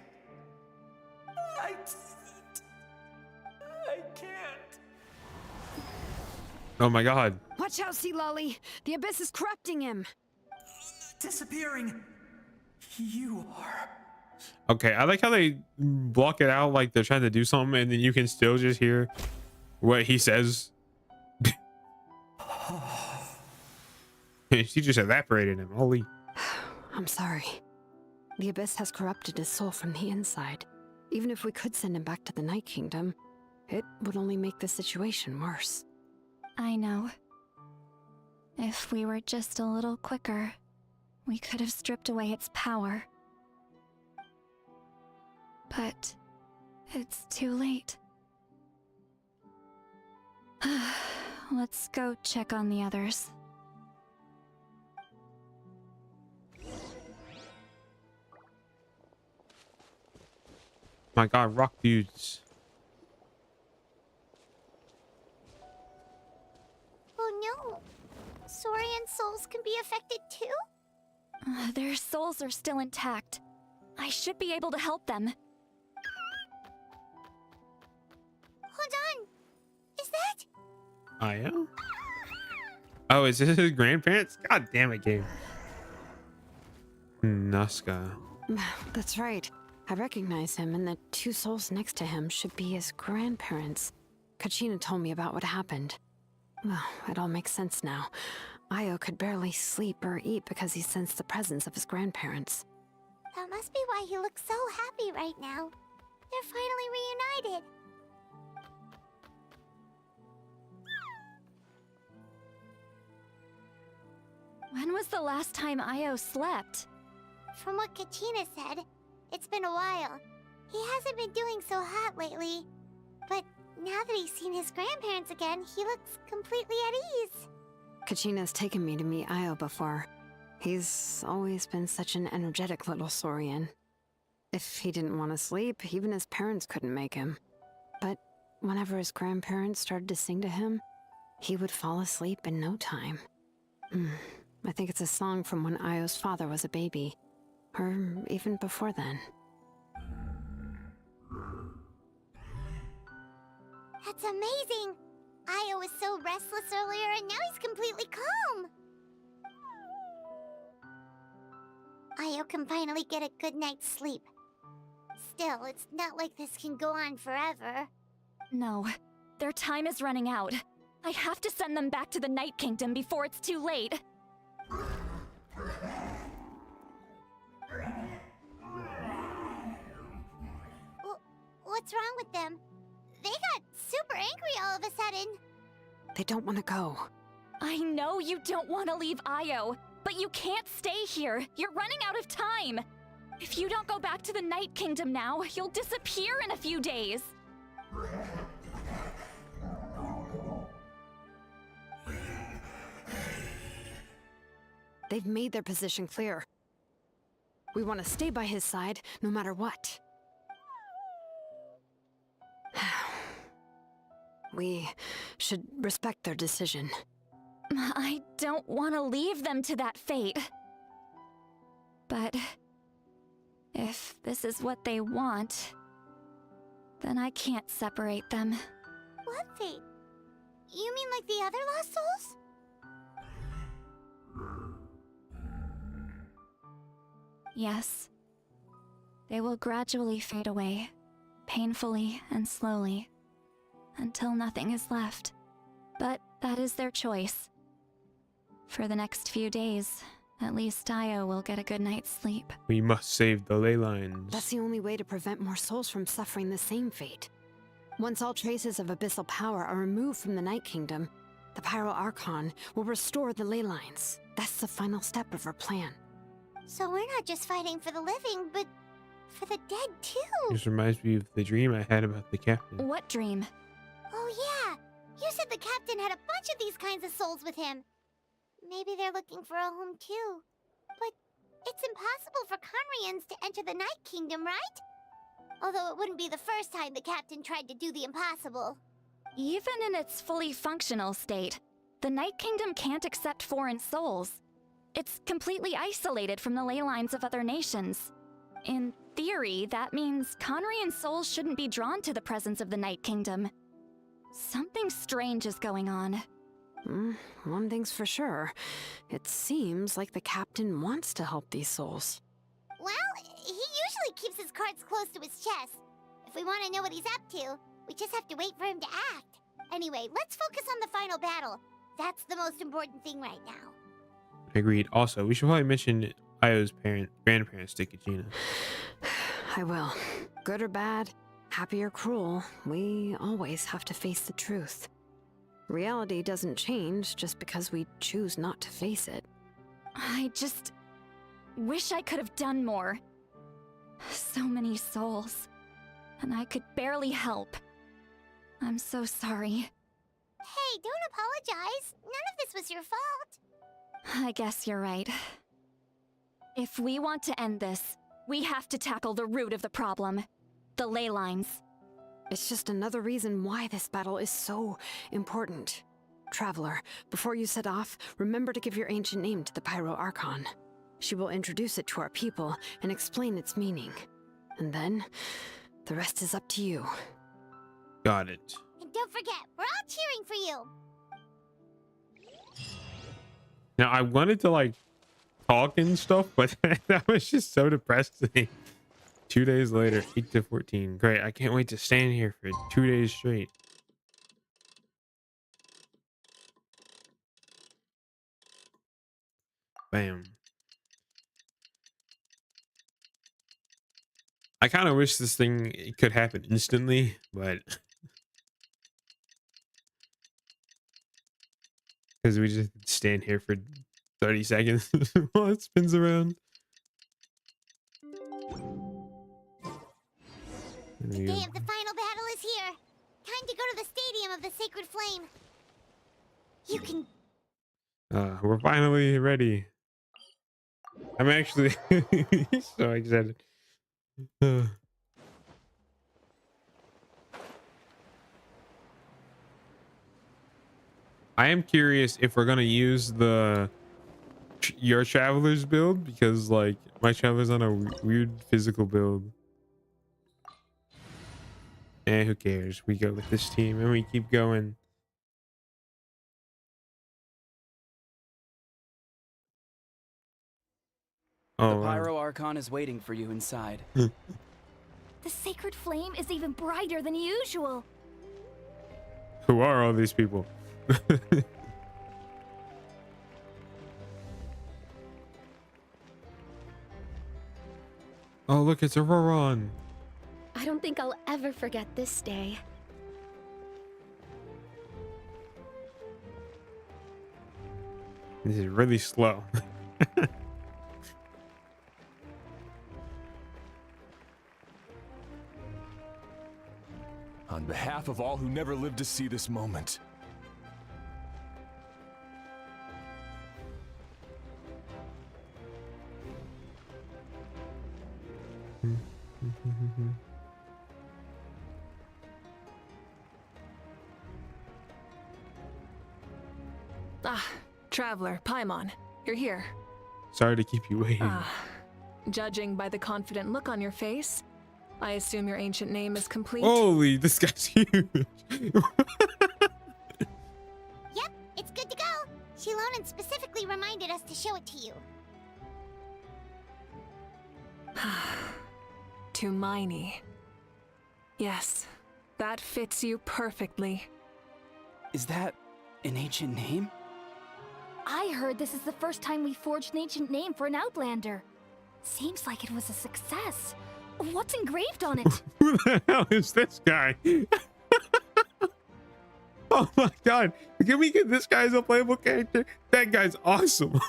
Speaker 12: I can't.
Speaker 1: Oh my god.
Speaker 7: Watch out, Sea Lolly! The Abyss is corrupting him!
Speaker 12: Disappearing. You are.
Speaker 1: Okay, I like how they block it out like they're trying to do something, and then you can still just hear what he says. She just evaporated him. Holy.
Speaker 7: I'm sorry. The Abyss has corrupted his soul from the inside. Even if we could send him back to the Night Kingdom, it would only make the situation worse.
Speaker 11: I know. If we were just a little quicker, we could have stripped away its power. But it's too late. Let's go check on the others.
Speaker 1: My god, rock dudes.
Speaker 5: Oh no! Saurian souls can be affected too?
Speaker 11: Their souls are still intact. I should be able to help them.
Speaker 5: Hold on! Is that?
Speaker 1: I am? Oh, is this his grandparents? God damn it, game. Nazca.
Speaker 7: That's right. I recognize him, and the two souls next to him should be his grandparents. Kachina told me about what happened. Well, it all makes sense now. Io could barely sleep or eat because he sensed the presence of his grandparents.
Speaker 5: That must be why he looks so happy right now. They're finally reunited.
Speaker 11: When was the last time Io slept?
Speaker 5: From what Kachina said, it's been a while. He hasn't been doing so hot lately. But now that he's seen his grandparents again, he looks completely at ease.
Speaker 7: Kachina's taken me to meet Io before. He's always been such an energetic little Saurian. If he didn't want to sleep, even his parents couldn't make him. But whenever his grandparents started to sing to him, he would fall asleep in no time. I think it's a song from when Io's father was a baby. Or even before then.
Speaker 5: That's amazing! Io was so restless earlier and now he's completely calm! Io can finally get a good night's sleep. Still, it's not like this can go on forever.
Speaker 11: No, their time is running out. I have to send them back to the Night Kingdom before it's too late.
Speaker 5: What's wrong with them? They got super angry all of a sudden.
Speaker 7: They don't want to go.
Speaker 11: I know you don't want to leave Io, but But you can't stay here. You're running out of time. If you don't go back to the Night Kingdom now, you'll disappear in a few days.
Speaker 7: They've made their position clear. We want to stay by his side, no matter what. We should respect their decision.
Speaker 11: I don't want to leave them to that fate. But if this is what they want, then I can't separate them.
Speaker 5: What fate? You mean like the other lost souls?
Speaker 11: Yes. They will gradually fade away, painfully and slowly, until nothing is left. But that is their choice. For the next few days, at least Io will get a good night's sleep.
Speaker 1: We must save the ley lines.
Speaker 7: That's the only way to prevent more souls from suffering the same fate. Once all traces of abyssal power are removed from the Night Kingdom, the Pyro Archon will restore the ley lines. That's the final step of our plan.
Speaker 5: So we're not just fighting for the living, but for the dead too.
Speaker 1: This reminds me of the dream I had about the captain.
Speaker 11: What dream?
Speaker 5: Oh yeah, you said the captain had a bunch of these kinds of souls with him. Maybe they're looking for a home too. But it's impossible for Conrians to enter the Night Kingdom, right? Although it wouldn't be the first time the captain tried to do the impossible.
Speaker 11: Even in its fully functional state, the Night Kingdom can't accept foreign souls. It's completely isolated from the ley lines of other nations. In theory, that means Conrian souls shouldn't be drawn to the presence of the Night Kingdom. Something strange is going on.
Speaker 7: One thing's for sure. It seems like the captain wants to help these souls.
Speaker 5: Well, he usually keeps his cards close to his chest. If we want to know what he's up to, we just have to wait for him to act. Anyway, let's focus on the final battle. That's the most important thing right now.
Speaker 1: Agreed. Also, we should probably mention Io's grandparents to Kachina.
Speaker 7: I will. Good or bad, happy or cruel, we always have to face the truth. Reality doesn't change just because we choose not to face it.
Speaker 11: I just wish I could have done more. So many souls, and I could barely help. I'm so sorry.
Speaker 5: Hey, don't apologize. None of this was your fault.
Speaker 11: I guess you're right. If we want to end this, we have to tackle the root of the problem. The ley lines.
Speaker 7: It's just another reason why this battle is so important. Traveler, before you set off, remember to give your ancient name to the Pyro Archon. She will introduce it to our people and explain its meaning. And then, the rest is up to you.
Speaker 1: Got it.
Speaker 5: And don't forget, we're all cheering for you.
Speaker 1: Now, I wanted to, like, talk and stuff, but that was just so depressing. 2 days later, 8 to 14. Great. I can't wait to stand here for 2 days straight. Bam. I kind of wish this thing could happen instantly, but because we just stand here for 30 seconds while it spins around.
Speaker 5: The day of the final battle is here. Time to go to the Stadium of the Sacred Flame. You can...
Speaker 1: We're finally ready. I'm actually so excited. I am curious if we're gonna use your traveler's build, because like my traveler's on a weird physical build. And who cares? We go with this team and we keep going.
Speaker 14: The Pyro Archon is waiting for you inside.
Speaker 11: The sacred flame is even brighter than usual.
Speaker 1: Who are all these people? Oh, look, it's a Roron.
Speaker 2: I don't think I'll ever forget this day.
Speaker 1: This is really slow.
Speaker 15: on behalf of all who never lived to see this moment.
Speaker 8: Ah, Traveler, Paimon, you're here.
Speaker 1: Sorry to keep you waiting.
Speaker 8: Judging by the confident look on your face, I assume your ancient name is complete.
Speaker 1: Holy, this guy's huge.
Speaker 5: Yep, it's good to go. Shilonan specifically reminded us to show it to you.
Speaker 8: Tumaini. Yes, that fits you perfectly.
Speaker 14: Is that an ancient name?
Speaker 9: I heard this is the first time we forged an ancient name for an Outlander. Seems like it was a success. What's engraved on it?
Speaker 1: Who the hell is this guy? Oh my god. Can we get this guy as a playable character? That guy's awesome.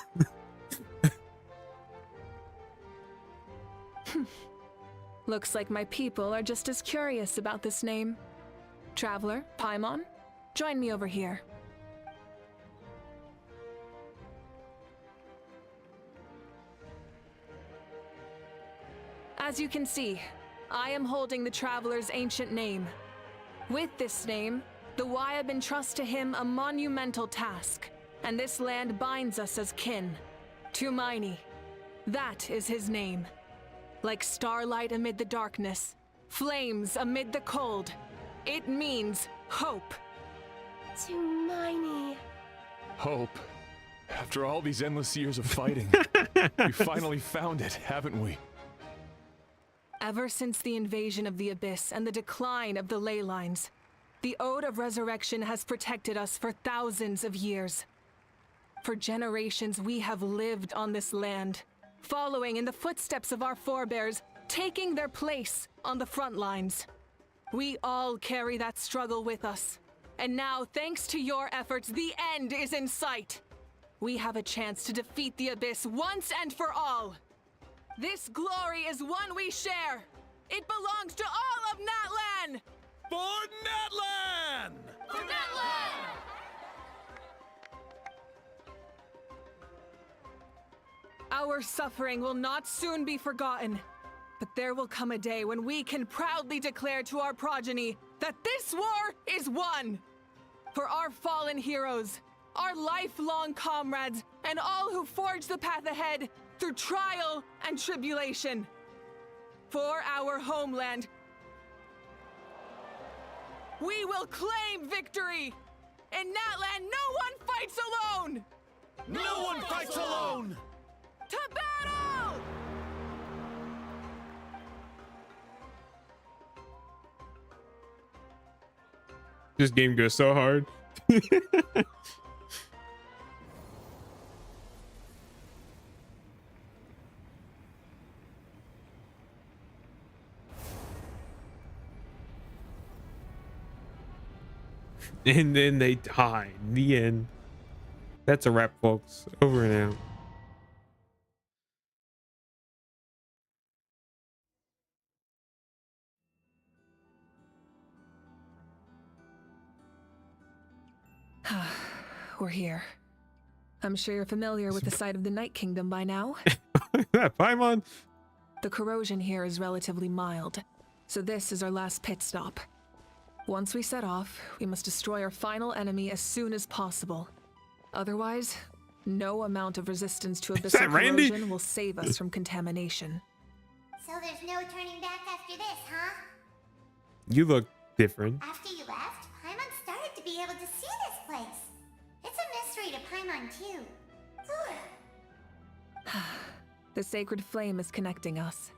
Speaker 8: Looks like my people are just as curious about this name. Traveler, Paimon, join me over here. As you can see, I am holding the Traveler's ancient name. With this name, the Wyab entrust to him a monumental task, and this land binds us as kin. Tumaini. That is his name. Like starlight amid the darkness, flames amid the cold, it means hope.
Speaker 2: Tumaini.
Speaker 15: Hope. After all these endless years of fighting, we finally found it, haven't we?
Speaker 8: Ever since the invasion of the Abyss and the decline of the ley lines, the Ode of Resurrection has protected us for thousands of years. For generations, we have lived on this land, following in the footsteps of our forebears, taking their place on the front lines. We all carry that struggle with us. And now, thanks to your efforts, the end is in sight. We have a chance to defeat the Abyss once and for all. This glory is one we share. It belongs to all of Natlan!
Speaker 15: For Natlan!
Speaker 8: For Natlan! Our suffering will not soon be forgotten, but there will come a day when we can proudly declare to our progeny that this war is won. For our fallen heroes, our lifelong comrades, and all who forge the path ahead through trial and tribulation. For our homeland, we will claim victory! In Natlan, no one fights alone!
Speaker 15: No one fights alone!
Speaker 8: To battle!
Speaker 1: This game goes so hard. And then they die in the end. That's a wrap, folks. Over and
Speaker 8: out. We're here. I'm sure you're familiar with the site of the Night Kingdom by now.
Speaker 1: Paimon.
Speaker 8: The corrosion here is relatively mild, so this is our last pit stop. Once we set off, we must destroy our final enemy as soon as possible. Otherwise, no amount of resistance to abyssal corrosion will save us from contamination.
Speaker 5: So there's no turning back after this, huh?
Speaker 1: You look different.
Speaker 5: After you left, Paimon started to be able to see this place. It's a mystery to Paimon, too.
Speaker 8: The sacred flame is connecting us.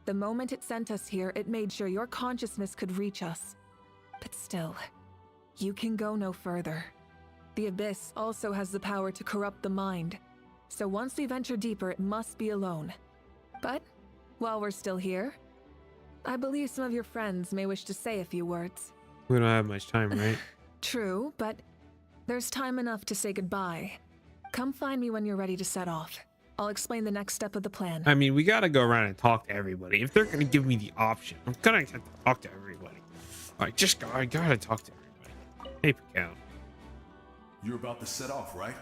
Speaker 8: The moment it sent us here, it made sure your consciousness could reach us. But still, you can go no further. The Abyss also has the power to corrupt the mind, so once we venture deeper, it must be alone. But, while we're still here, I believe some of your friends may wish to say a few words.
Speaker 1: We don't have much time, right?
Speaker 8: True, but there's time enough to say goodbye. Come find me when you're ready to set off. I'll explain the next step of the plan.
Speaker 1: I mean, we gotta go around and talk to everybody. If they're gonna give me the option, I'm gonna have to talk to everybody. I gotta talk to everybody. Hey, Picao.
Speaker 16: You're about to set off, right?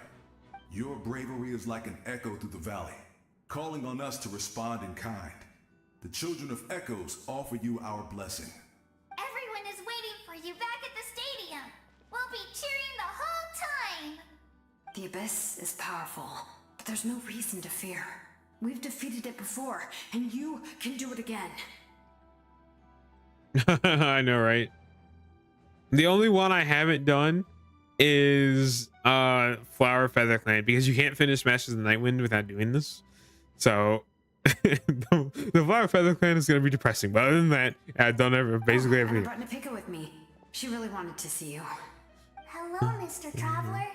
Speaker 16: Your bravery is like an echo through the valley, calling on us to respond in kind. The children of Echoes offer you our blessing.
Speaker 3: Everyone is waiting for you back at the stadium. We'll be cheering the whole time.
Speaker 7: The Abyss is powerful, but there's no reason to fear. We've defeated it before, and you can do it again.
Speaker 1: I know, right? The only one I haven't done is Flower Feather Clan, because you can't finish Masters of the Nightwind without doing this. So the Flower Feather Clan is gonna be depressing. But other than that, I've done basically
Speaker 7: I
Speaker 1: everything.
Speaker 7: brought Napika with me. She really wanted to see you.
Speaker 3: Hello, Mr. Traveler.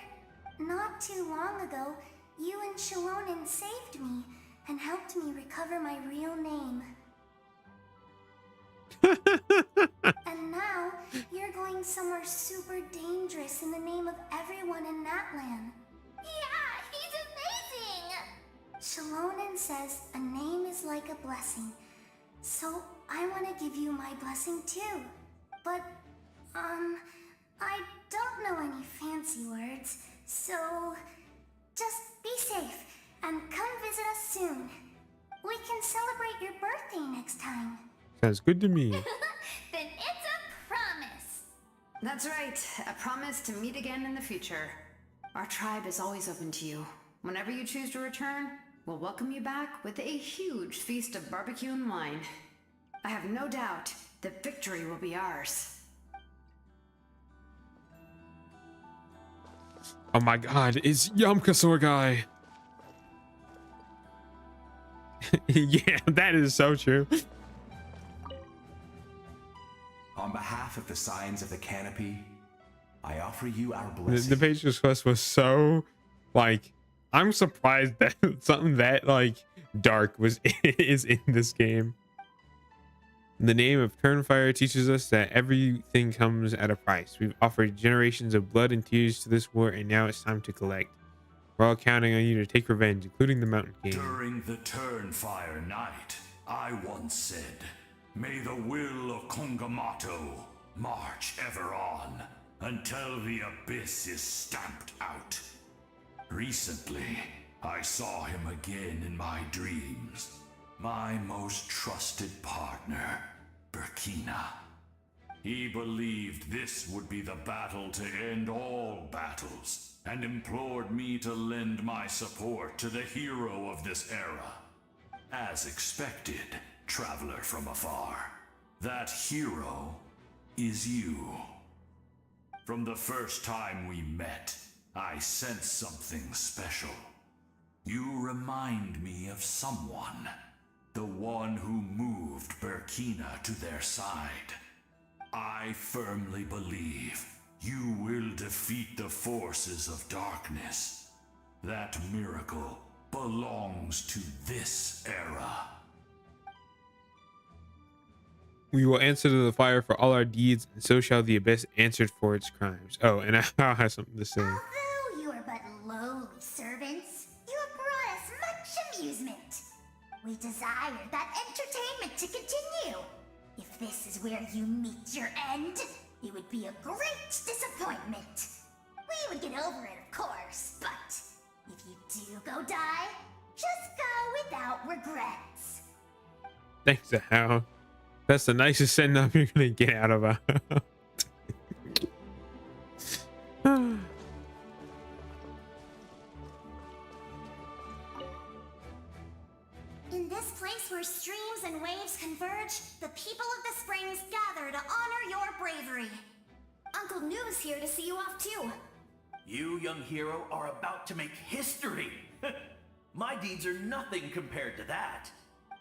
Speaker 3: Not too long ago, you and Shalonen saved me and helped me recover my real name. And now, you're going somewhere super dangerous in the name of everyone in Natlan. Yeah, he's amazing! Shalonen says a name is like a blessing. So, I want to give you my blessing too. But, I don't know any fancy words, so just be safe and come visit us soon. We can celebrate your birthday next time.
Speaker 1: Sounds good to me.
Speaker 3: Then it's a promise.
Speaker 7: That's right. A promise to meet again in the future. Our tribe is always open to you. Whenever you choose to return, we'll welcome you back with a huge feast of barbecue and wine. I have no doubt that victory will be ours.
Speaker 1: Oh my god, it's Yamkasor guy. Yeah, that is so true.
Speaker 12: On behalf of the Signs of the Canopy, I offer you our blessing.
Speaker 1: The Patriots Quest was so, like, I'm surprised that something that, like, dark is in this game. The name of Turnfire teaches us that everything comes at a price. We've offered generations of blood and tears to this war, and now it's time to collect. We're all counting on you to take revenge, including the Mountain King.
Speaker 6: During the Turnfire night, I once said, "May the will of Kongamato march ever on until the abyss is stamped out." Recently, I saw him again in my dreams. My most trusted partner, Burkina. He believed this would be the battle to end all battles, and implored me to lend my support to the hero of this era. As expected, traveler from afar, that hero is you. From the first time we met, I sensed something special. You remind me of someone. The one who moved Burkina to their side. I firmly believe you will defeat the forces of darkness. That miracle belongs to this era.
Speaker 1: We will answer to the fire for all our deeds, and so shall the abyss answer for its crimes. Oh, and I have something to say.
Speaker 3: Although you are but lowly servants, you have brought us much amusement. We desire that entertainment to continue. If this is where you meet your end, it would be a great disappointment. We would get over it, of course, but if you do go die, just go without regrets.
Speaker 1: Thanks, Al. That's the nicest send up you're gonna get out of a.
Speaker 3: In this place where streams and waves converge, the people of the springs gather to honor your bravery. Uncle Noo's here to see you off too.
Speaker 17: You, young hero, are about to make history. My deeds are nothing compared to that.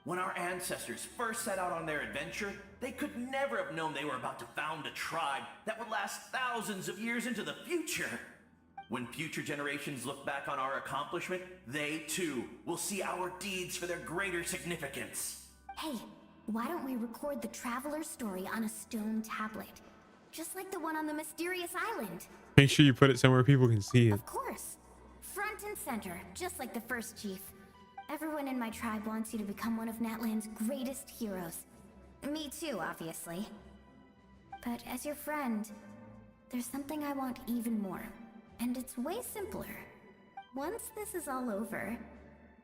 Speaker 17: When our ancestors first set out on their adventure, they could never have known they were about to found a tribe that would last thousands of years into the future. When future generations look back on our accomplishment, they too will see our deeds for their greater significance.
Speaker 9: Hey, why don't we record the traveler's story on a stone tablet? Just like the one on the mysterious island.
Speaker 1: Make sure you put it somewhere people can see it.
Speaker 9: Of course. Front and center, just like the first chief. Everyone in my tribe wants you to become one of Natlan's greatest heroes. Me too, obviously. But as your friend, there's something I want even more. And it's way simpler. Once this is all over,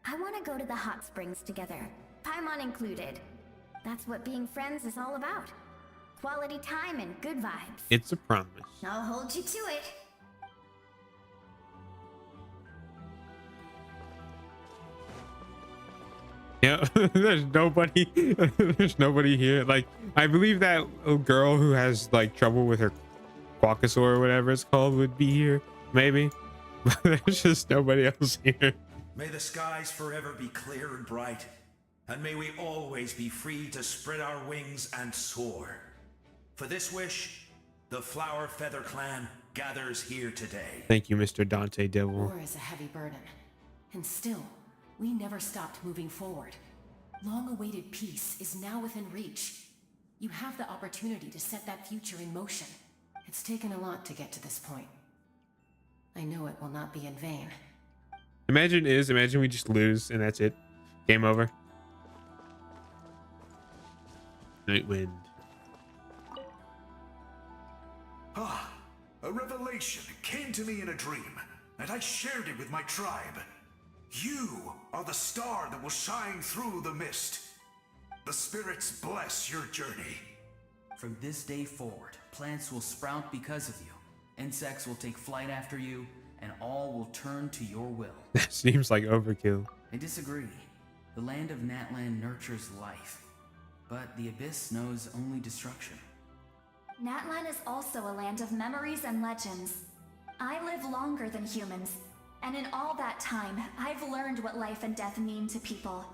Speaker 9: I want to go to the hot springs together, Paimon included. That's what being friends is all about. Quality time and good vibes.
Speaker 1: It's a promise.
Speaker 9: I'll hold you to it.
Speaker 1: Yeah, there's nobody. There's nobody here. Like, I believe that little girl who has like trouble with her quackosaur or whatever it's called would be here, maybe. But there's just nobody else here.
Speaker 12: May the skies forever be clear and bright, and may we always be free to spread our wings and soar. For this wish, the Flower Feather Clan gathers here today.
Speaker 1: Thank you, Mr. Dante Devil.
Speaker 2: War is a heavy burden, and still, we never stopped moving forward. Long-awaited peace is now within reach. You have the opportunity to set that future in motion. It's taken a lot to get to this point. I know it will not be in vain.
Speaker 1: Imagine we just lose and that's it. Game over. Nightwind.
Speaker 12: Ah, a revelation came to me in a dream, and I shared it with my tribe. You are the star that will shine through the mist. The spirits bless your journey.
Speaker 10: From this day forward, plants will sprout because of you. Insects will take flight after you, and all will turn to your will.
Speaker 1: That seems like overkill.
Speaker 10: I disagree. The land of Natlan nurtures life, but the Abyss knows only destruction.
Speaker 11: Natlan is also a land of memories and legends. I live longer than humans, and in all that time, I've learned what life and death mean to people.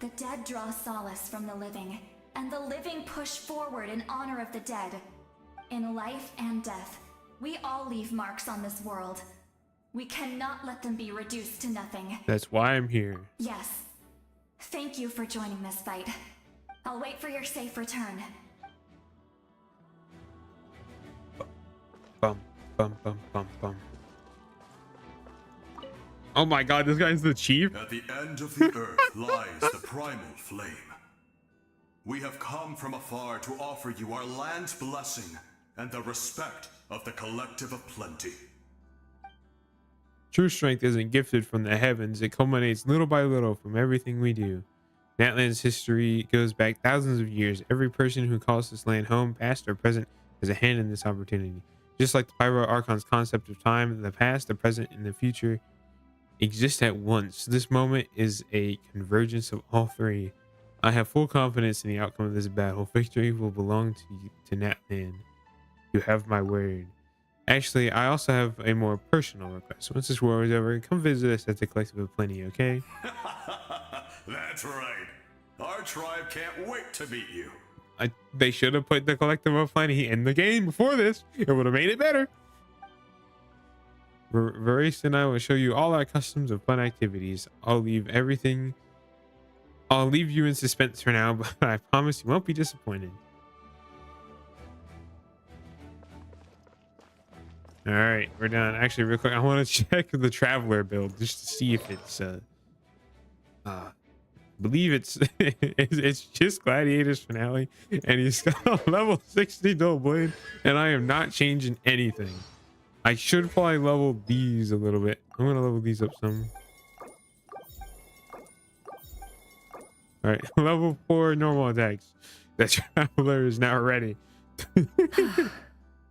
Speaker 11: The dead draw solace from the living, and the living push forward in honor of the dead. In life and death, we all leave marks on this world. We cannot let them be reduced to nothing.
Speaker 1: That's why I'm here.
Speaker 11: Yes. Thank you for joining this fight. I'll wait for your safe return.
Speaker 1: Bum, bum, bum, bum, bum. Oh my god, this guy's the chief?
Speaker 6: At the end of the earth lies the primal flame. We have come from afar to offer you our land's blessing and the respect of the collective of plenty.
Speaker 1: True strength isn't gifted from the heavens. It culminates little by little from everything we do. Natlan's history goes back thousands of years. Every person who calls this land home, past or present, has a hand in this opportunity. Just like the Pyro Archon's concept of time, the past, the present, and the future exist at once. This moment is a convergence of all three. I have full confidence in the outcome of this battle. Victory will belong to Natlan. You have my word. Actually, I also have a more personal request. Once this war is over, come visit us at the Collective of Plenty, okay?
Speaker 6: That's right. Our tribe can't wait to meet you.
Speaker 1: They should have put the Collective of Plenty in the game before this. It would have made it better. Varese and I will show you all our customs of fun activities. I'll leave you in suspense for now, but I promise you won't be disappointed. All right, we're done. Actually, real quick, I want to check the Traveler build just to see if it's believe it's it's just Gladiator's finale, and he's got a level 60 dual blade, and I am not changing anything. I should probably level these a little bit. I'm gonna level these up some. All right, level 4 normal attacks. The Traveler is now ready.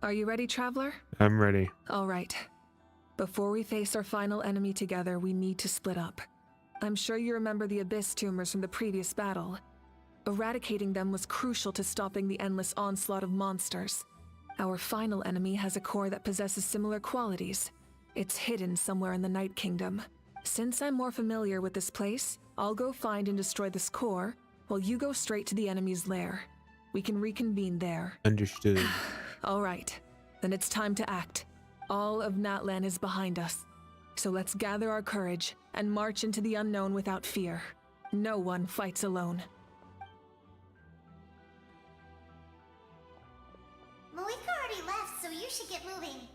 Speaker 8: Are you ready, Traveler?
Speaker 1: I'm ready.
Speaker 8: All right. Before we face our final enemy together, we need to split up. I'm sure you remember the Abyss tumors from the previous battle. Eradicating them was crucial to stopping the endless onslaught of monsters. Our final enemy has a core that possesses similar qualities. It's hidden somewhere in the Night Kingdom. Since I'm more familiar with this place, I'll go find and destroy this core, while you go straight to the enemy's lair. We can reconvene there.
Speaker 1: Understood.
Speaker 8: All right, then it's time to act. All of Natlan is behind us. So let's gather our courage and march into the unknown without fear. No one fights alone.
Speaker 5: Malika already left, so you should get moving.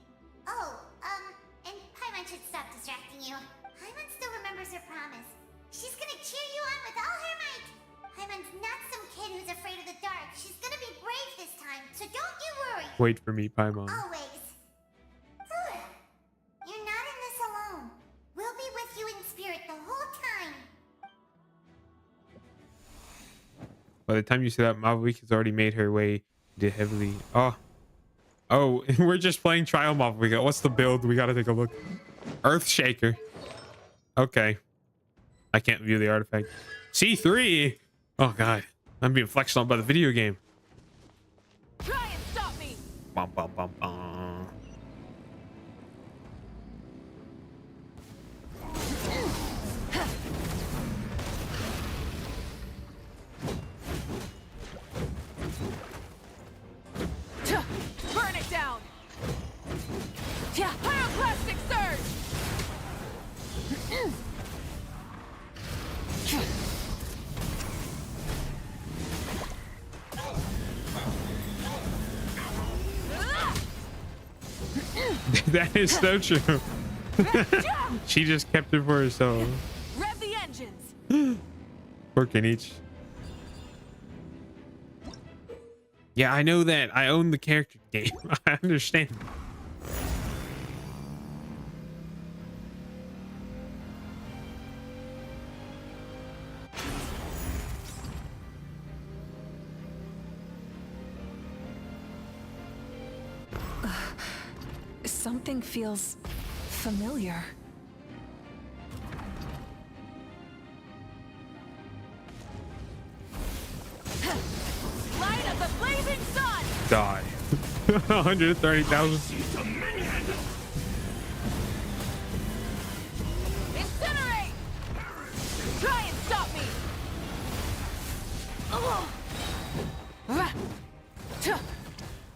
Speaker 5: Oh, and Paimon should stop distracting you. Paimon still remembers her promise. She's gonna cheer you on with all her might. Paimon's not some kid who's afraid of the dark. She's gonna be brave this time, so don't you worry.
Speaker 1: wait for me, Paimon.
Speaker 5: Always. You're not in this alone. We'll be with you in spirit the whole time.
Speaker 1: By the time you say that, Maverick has already made her way to heavily. Oh, we're just playing Trial Maverick. What's the build? We gotta take a look. Earthshaker. Okay. I can't view the artifact. C3. Oh god, I'm being flexed on by the video game.
Speaker 8: Try and stop me.
Speaker 1: Bum, bum, bum, bum.
Speaker 8: Burn it down. Pyroclastic surge.
Speaker 1: That is so true. She just kept it for herself.
Speaker 8: Rev the engines.
Speaker 1: Poor Kenichi. Yeah, I know that. I own the character game. I understand.
Speaker 8: Something feels familiar. Light of the blazing sun.
Speaker 1: Die. 130,000.
Speaker 8: Incinerate. Try and stop me.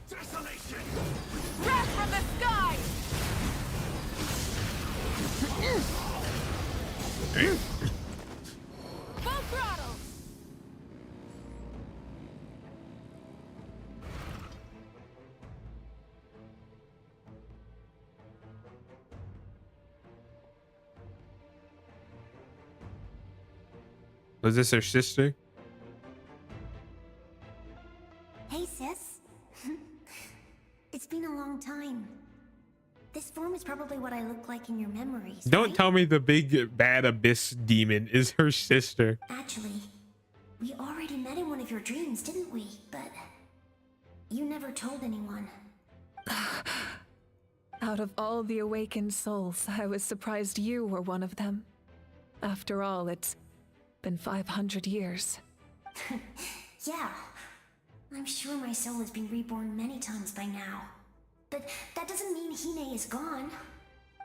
Speaker 6: Desolation!
Speaker 8: Wrath from the sky. Full throttle.
Speaker 1: Was this her sister?
Speaker 5: Hey, sis. It's been a long time. This form is probably what I look like in your memories.
Speaker 1: Don't
Speaker 5: right?
Speaker 1: tell me the big bad abyss demon is her sister.
Speaker 5: Actually, we already met in one of your dreams, didn't we? But you never told anyone.
Speaker 8: Out of all the awakened souls, I was surprised you were one of them. After all, it's been 500 years.
Speaker 5: Yeah. I'm sure my soul has been reborn many times by now. But that doesn't mean Hine is gone.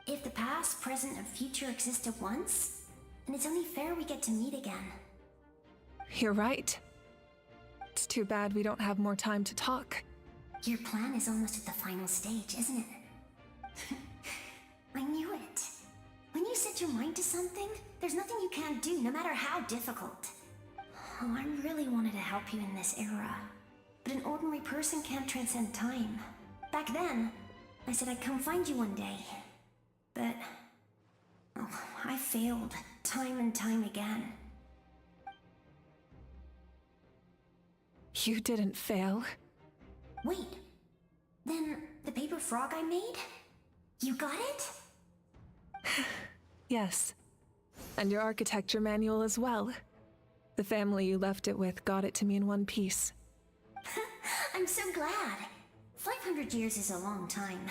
Speaker 5: If the past, present, and future exist at once, then it's only fair we get to meet again.
Speaker 8: You're right. It's too bad we don't have more time to talk.
Speaker 5: Your plan is almost at the final stage, isn't it? I knew it. When you set your mind to something, there's nothing you can't do, no matter how difficult. Oh, I really wanted to help you in this era. But an ordinary person can't transcend time. Back then, I said I'd come find you one day. But... oh, I failed, time and time again.
Speaker 8: You didn't fail.
Speaker 5: Wait, then the paper frog I made? You got it?
Speaker 8: Yes. And your architecture manual as well. The family you left it with got it to me in one piece.
Speaker 5: I'm so glad. 500 years is a long time.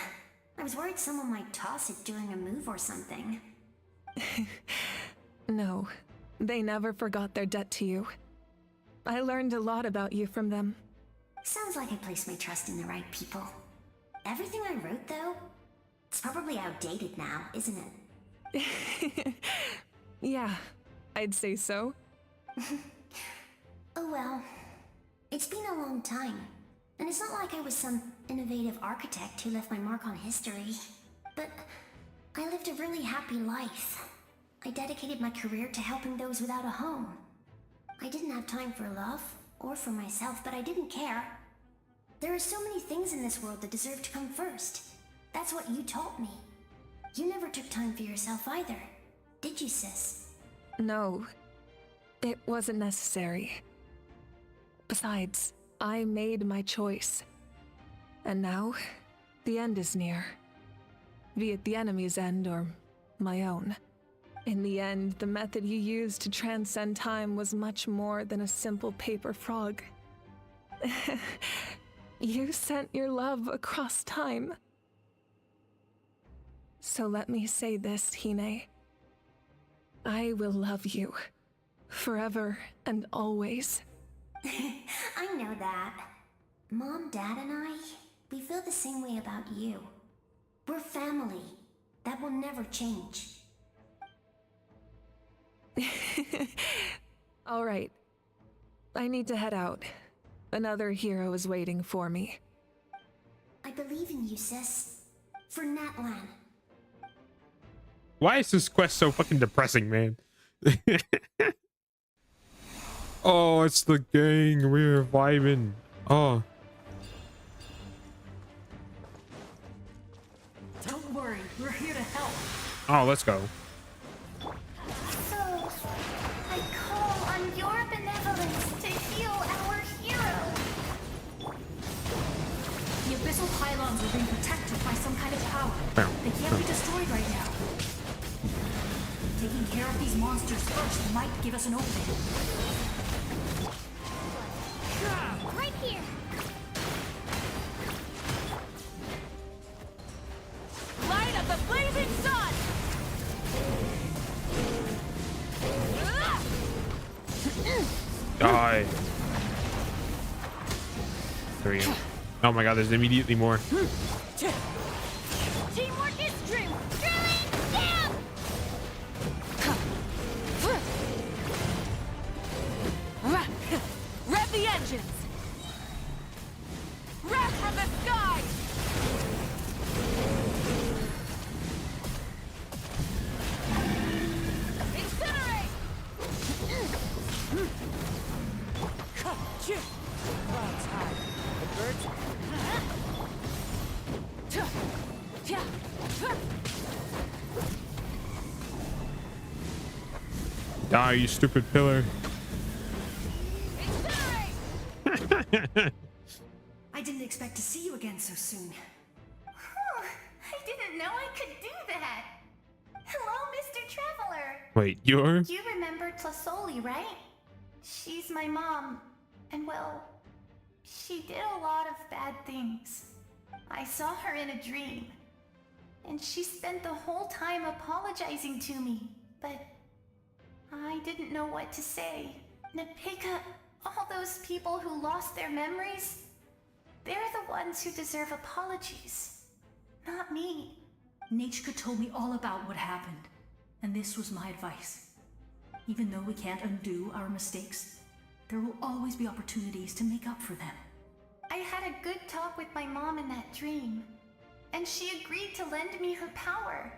Speaker 5: I was worried someone might toss it during a move or something.
Speaker 8: No, they never forgot their debt to you. I learned a lot about you from them.
Speaker 5: Sounds like I placed my trust in the right people. Everything I wrote, though, it's probably outdated now, isn't it?
Speaker 8: Yeah, I'd say so.
Speaker 5: Oh well. It's been a long time. And it's not like I was some innovative architect who left my mark on history. But I lived a really happy life. I dedicated my career to helping those without a home. I didn't have time for love, or for myself, but I didn't care. There are so many things in this world that deserve to come first. That's what you taught me. You never took time for yourself either, did you, sis?
Speaker 8: No, it wasn't necessary. Besides, I made my choice. And now, the end is near. Be it the enemy's end or my own. In the end, the method you used to transcend time was much more than a simple paper frog. You sent your love across time. So let me say this, Hine. I will love you. Forever and always.
Speaker 18: I know that. Mom, Dad, and I, we feel the same way about you. We're family. That will never change.
Speaker 8: All right. I need to head out. Another hero is waiting for me.
Speaker 18: I believe in you, sis. For Natlan.
Speaker 1: Why is this quest so fucking depressing, man? Oh, it's the gang. We're vibing. Oh.
Speaker 13: Don't worry, we're here to help.
Speaker 1: Oh, let's go.
Speaker 3: So, I call on your benevolence to heal our hero.
Speaker 13: The abyssal pylons are being protected by some kind of power. They can't be destroyed right now. Taking care of these monsters first might give us an opening.
Speaker 3: Right here.
Speaker 13: Light up the blazing sun!
Speaker 1: Die. There we go. Oh my god, there's immediately more.
Speaker 3: Teamwork is true. Drilling down.
Speaker 13: Rev the engines! Wrath from the sky! Incinerate! Clouds high. The birds...
Speaker 1: Die, you stupid pillar.
Speaker 13: I didn't expect to see you again so soon.
Speaker 3: I didn't know I could do that. Hello, Mr. Traveler.
Speaker 1: Wait, you're...
Speaker 3: You remember Tlasoli, right? She's my mom. And well, she did a lot of bad things. I saw her in a dream. And she spent the whole time apologizing to me. But I didn't know what to say. Nepika, all those people who lost their memories, they're the ones who deserve apologies. Not me.
Speaker 13: Nachka told me all about what happened, and this was my advice. Even though we can't undo our mistakes, there will always be opportunities to make up for them.
Speaker 3: I had a good talk with my mom in that dream, and she agreed to lend me her power.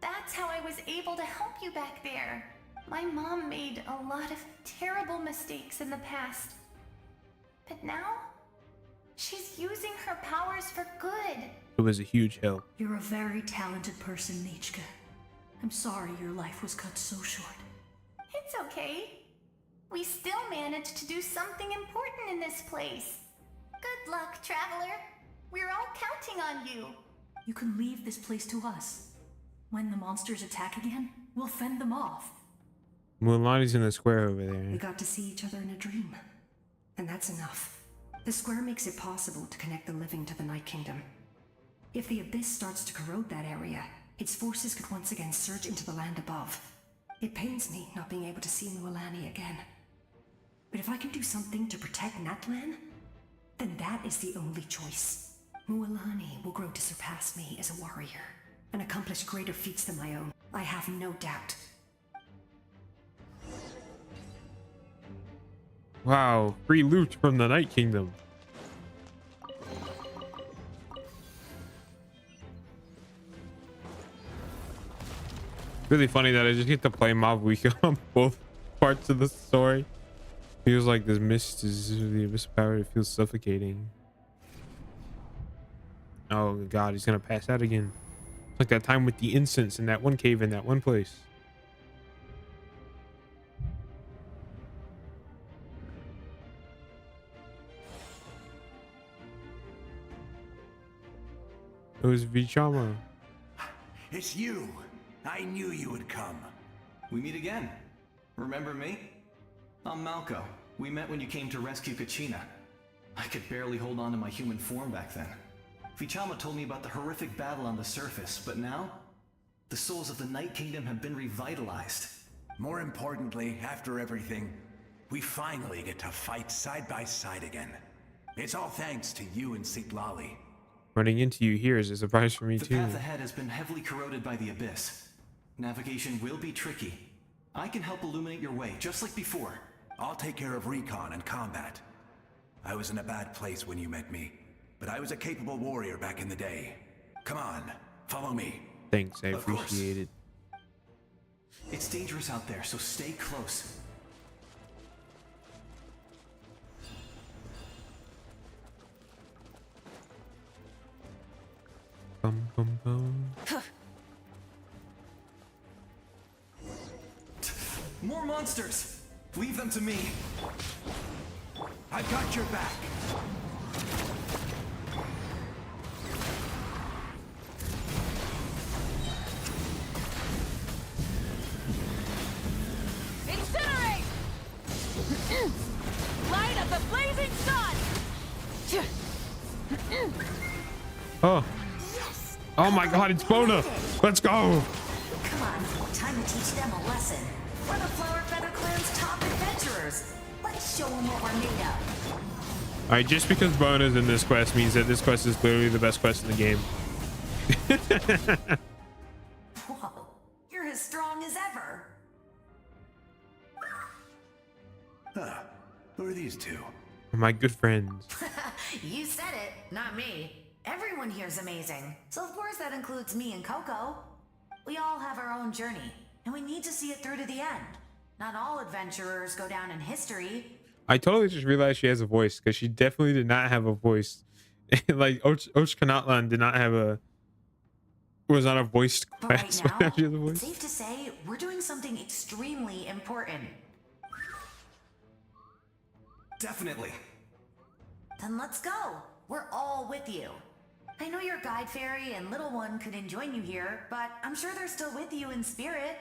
Speaker 3: That's how I was able to help you back there. My mom made a lot of terrible mistakes in the past. But now, she's using her powers for good.
Speaker 1: It was a huge help.
Speaker 13: You're a very talented person, Nachka. I'm sorry your life was cut so short.
Speaker 3: It's okay. We still managed to do something important in this place. Good luck, Traveler. We're all counting on you.
Speaker 13: You can leave this place to us. When the monsters attack again, we'll fend them off.
Speaker 1: Mulani's in the square over
Speaker 19: We
Speaker 1: there.
Speaker 19: got to see each other in a dream. And that's enough. The square makes it possible to connect the living to the Night Kingdom. If the Abyss starts to corrode that area, its forces could once again surge into the land above. It pains me not being able to see Mualani again. But if I can do something to protect Natlan, then that is the only choice. Mualani will grow to surpass me as a warrior, and accomplish greater feats than my own. I have no doubt.
Speaker 1: Wow, free loot from the Night Kingdom. Really funny that I just get to play Mob Week on both parts of the story. Feels like this mist is the abyss power. It feels suffocating. Oh god, he's gonna pass out again. It's like that time with the incense in that one cave in that one place. It was Vichama.
Speaker 12: It's you. I knew you would come.
Speaker 14: We meet again. Remember me? I'm Malco. We met when you came to rescue Kachina. I could barely hold on to my human form back then. Vichama told me about the horrific battle on the surface, but now, the souls of the Night Kingdom have been revitalized.
Speaker 12: More importantly, after everything, we finally get to fight side by side again. It's all thanks to you and Sitlali.
Speaker 1: Running into you here is a surprise for me
Speaker 14: The
Speaker 1: too.
Speaker 14: path ahead has been heavily corroded by the Abyss. Navigation will be tricky. I can help illuminate your way, just like before.
Speaker 12: I'll take care of recon and combat. I was in a bad place when you met me, but I was a capable warrior back in the day. Come on, follow me.
Speaker 1: Thanks, I
Speaker 14: Of course.
Speaker 1: appreciate it.
Speaker 14: It's dangerous out there, so stay close.
Speaker 1: Bum, bum, bum.
Speaker 14: More monsters! Leave them to me.
Speaker 12: I've got your back.
Speaker 20: Incinerate! Light of the blazing sun!
Speaker 1: Oh. Oh my god, it's Bona! Let's go!
Speaker 21: Come on, time to teach them a lesson. We're the Flower Feather Clan's top adventurers. Let's show them what we're made of.
Speaker 1: Alright, just because Bona's in this quest means that this quest is literally the best quest in the game.
Speaker 21: Whoa, you're as strong as ever.
Speaker 12: Huh. Who are these two?
Speaker 1: My good friends.
Speaker 21: You said it, not me. Everyone here's amazing. So of course that includes me and Coco. We all have our own journey, and we need to see it through to the end. Not all adventurers go down in history.
Speaker 1: I totally just realized she has a voice because she definitely did not have a voice. Like Kanatlan did not have a was not a voiced
Speaker 21: But right
Speaker 1: quest.
Speaker 21: now,
Speaker 1: She has a
Speaker 21: it's
Speaker 1: voice.
Speaker 21: safe to say we're doing something extremely important.
Speaker 14: Definitely.
Speaker 21: Then let's go. We're all with you. I know your guide fairy and little one couldn't join you here, but I'm sure they're still with you in spirit.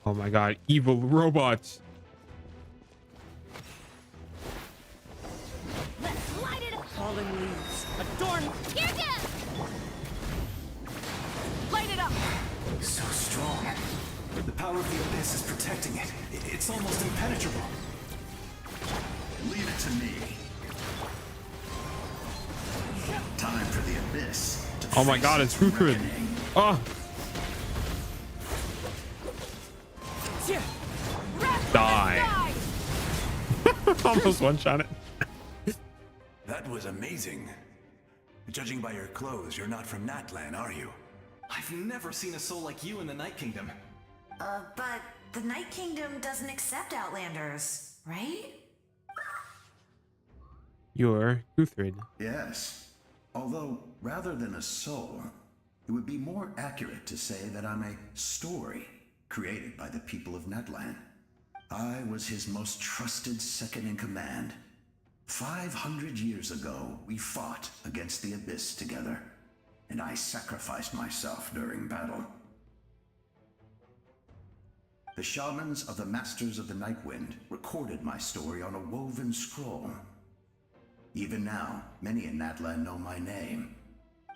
Speaker 1: Oh my god, evil robots.
Speaker 20: Let's light it up! Falling leaves, adorn... Here goes! Light it up!
Speaker 14: So strong. The power of the Abyss is protecting it. It's almost impenetrable.
Speaker 12: Leave it to me. Time for the Abyss.
Speaker 1: Oh my god, it's Hukrid. Oh, die. Almost one shot it.
Speaker 12: That was amazing. Judging by your clothes, you're not from Natlan, are you?
Speaker 14: I've never seen a soul like you in the Night Kingdom.
Speaker 21: But the Night Kingdom doesn't accept Outlanders, right?
Speaker 1: You're Guthrid.
Speaker 12: Yes. Although, rather than a soul, it would be more accurate to say that I'm a story created by the people of Natlan. I was his most trusted second in command. 500 years ago, we fought against the Abyss together, and I sacrificed myself during battle. The shamans of the Masters of the Nightwind recorded my story on a woven scroll. Even now, many in Natlan know my name.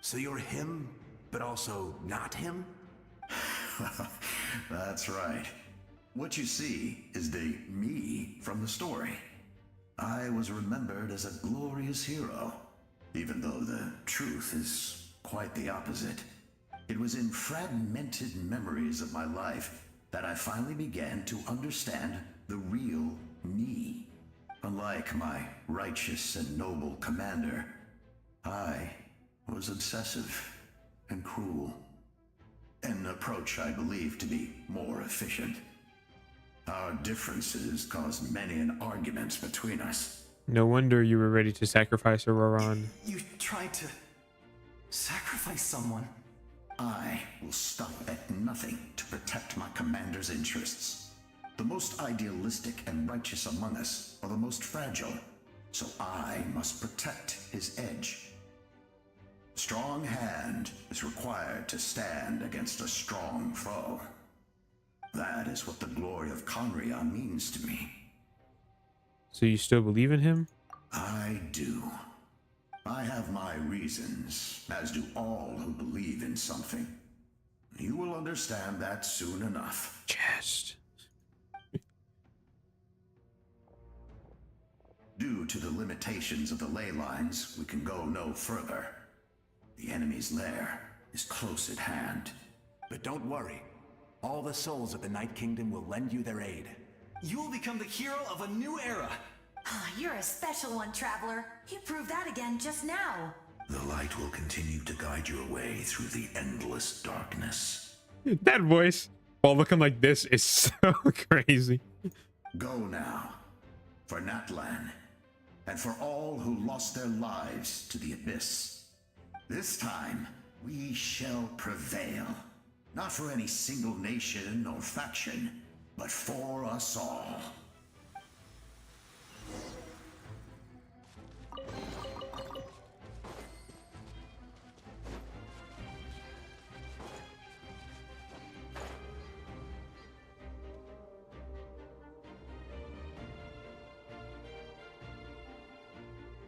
Speaker 12: So you're him, but also not him? That's right. What you see is the me from the story. I was remembered as a glorious hero, even though the truth is quite the opposite. It was in fragmented memories of my life that I finally began to understand the real me. Unlike my righteous and noble commander, I was obsessive and cruel. An approach I believe to be more efficient. Our differences caused many an arguments between us,
Speaker 1: No wonder you were ready to sacrifice Auroron.
Speaker 14: You tried to sacrifice someone.
Speaker 12: I will stop at nothing to protect my commander's interests. The most idealistic and righteous among us are the most fragile, so I must protect his edge. A strong hand is required to stand against a strong foe. That is what the glory of Conria means to me.
Speaker 1: So you still believe in him?
Speaker 12: I do. I have my reasons, as do all who believe in something. You will understand that soon enough.
Speaker 1: Chest.
Speaker 12: Due to the limitations of the ley lines, we can go no further. The enemy's lair is close at hand.
Speaker 4: But don't worry. All the souls of the Night Kingdom will lend you their aid.
Speaker 14: You will become the hero of a new era.
Speaker 21: You're a special one, Traveler. You proved that again just now.
Speaker 12: The light will continue to guide your way through the endless darkness.
Speaker 1: That voice, while looking like this, is so crazy.
Speaker 12: Go now, for Natlan, and for all who lost their lives to the Abyss. This time, we shall prevail. Not for any single nation or faction, but for us all.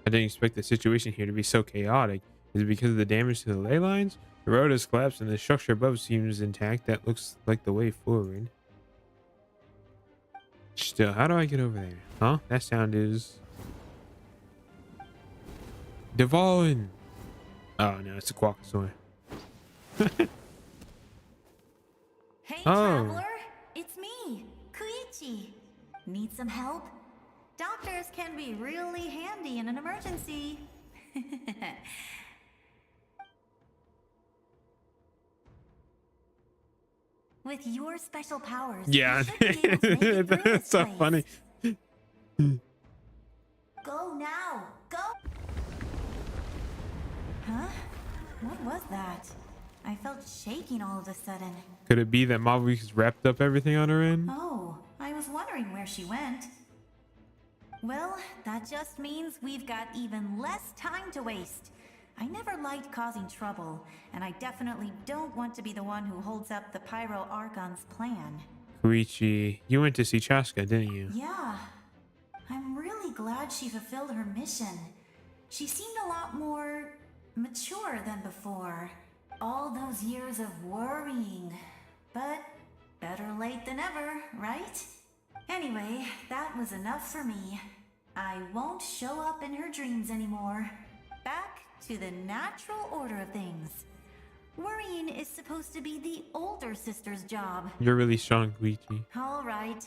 Speaker 1: I didn't expect the situation here to be so chaotic. Is it because of the damage to the ley lines? The road has collapsed and the structure above seems intact. That looks like the way forward. Still, how do I get over there? Huh? That sound is... Devon! Oh, no, it's a Quacksaur.
Speaker 22: Hey,
Speaker 1: Oh.
Speaker 22: Traveler! It's me, Koichi. Need some help? Doctors can be really handy in an emergency. With your special powers,
Speaker 1: Yeah,
Speaker 22: you should be able to make it through this
Speaker 1: that's so
Speaker 22: place.
Speaker 1: funny.
Speaker 22: Go now! Go! Huh? What was that? I felt shaking all of a sudden.
Speaker 1: Could it be that Mavi's wrapped up everything on her end?
Speaker 22: Oh, I was wondering where she went. Well, that just means we've got even less time to waste. I never liked causing trouble, and I definitely don't want to be the one who holds up the Pyro Archon's plan.
Speaker 1: Koichi, you went to see Chaska, didn't you?
Speaker 22: Yeah, I'm really glad she fulfilled her mission. She seemed a lot more mature than before. All those years of worrying, but better late than ever, right? Anyway, that was enough for me. I won't show up in her dreams anymore. Back to the natural order of things. Worrying is supposed to be the older sister's job.
Speaker 1: You're really strong, Koichi.
Speaker 22: All right,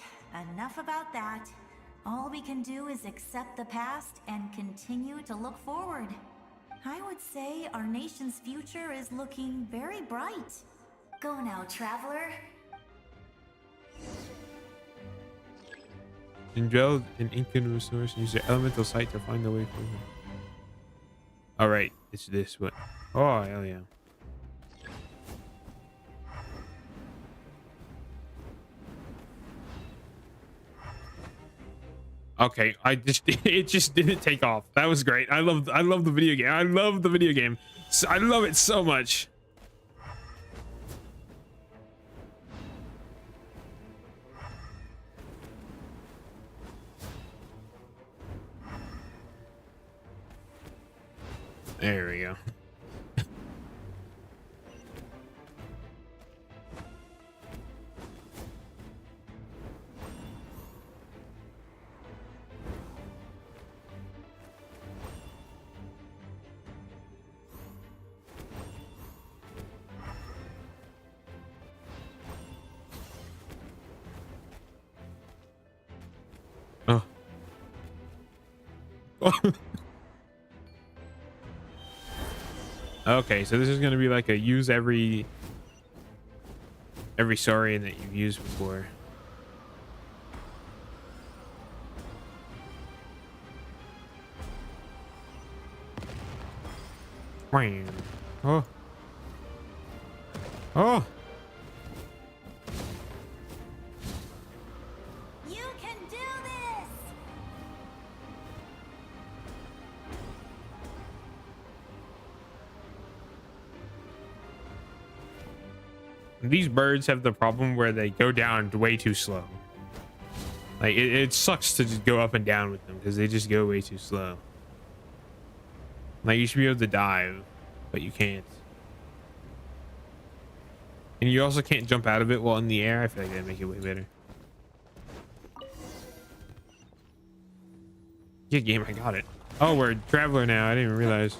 Speaker 22: enough about that. All we can do is accept the past and continue to look forward. I would say our nation's future is looking very bright. Go now, Traveler.
Speaker 1: Indwell an Incan resource and use your elemental sight to find the way forward. Alright, it's this one. Oh, hell yeah. Okay, it just didn't take off. That was great. I love the video game. I love the video game. I love it so much. There we go. Oh. Okay, so this is going to be like a use every saurian that you've used before. Bam. Oh. Oh.
Speaker 22: You can do this!
Speaker 1: These birds have the problem where they go down way too slow. Like it sucks to just go up and down with them because they just go way too slow. Like you should be able to dive, but you can't. And you also can't jump out of it while in the air. I feel like that'd make it way better. Yeah, game, I got it. Oh, we're a traveler now. I didn't even realize.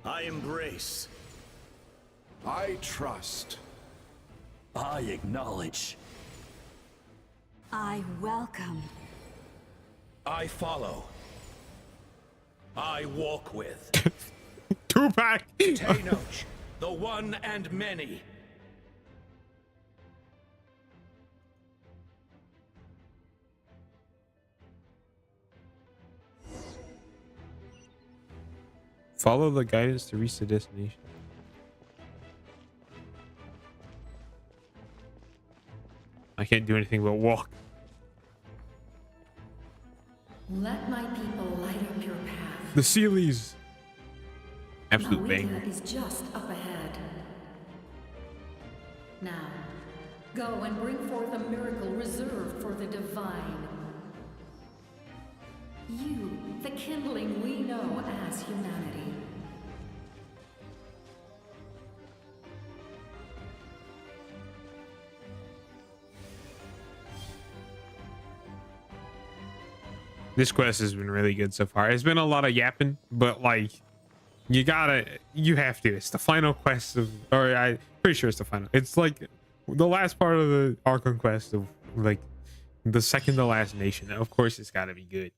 Speaker 15: I embrace.
Speaker 4: I trust.
Speaker 15: I acknowledge.
Speaker 13: I welcome.
Speaker 15: I follow. I walk with.
Speaker 1: Tupac.
Speaker 15: Tenoch, the one and many.
Speaker 1: Follow the guidance to reach the destination. I can't do anything but walk.
Speaker 13: Let my people light up your path.
Speaker 1: The Sealies. Absolute banger.
Speaker 13: Mawika is just up ahead. Now, go and bring forth a miracle reserved for the divine. You, the kindling we know as humanity.
Speaker 1: This quest has been really good so far. It's been a lot of yapping, but like you have to. It's the final quest of, or I'm pretty sure it's the final. It's like the last part of the Archon Quest of like the second to last nation. Of course it's got to be good.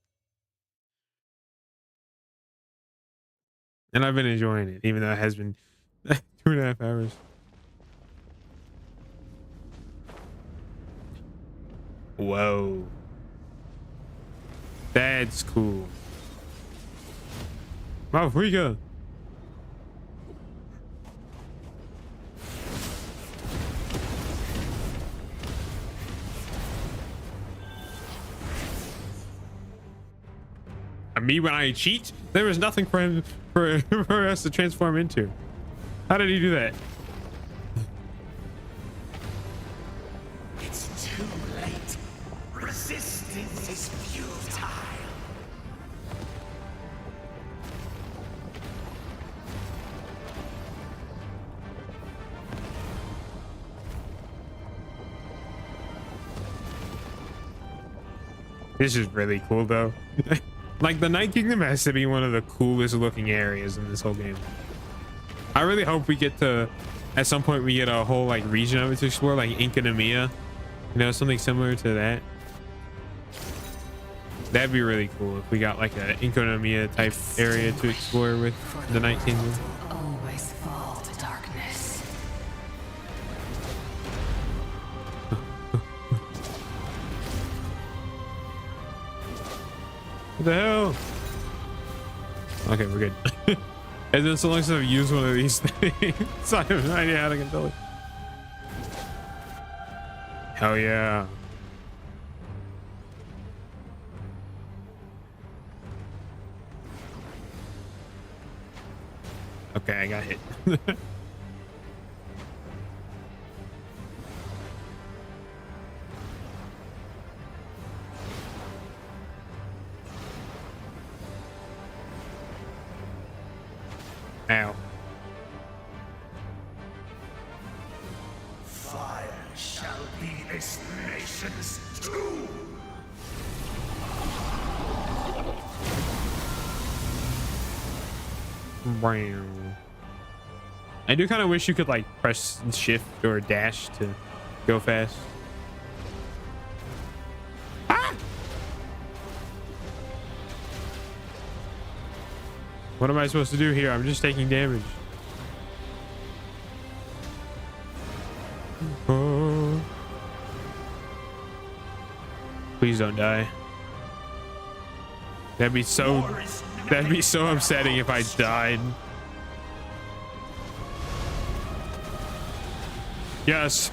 Speaker 1: And I've been enjoying it, even though it has been 2.5 hours. Whoa. That's cool. Africa. Me when I cheat, there was nothing for him for us to transform into. How did he do that?
Speaker 15: It's too late. Resistance is futile.
Speaker 1: This is really cool though. Like the Night Kingdom has to be one of the coolest looking areas in this whole game. I really hope we get to, at some point we get a whole like region of it to explore, like Inkanomia, you know, something similar to that. That'd be really cool if we got like a Inkanomia type area to explore with the Night Kingdom.
Speaker 13: Always fall to darkness.
Speaker 1: What the hell? Okay, we're good. And then so long as I've used one of these things, so I have no idea how to control it. Hell yeah. Okay, I got hit. Ow.
Speaker 15: Fire shall be this nation's tomb.
Speaker 1: I do kind of wish you could like press shift or dash to go fast. Ah! What am I supposed to do here? I'm just taking damage. Oh. Please don't die. That'd be so upsetting if I died. Yes.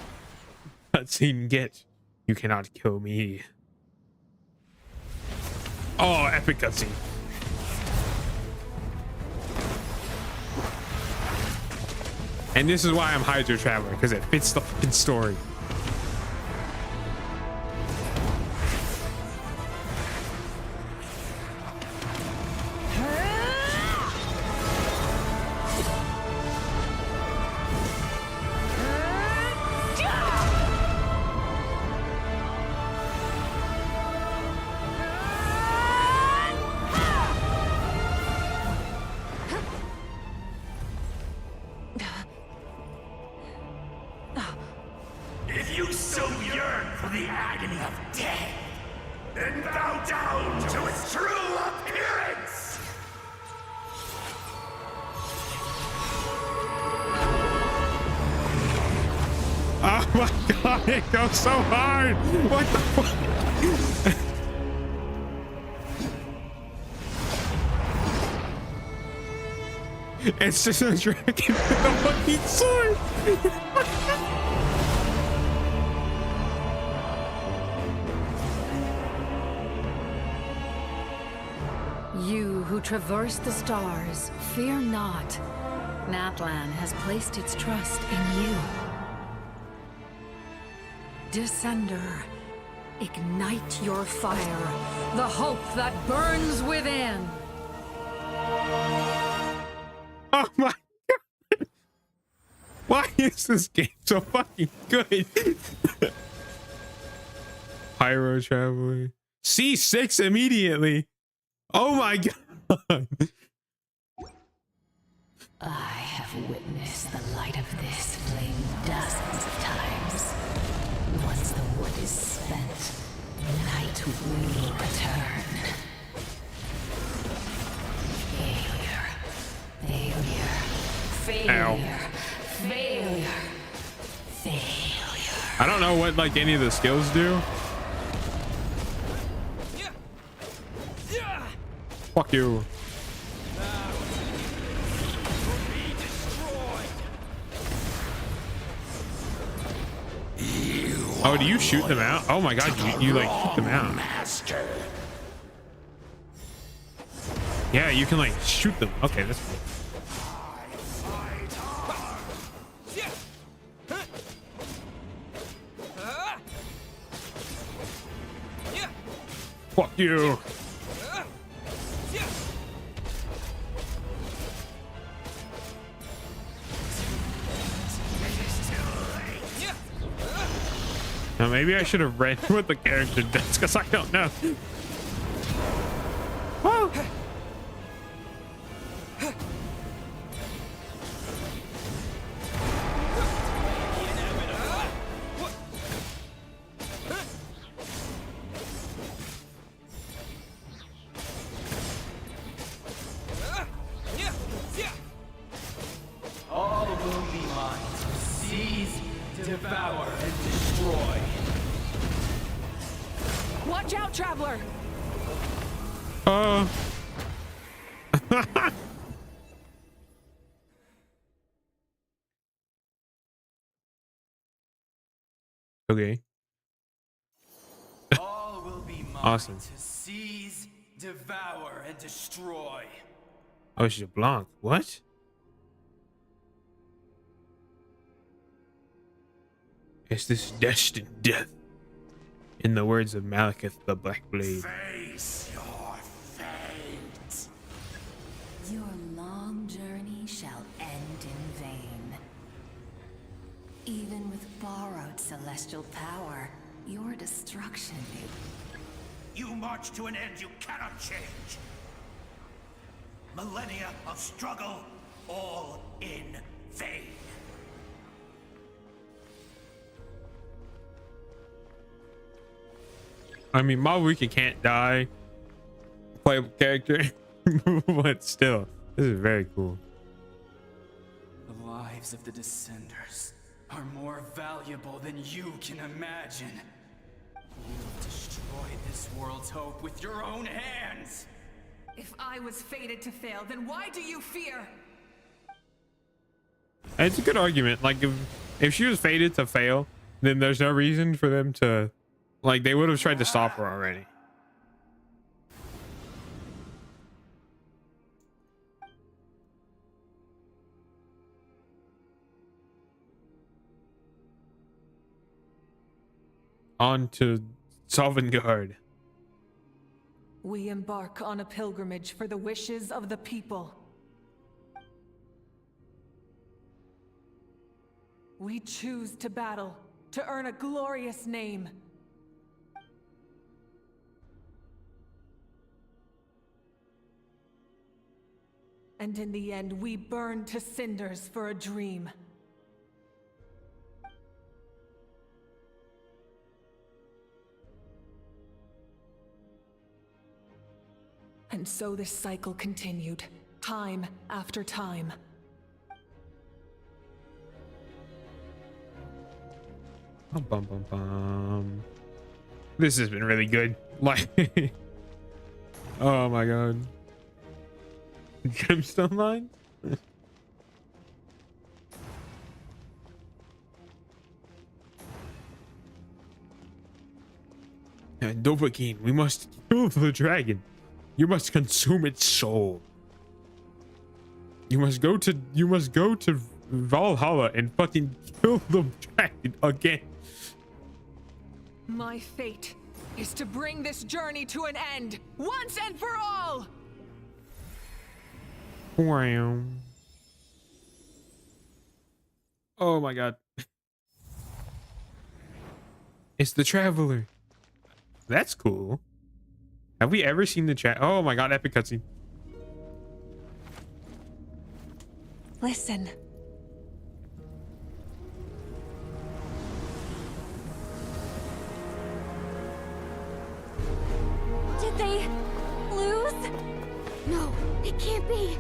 Speaker 1: Cutscene get. You cannot kill me. Oh, epic cutscene. And this is why I'm Hydro Traveler, because it fits the fucking story.
Speaker 15: If you so yearn for the agony of death, then bow down to its true appearance!
Speaker 1: Oh my god, it goes so hard! What the fuck? It's just a dragon with a fucking sword!
Speaker 2: You who traverse the stars, fear not. Natlan has placed its trust in you. Descender, ignite your fire, the hope that burns within.
Speaker 1: Oh my god! Why is this game so fucking good? Pyro Traveler. C6 immediately. Oh my god.
Speaker 2: I have witnessed the light of this flame dozens of times. Once the wood is spent, night will return. Failure. Failure. Failure. Failure. Failure.
Speaker 1: I don't know what like any of the skills do. Fuck you. Oh, do you shoot them out? Oh my god, you like shoot them out. Yeah, you can like shoot them. Okay, that's cool. Fuck you. Now maybe I should have read what the character does, because I don't know. Woo!
Speaker 7: All will be mine to seize, devour, and destroy.
Speaker 8: Watch out, traveler!
Speaker 1: Okay.
Speaker 7: All will be mine
Speaker 1: Awesome.
Speaker 7: to seize, devour, and destroy.
Speaker 1: Oh, she's a Blanc. What? Is this destined death? In the words of Malekith the Black Blade.
Speaker 15: Face your fate.
Speaker 2: Your long journey shall end in vain. Even with borrowed celestial power, your destruction.
Speaker 15: You march to an end you cannot change. Millennia of struggle, all in vain.
Speaker 1: I mean, Mabuki can't die. Playable character. But still, this is very cool.
Speaker 7: The lives of the Descenders are more valuable than you can imagine. You've destroyed this world's hope with your own hands!
Speaker 8: If I was fated to fail, then why do you fear?
Speaker 1: It's a good argument. Like if she was fated to fail, then there's no reason for them to, like, they would have tried to stop her already. On to Sovngarde.
Speaker 8: We embark on a pilgrimage for the wishes of the people. We choose to battle, to earn a glorious name. And in the end, we burn to cinders for a dream. And so this cycle continued, time after time.
Speaker 1: Bum, bum, bum, bum. This has been really good. Like, oh my god. Gemstone line? And Dovahkiin, we must kill the dragon. You must consume its soul. You must go to Valhalla and fucking kill the dragon again.
Speaker 8: My fate is to bring this journey to an end, once and for all!
Speaker 1: Wow. Oh my god. It's the Traveler. That's cool. Have we ever seen the chat? Oh my god, epic cutscene.
Speaker 8: Listen.
Speaker 9: Did they lose? No, it can't be.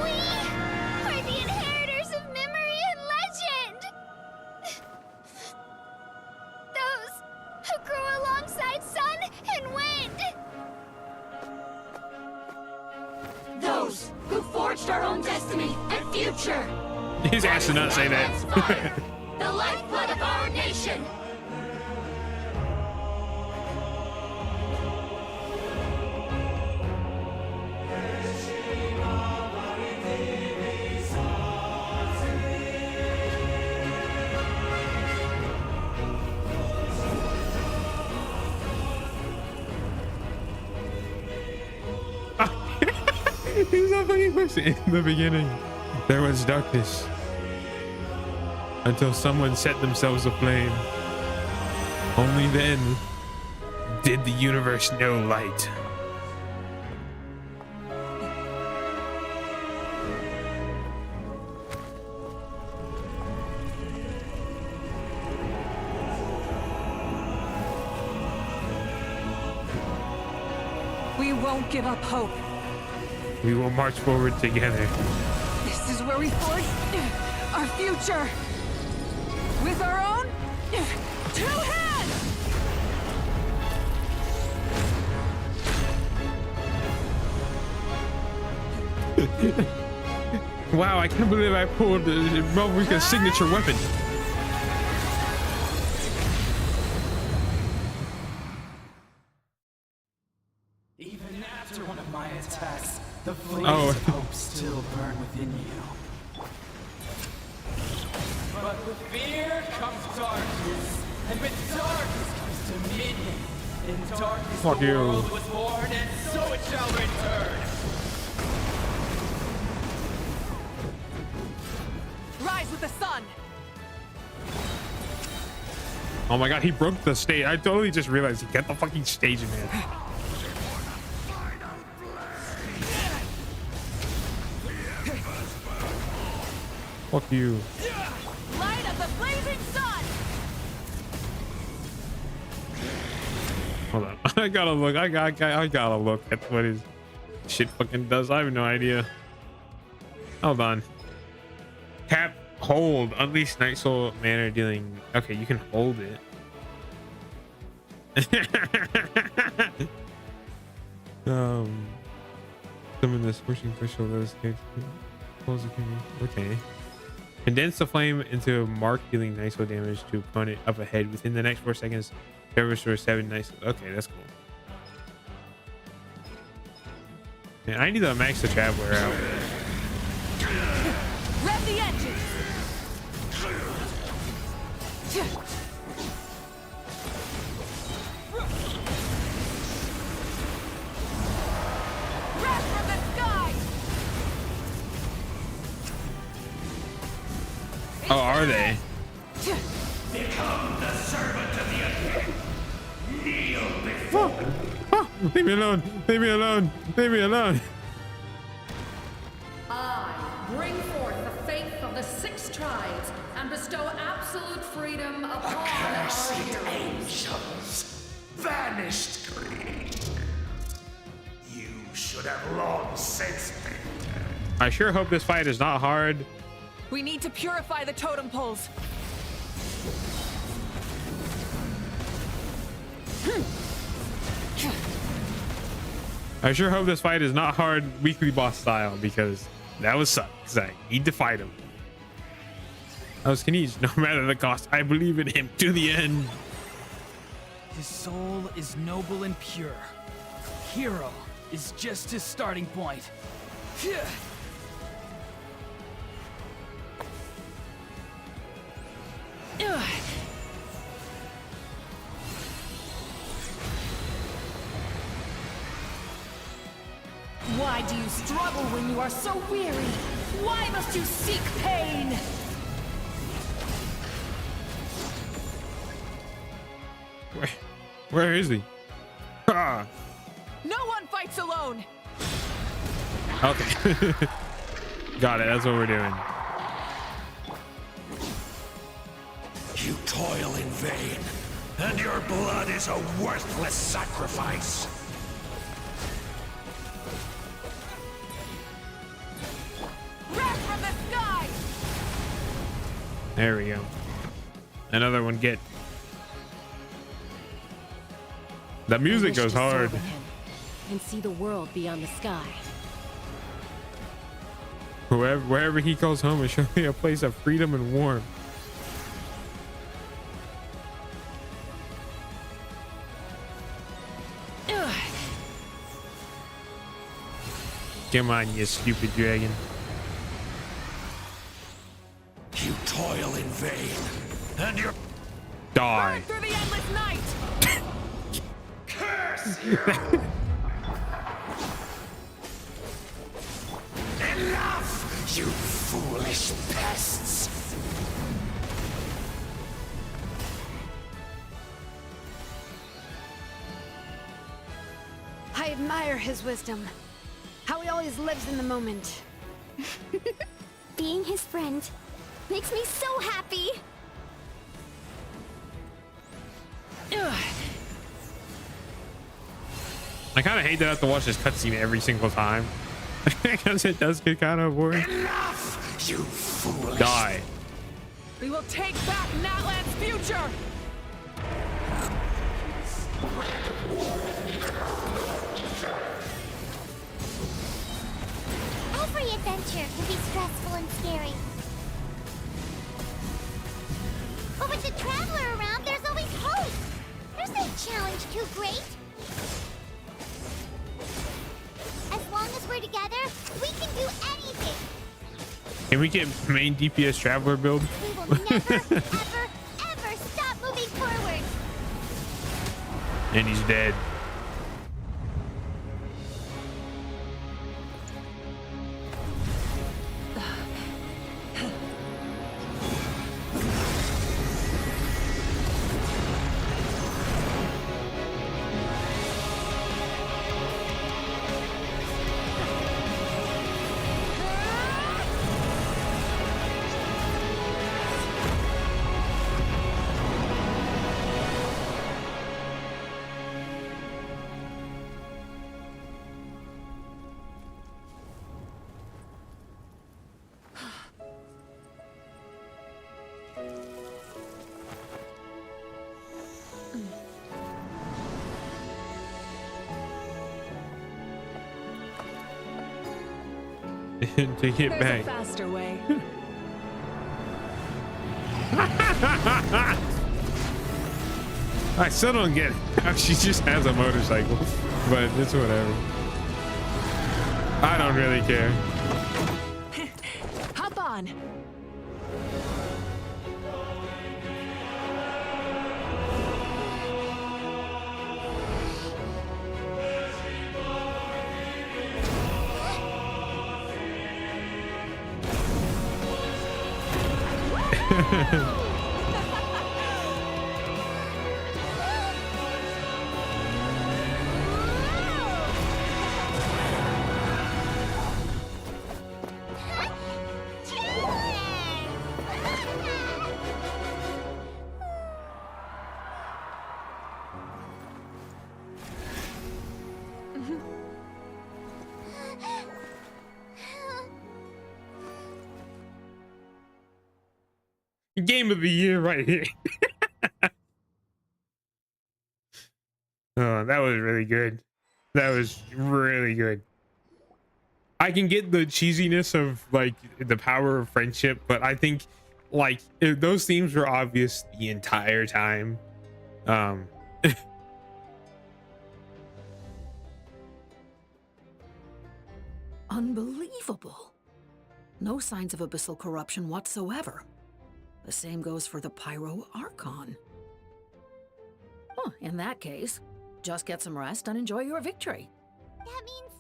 Speaker 3: We are the inheritors of memory and legend! Those who grew alongside sun and wind!
Speaker 15: Those who forged our own destiny and future.
Speaker 1: His ass did not say that.
Speaker 15: The lifeblood of our nation.
Speaker 1: He's not fucking pushing in the beginning. There was darkness until someone set themselves aflame. Only then did the universe know light.
Speaker 8: We won't give up hope.
Speaker 1: We will march forward together.
Speaker 8: This is where we forge our future. With our own 2 hands!
Speaker 1: Wow, I can't believe I pulled Malvika's signature weapon.
Speaker 7: Even after one of my attacks, the flames
Speaker 1: Oh.
Speaker 7: of hope still burn within you. But with fear comes darkness, and with darkness comes dominion. In darkness
Speaker 1: Fuck
Speaker 7: the
Speaker 1: you.
Speaker 7: world was born, and so it shall return.
Speaker 8: Rise with the sun!
Speaker 1: Oh my god, he broke the stage. I totally just realized he got the fucking stage in there. Fuck you.
Speaker 8: Light of the blazing sun!
Speaker 1: Hold on. I gotta look. I gotta look at what his shit fucking does. I have no idea. Hold on. Tap, hold, unleash Night Soul mana dealing. Okay, you can hold it. Summon the scorching crystal. Those okay. Condense the flame into mark dealing Night Soul damage to opponent up ahead within the next 4 seconds. Restore 7 Night Soul. Okay, that's cool. Man, I need to max the Traveler out.
Speaker 7: Rev the engines! Wrath from the sky!
Speaker 1: Oh, are they?
Speaker 15: Become the servant of the Undead. Kneel before.
Speaker 1: Leave me alone. Leave me alone. Leave me alone.
Speaker 16: I bring forth the faith of the 6 tribes and bestow absolute freedom upon our
Speaker 15: Accursed
Speaker 16: heroes.
Speaker 15: angels, vanished greed. You should have long since been dead.
Speaker 1: I sure hope this fight is not hard.
Speaker 8: We need to purify the totem poles.
Speaker 1: I sure hope this fight is not hard weekly boss style, because that would suck, because I need to fight him. I was Kanish, no matter the cost. I believe in him to the end.
Speaker 10: His soul is noble and pure. Hero is just his starting point.
Speaker 16: Why do you struggle when you are so weary? Why must you seek pain?
Speaker 1: Where is he? Ah.
Speaker 8: No one fights alone.
Speaker 1: Okay. Got it. That's what we're doing.
Speaker 15: You toil in vain, and your blood is a worthless sacrifice.
Speaker 16: Wrath from the sky!
Speaker 1: There we go. Another one. Get. The music
Speaker 2: wish
Speaker 1: goes
Speaker 2: to soar
Speaker 1: hard.
Speaker 2: with him and see the world beyond the sky.
Speaker 1: Wherever he calls home is surely a place of freedom and warmth. Come on, you stupid dragon.
Speaker 15: You toil in vain, and your
Speaker 1: Die.
Speaker 16: Through the endless night!
Speaker 15: curse you! Enough, you foolish pests!
Speaker 17: I admire his wisdom. How he always lives in the moment.
Speaker 9: Being his friend makes me so happy.
Speaker 1: I kind of hate that I have to watch this cutscene every single time. Because it does get kind of boring.
Speaker 15: Enough, you foolish...
Speaker 1: Die.
Speaker 8: We will take back Natlan's future.
Speaker 5: Every adventure can be stressful and scary. But with the Traveler around, there's always hope. There's no challenge too great. As long as we're together, we can do anything.
Speaker 1: Can we get main DPS Traveler build?
Speaker 5: We will never, ever, ever stop moving forward.
Speaker 1: And he's dead. to get
Speaker 8: There's
Speaker 1: back.
Speaker 8: a faster way.
Speaker 1: I still don't get how she just has a motorcycle, but it's whatever. I don't really care.
Speaker 8: Hop on.
Speaker 1: Game of the year right here. Oh, that was really good. That was really good. I can get the cheesiness of like the power of friendship, but I think like if those themes were obvious the entire time.
Speaker 17: Unbelievable. No signs of abyssal corruption whatsoever. The same goes for the Pyro Archon. Well, in that case, just get some rest and enjoy your victory.
Speaker 5: That means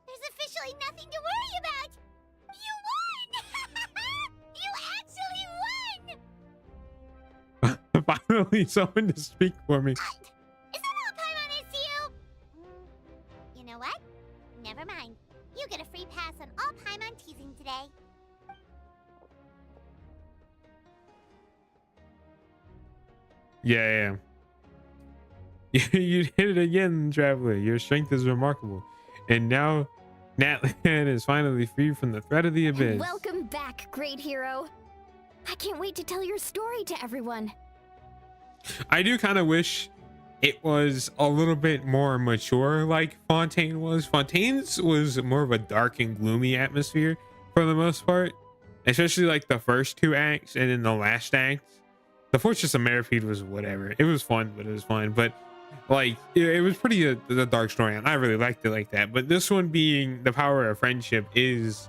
Speaker 5: there's officially nothing to worry about. You won! You actually won!
Speaker 1: Finally, someone to speak for me.
Speaker 5: Is that all Paimon is to you? You know what? Never mind. You get a free pass on all Paimon teasing today.
Speaker 1: Yeah. You hit it again, traveler. Your strength is remarkable. And now Natlan is finally free from the threat of the abyss.
Speaker 9: Welcome back, great hero. I can't wait to tell your story to everyone.
Speaker 1: I do kind of wish it was a little bit more mature like Fontaine was. Fontaine's was more of a dark and gloomy atmosphere for the most part, especially like the first two acts, and then the last act. The Fortress of Meripede was whatever. It was fun, but it was fun. But like it was pretty the dark story, and I really liked it like that. But this one being the power of friendship is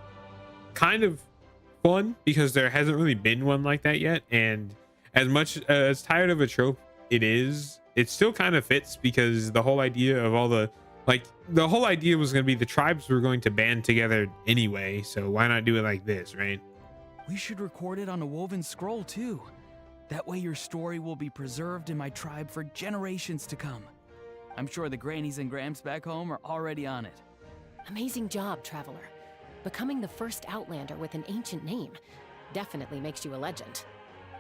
Speaker 1: kind of fun because there hasn't really been one like that yet. And as much as tired of a trope it is, it still kind of fits because the whole idea of all the whole idea was going to be the tribes were going to band together anyway. So why not do it like this, right?
Speaker 10: We should record it on a woven scroll too. That way your story will be preserved in my tribe for generations to come. I'm sure the grannies and gramps back home are already on it.
Speaker 2: Amazing job, Traveler. Becoming the first Outlander with an ancient name definitely makes you a legend.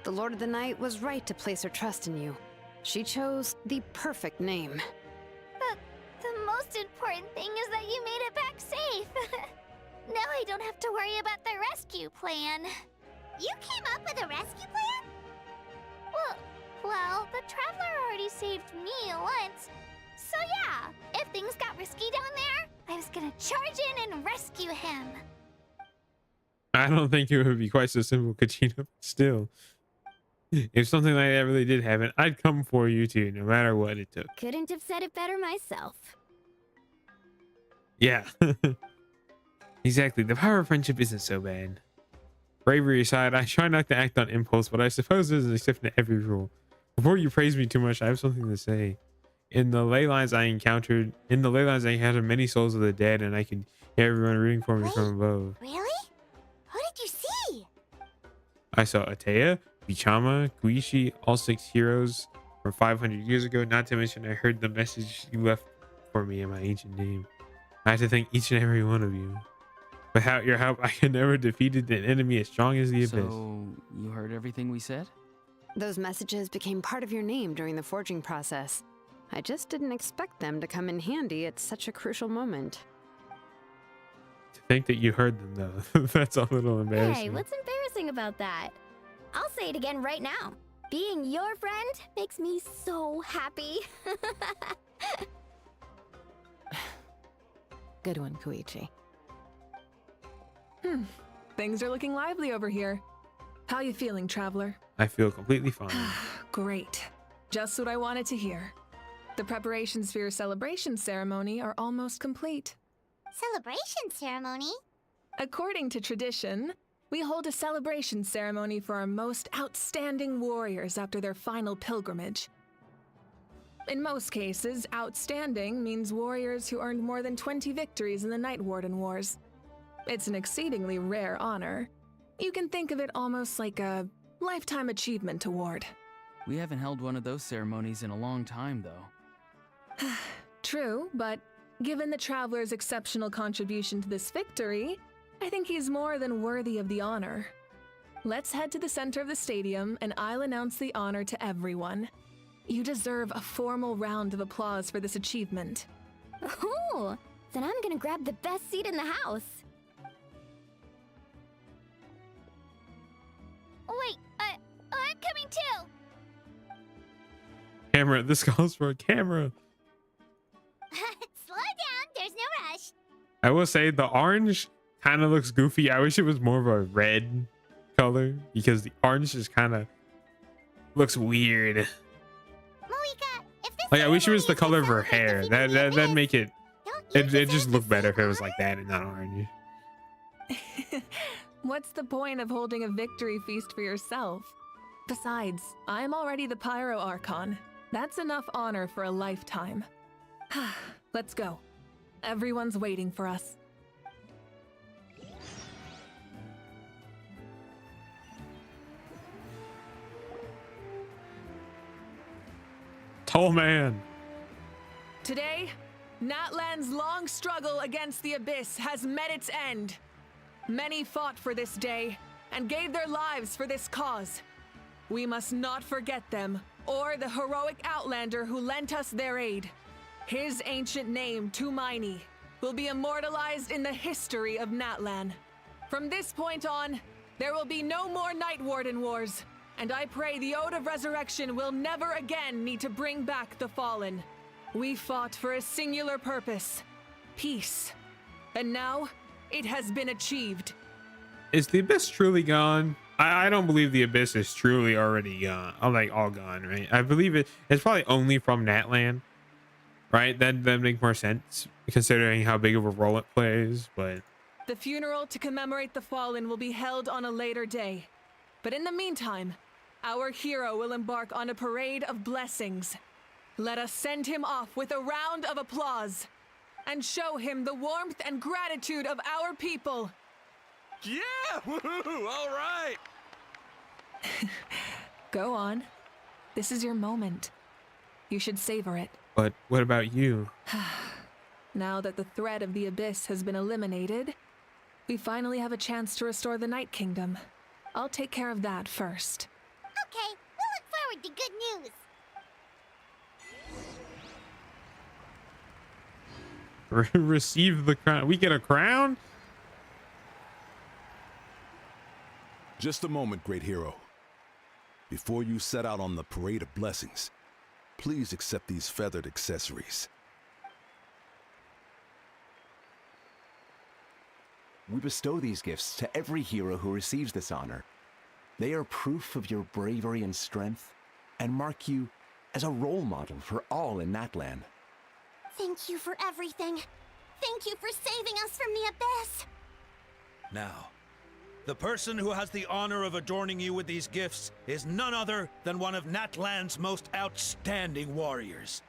Speaker 17: The Lord of the Night was right to place her trust in you. She chose the perfect name.
Speaker 3: The most important thing is that you made it back safe. Now I don't have to worry about the rescue plan.
Speaker 5: You came up with a rescue plan?
Speaker 3: Well, the Traveler already saved me once. So yeah, if things got risky down there, I was gonna charge in and rescue him.
Speaker 1: I don't think it would be quite so simple, Kachina, but still. If something like that really did happen, I'd come for you too, no matter what it took.
Speaker 9: Couldn't have said it better myself.
Speaker 1: Yeah. Exactly. The power of friendship isn't so bad. Bravery aside, I try not to act on impulse, but I suppose there's an exception to every rule. Before you praise me too much, I have something to say. In the ley lines I encountered many souls of the dead, and I could hear everyone rooting for me from above.
Speaker 5: Really? Who did you see?
Speaker 1: I saw Atea, Bichama, Guishi, all 6 heroes from 500 years ago, not to mention I heard the message you left for me in my ancient name. I have to thank each and every one of you. Without your help, I could never defeated an enemy as strong as the Abyss.
Speaker 10: So, you heard everything we said?
Speaker 17: Those messages became part of your name during the forging process. I just didn't expect them to come in handy at such a crucial moment.
Speaker 1: To think that you heard them, though, that's a little embarrassing.
Speaker 9: Hey, what's embarrassing about that? I'll say it again right now. Being your friend makes me so happy.
Speaker 2: Good one, Koichi.
Speaker 8: Things are looking lively over here. How you feeling, traveler?
Speaker 1: I feel completely fine.
Speaker 8: Great. Just what I wanted to hear. The preparations for your celebration ceremony are almost complete.
Speaker 5: Celebration ceremony?
Speaker 8: According to tradition, we hold a celebration ceremony for our most outstanding warriors after their final pilgrimage. In most cases, outstanding means warriors who earned more than 20 victories in the Night Warden Wars. It's an exceedingly rare honor. You can think of it almost like a lifetime achievement award.
Speaker 10: We haven't held one of those ceremonies in a long time, though.
Speaker 8: True, but given the traveler's exceptional contribution to this victory, I think he's more than worthy of the honor. Let's head to the center of the stadium and I'll announce the honor to everyone. You deserve a formal round of applause for this achievement.
Speaker 9: Ooh, then I'm gonna grab the best seat in the house.
Speaker 5: Wait, I'm coming too.
Speaker 1: Camera, this calls for a camera.
Speaker 5: Slow down, there's no rush.
Speaker 1: I will say the orange kind of looks goofy. I wish it was more of a red color because the orange just kind of looks weird.
Speaker 5: Moika, if this
Speaker 1: Like I wish it was the
Speaker 5: ceremony
Speaker 1: color
Speaker 5: is
Speaker 1: of her
Speaker 5: to celebrate
Speaker 1: hair.
Speaker 5: defeating the
Speaker 1: That'd
Speaker 5: abyss,
Speaker 1: make it.
Speaker 5: don't you
Speaker 1: It just
Speaker 5: deserve
Speaker 1: look
Speaker 5: the
Speaker 1: better
Speaker 5: same
Speaker 1: if it was
Speaker 5: honor?
Speaker 1: like that and not orange.
Speaker 8: What's the point of holding a victory feast for yourself? Besides, I'm already the Pyro Archon. That's enough honor for a lifetime. Let's go. Everyone's waiting for us.
Speaker 1: Tall man.
Speaker 8: Today, Natlan's long struggle against the Abyss has met its end. Many fought for this day and gave their lives for this cause. We must not forget them or the heroic Outlander who lent us their aid. His ancient name, Tumaini, will be immortalized in the history of Natlan. From this point on, there will be no more Night Warden Wars, and I pray the Ode of Resurrection will never again need to bring back the Fallen. We fought for a singular purpose, peace. And now, it has been achieved.
Speaker 1: Is the abyss truly gone? I don't believe the abyss is truly already gone. I'm like all gone, right? I believe it's probably only from Natlan, right? That make more sense considering how big of a role it plays. But
Speaker 8: The funeral to commemorate the Fallen will be held on a later day. But in the meantime, our hero will embark on a parade of blessings. Let us send him off with a round of applause and show him the warmth and gratitude of our people.
Speaker 15: Yeah! Woohoo! All right!
Speaker 8: Go on. This is your moment. You should savor it.
Speaker 1: but what about you?
Speaker 8: Now that the threat of the Abyss has been eliminated, we finally have a chance to restore the Night Kingdom. I'll take care of that first.
Speaker 5: Okay, we'll look forward to good news.
Speaker 1: Receive the crown. We get a crown?
Speaker 6: Just a moment, great hero. Before you set out on the parade of blessings, please accept these feathered accessories.
Speaker 11: We bestow these gifts to every hero who receives this honor. They are proof of your bravery and strength, and mark you as a role model for all in Natlan.
Speaker 5: Thank you for everything. Thank you for saving us from the abyss.
Speaker 23: Now, the person who has the honor of adorning you with these gifts is none other than one of Natlan's most outstanding warriors,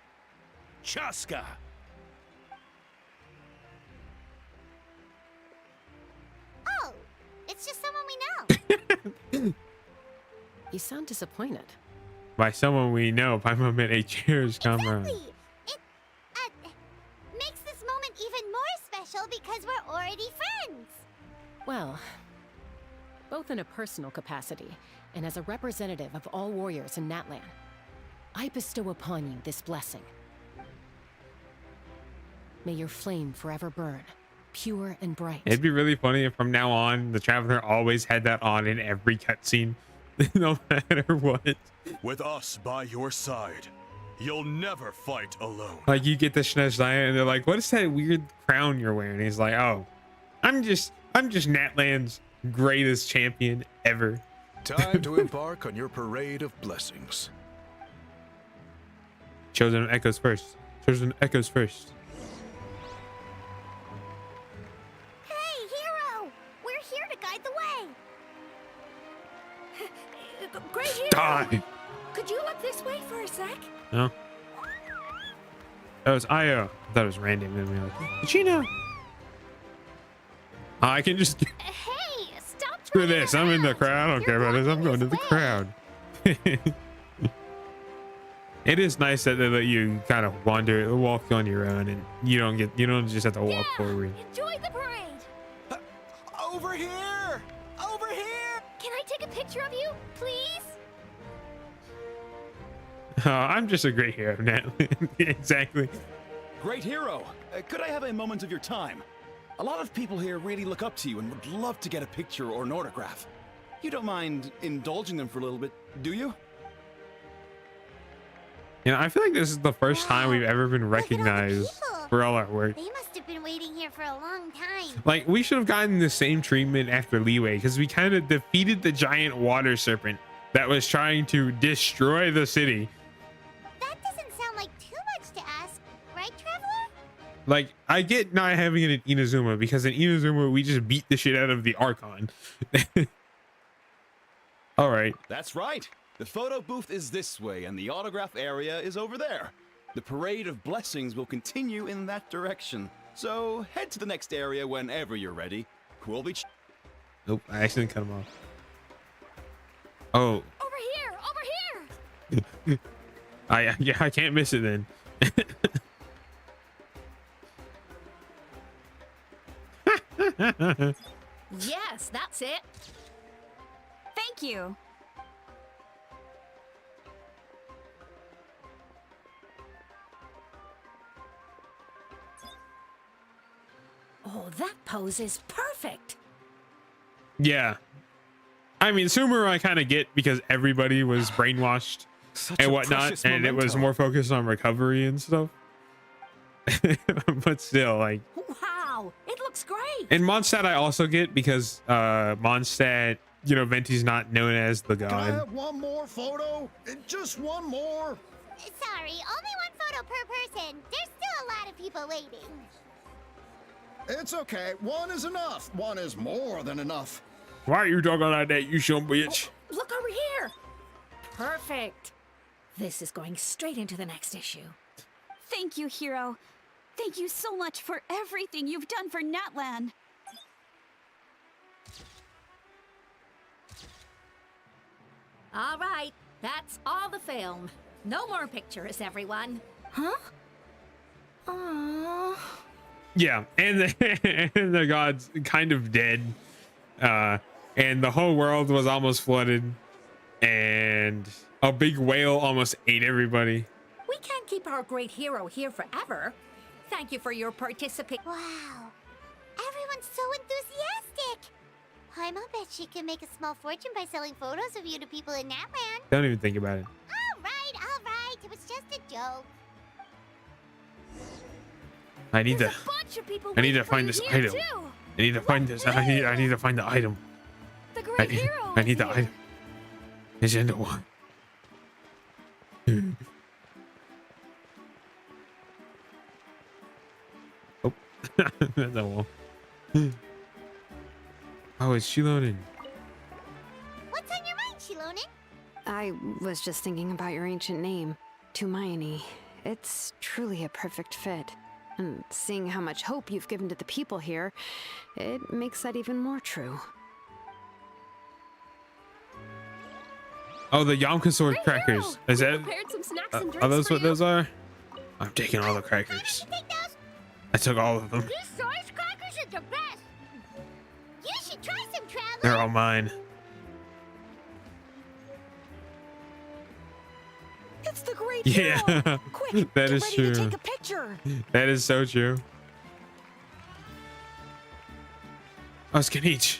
Speaker 23: Chaska.
Speaker 5: Oh, it's just someone we know.
Speaker 2: You sound disappointed.
Speaker 1: By someone we know. By moment a cheers come around.
Speaker 5: Exactly. It makes this moment even more special because we're already friends.
Speaker 2: Well, both in a personal capacity and as a representative of all warriors in Natlan, I bestow upon you this blessing. May your flame forever burn, pure and bright.
Speaker 1: It'd be really funny if from now on the Traveler always had that on in every cutscene, no matter what.
Speaker 15: With us by your side, you'll never fight alone.
Speaker 1: Like you get the Shnesh Zion and they're like, "What is that weird crown you're wearing?" He's like, "Oh, I I'm just Natland's greatest champion ever.
Speaker 6: Time to embark on your parade of blessings.
Speaker 1: Chosen echoes first. Chosen echoes first.
Speaker 3: Hey, Hero! We're here to guide the way.
Speaker 2: Great Hero!
Speaker 1: Die.
Speaker 2: Could you look this way for a sec?
Speaker 1: No. That was Io. I thought it was random. Then we like, Kachina. I can just
Speaker 3: Hey, stop
Speaker 1: screw this. I'm in the crowd. I don't care about this. I'm going to the crowd. It is nice that they let you kind of walk on your own, and you don't just have to walk forward.
Speaker 3: Enjoy the parade.
Speaker 11: Over here! Over here!
Speaker 3: Can I take a picture of you, please?
Speaker 1: I'm just a great hero, Nat. Exactly.
Speaker 18: Great Hero, could I have a moment of your time? A lot of people here really look up to you and would love to get a picture or an autograph. You don't mind indulging them for a little bit, do you?
Speaker 1: You know, I feel like this is the first time we've ever been recognized for all our work.
Speaker 5: They must have been waiting here for a long time.
Speaker 1: Like, we should have gotten the same treatment after Leeway, because we kind of defeated the giant water serpent that was trying to destroy the city.
Speaker 5: That doesn't sound like too much to ask, right, Traveler?
Speaker 1: Like, I get not having it in Inazuma, because in Inazuma we just beat the shit out of the Archon. All right.
Speaker 18: That's right. The photo booth is this way, and the autograph area is over there. The parade of blessings will continue in that direction. So head to the next area whenever you're ready. We'll be.
Speaker 1: Nope, I accidentally cut him off. Oh.
Speaker 3: Over here!
Speaker 1: I can't miss it then.
Speaker 2: Yes, that's it.
Speaker 9: Thank you.
Speaker 17: Oh, that pose is perfect.
Speaker 1: Yeah. I mean, Sumeru I kind of get, because everybody was brainwashed and whatnot, and it was more focused on recovery and stuff. But still, like,
Speaker 17: Wow, it looks great.
Speaker 1: and Mondstadt I also get, because Mondstadt, you know, Venti's not known as the
Speaker 15: Can I
Speaker 1: god.
Speaker 15: have one more photo? Just one more.
Speaker 5: Sorry, only one photo per person. There's still a lot of people waiting.
Speaker 15: It's okay. One is enough. One is more than enough.
Speaker 1: Why are you talking like that, you son bitch?
Speaker 17: Look over here. Perfect. This is going straight into the next issue.
Speaker 9: Thank you, Hero. Thank you so much for everything you've done for Natlan.
Speaker 17: All right, that's all the film. No more pictures, everyone.
Speaker 9: Huh?
Speaker 17: Aww.
Speaker 1: Yeah, and the god's kind of dead, and the whole world was almost flooded, and a big whale almost ate everybody.
Speaker 17: We can't keep our great hero here forever. Thank you for your participation.
Speaker 5: Wow, everyone's so enthusiastic. Paimon bet she can make a small fortune by selling photos of you to people in Natland.
Speaker 1: Don't even think about it.
Speaker 5: All right, it was just a joke.
Speaker 1: I need to find this item. I need to find this. I need to find the item.
Speaker 3: The great hero.
Speaker 1: I need the item. Agenda 1. Oh, that's a wall. Oh, it's Shilonen.
Speaker 5: What's on your mind, Shilonen?
Speaker 2: I was just thinking about your ancient name, Tumayani. It's truly a perfect fit. And seeing how much hope you've given to the people here, it makes that even more true.
Speaker 1: Oh, the Yamka crackers. Is that?
Speaker 2: Prepared some snacks and
Speaker 1: Are
Speaker 2: drinks
Speaker 1: those
Speaker 2: for
Speaker 1: what
Speaker 2: you.
Speaker 1: those are? I'm taking all the crackers. I took all of them.
Speaker 5: These source crackers are the best. You should try some, Traveler.
Speaker 1: They're all mine.
Speaker 17: It's the great
Speaker 1: Yeah,
Speaker 17: hero. Quick,
Speaker 1: that
Speaker 17: get
Speaker 1: is
Speaker 17: ready
Speaker 1: true.
Speaker 17: to take a picture.
Speaker 1: That is so true. Oh, it's Kenichi.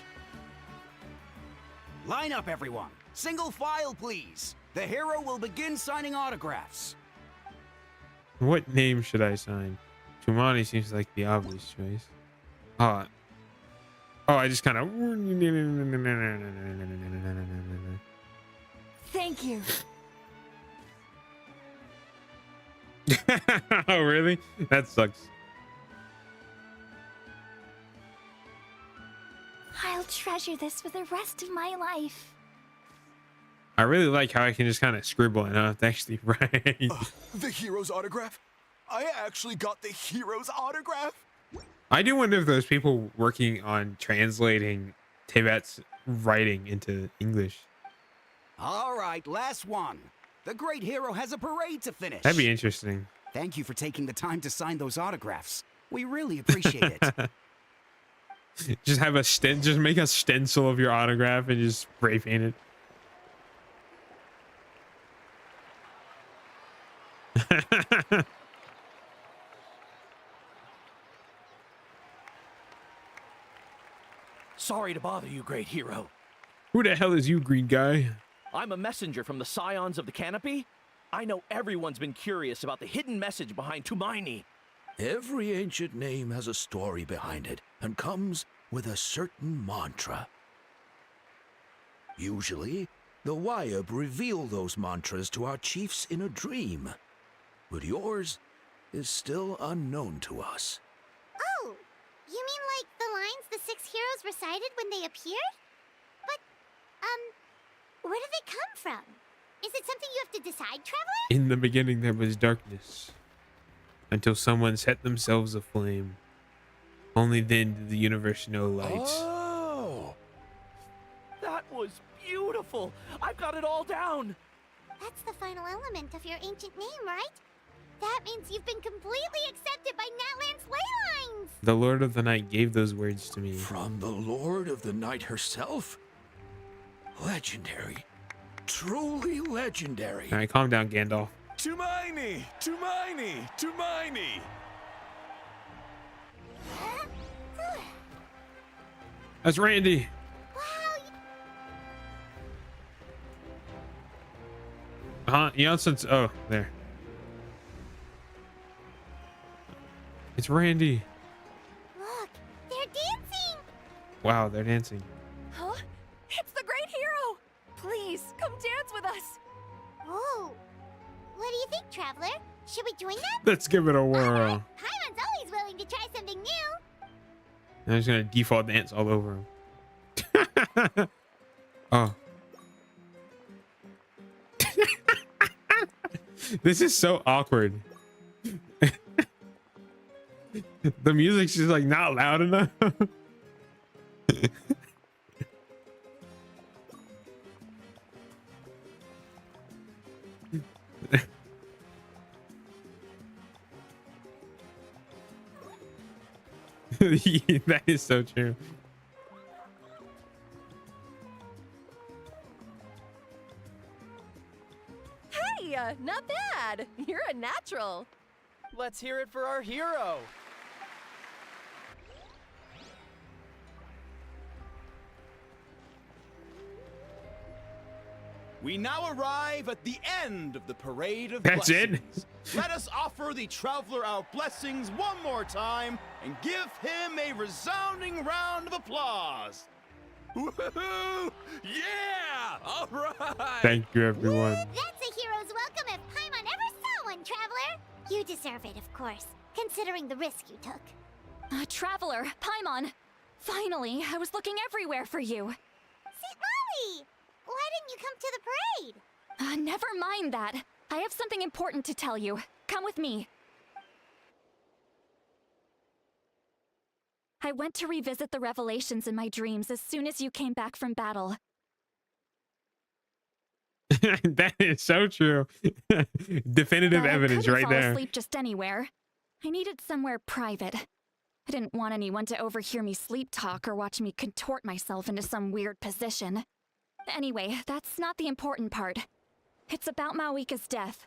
Speaker 19: Line up, everyone. Single file, please. The hero will begin signing autographs.
Speaker 1: What name should I sign? Tumani seems like the obvious choice. Oh, I just kind of.
Speaker 9: Thank you.
Speaker 1: Oh, really? That sucks.
Speaker 3: I'll treasure this for the rest of my life.
Speaker 1: I really like how I can just kind of scribble and I don't have to actually write.
Speaker 6: The hero's autograph? I actually got the hero's autograph?
Speaker 1: I do wonder if there's people working on translating Tibet's writing into English.
Speaker 19: All right, last one. The great hero has a parade to finish.
Speaker 1: That'd be interesting.
Speaker 19: Thank you for taking the time to sign those autographs. We really appreciate it.
Speaker 1: Just have a just make a stencil of your autograph and just spray paint it.
Speaker 14: Sorry to bother you, great hero.
Speaker 1: Who the hell is you, green guy?
Speaker 14: I'm a messenger from the Scions of the Canopy. I know everyone's been curious about the hidden message behind Tumaini.
Speaker 15: Every ancient name has a story behind it and comes with a certain mantra. Usually, the Wayab reveal those mantras to our chiefs in a dream, but yours is still unknown to us.
Speaker 5: Oh, you mean like the lines the 6 heroes recited when they appeared? But, where do they come from? Is it something you have to decide, Traveler?
Speaker 1: In the beginning, there was darkness until someone set themselves aflame. Only then did the universe know light.
Speaker 14: Oh! That was beautiful! I've got it all down!
Speaker 5: That's the final element of your ancient name, right? That means you've been completely accepted by Natlan's ley lines!
Speaker 1: The Lord of the Night gave those words to me.
Speaker 15: From the Lord of the Night herself? Legendary. Truly legendary.
Speaker 1: All right, calm down, Gandalf.
Speaker 6: Tumaini! Tumaini! Tumaini!
Speaker 1: That's Randy. Since oh, there. It's Randy.
Speaker 5: Look, they're dancing!
Speaker 1: Wow, they're dancing.
Speaker 9: Huh? It's the great hero! Please, come dance with us!
Speaker 5: Whoa. What do you think, Traveler? Should we join them?
Speaker 1: Let's give it a whirl.
Speaker 5: Paimon's always willing to try something new.
Speaker 1: I'm just gonna default dance all over him. Oh. This is so awkward. The music's just like not loud enough. That is so true.
Speaker 20: Hey, not bad. You're a natural.
Speaker 14: Let's hear it for our hero.
Speaker 18: We now arrive at the end of the Parade of
Speaker 1: That's
Speaker 18: Blessings. Let us offer the Traveler our blessings one more time and give him a resounding round of applause. Woohoo! Yeah! All right!
Speaker 1: Thank you, everyone.
Speaker 5: That's a hero's welcome if Paimon ever saw one, Traveler. You deserve it, of course, considering the risk you took.
Speaker 9: Traveler, Paimon. Finally, I was looking everywhere for you.
Speaker 5: St. Molly! Why didn't you come to the parade?
Speaker 9: Never mind that. I have something important to tell you. Come with me. I went to revisit the revelations in my dreams as soon as you came back from battle.
Speaker 1: That is so true. Definitive
Speaker 9: But
Speaker 1: evidence
Speaker 9: I
Speaker 1: right
Speaker 9: couldn't fall
Speaker 1: there.
Speaker 9: asleep just anywhere. I needed somewhere private. I didn't want anyone to overhear me sleep talk or watch me contort myself into some weird position. Anyway, that's not the important part. It's about Mawika's death.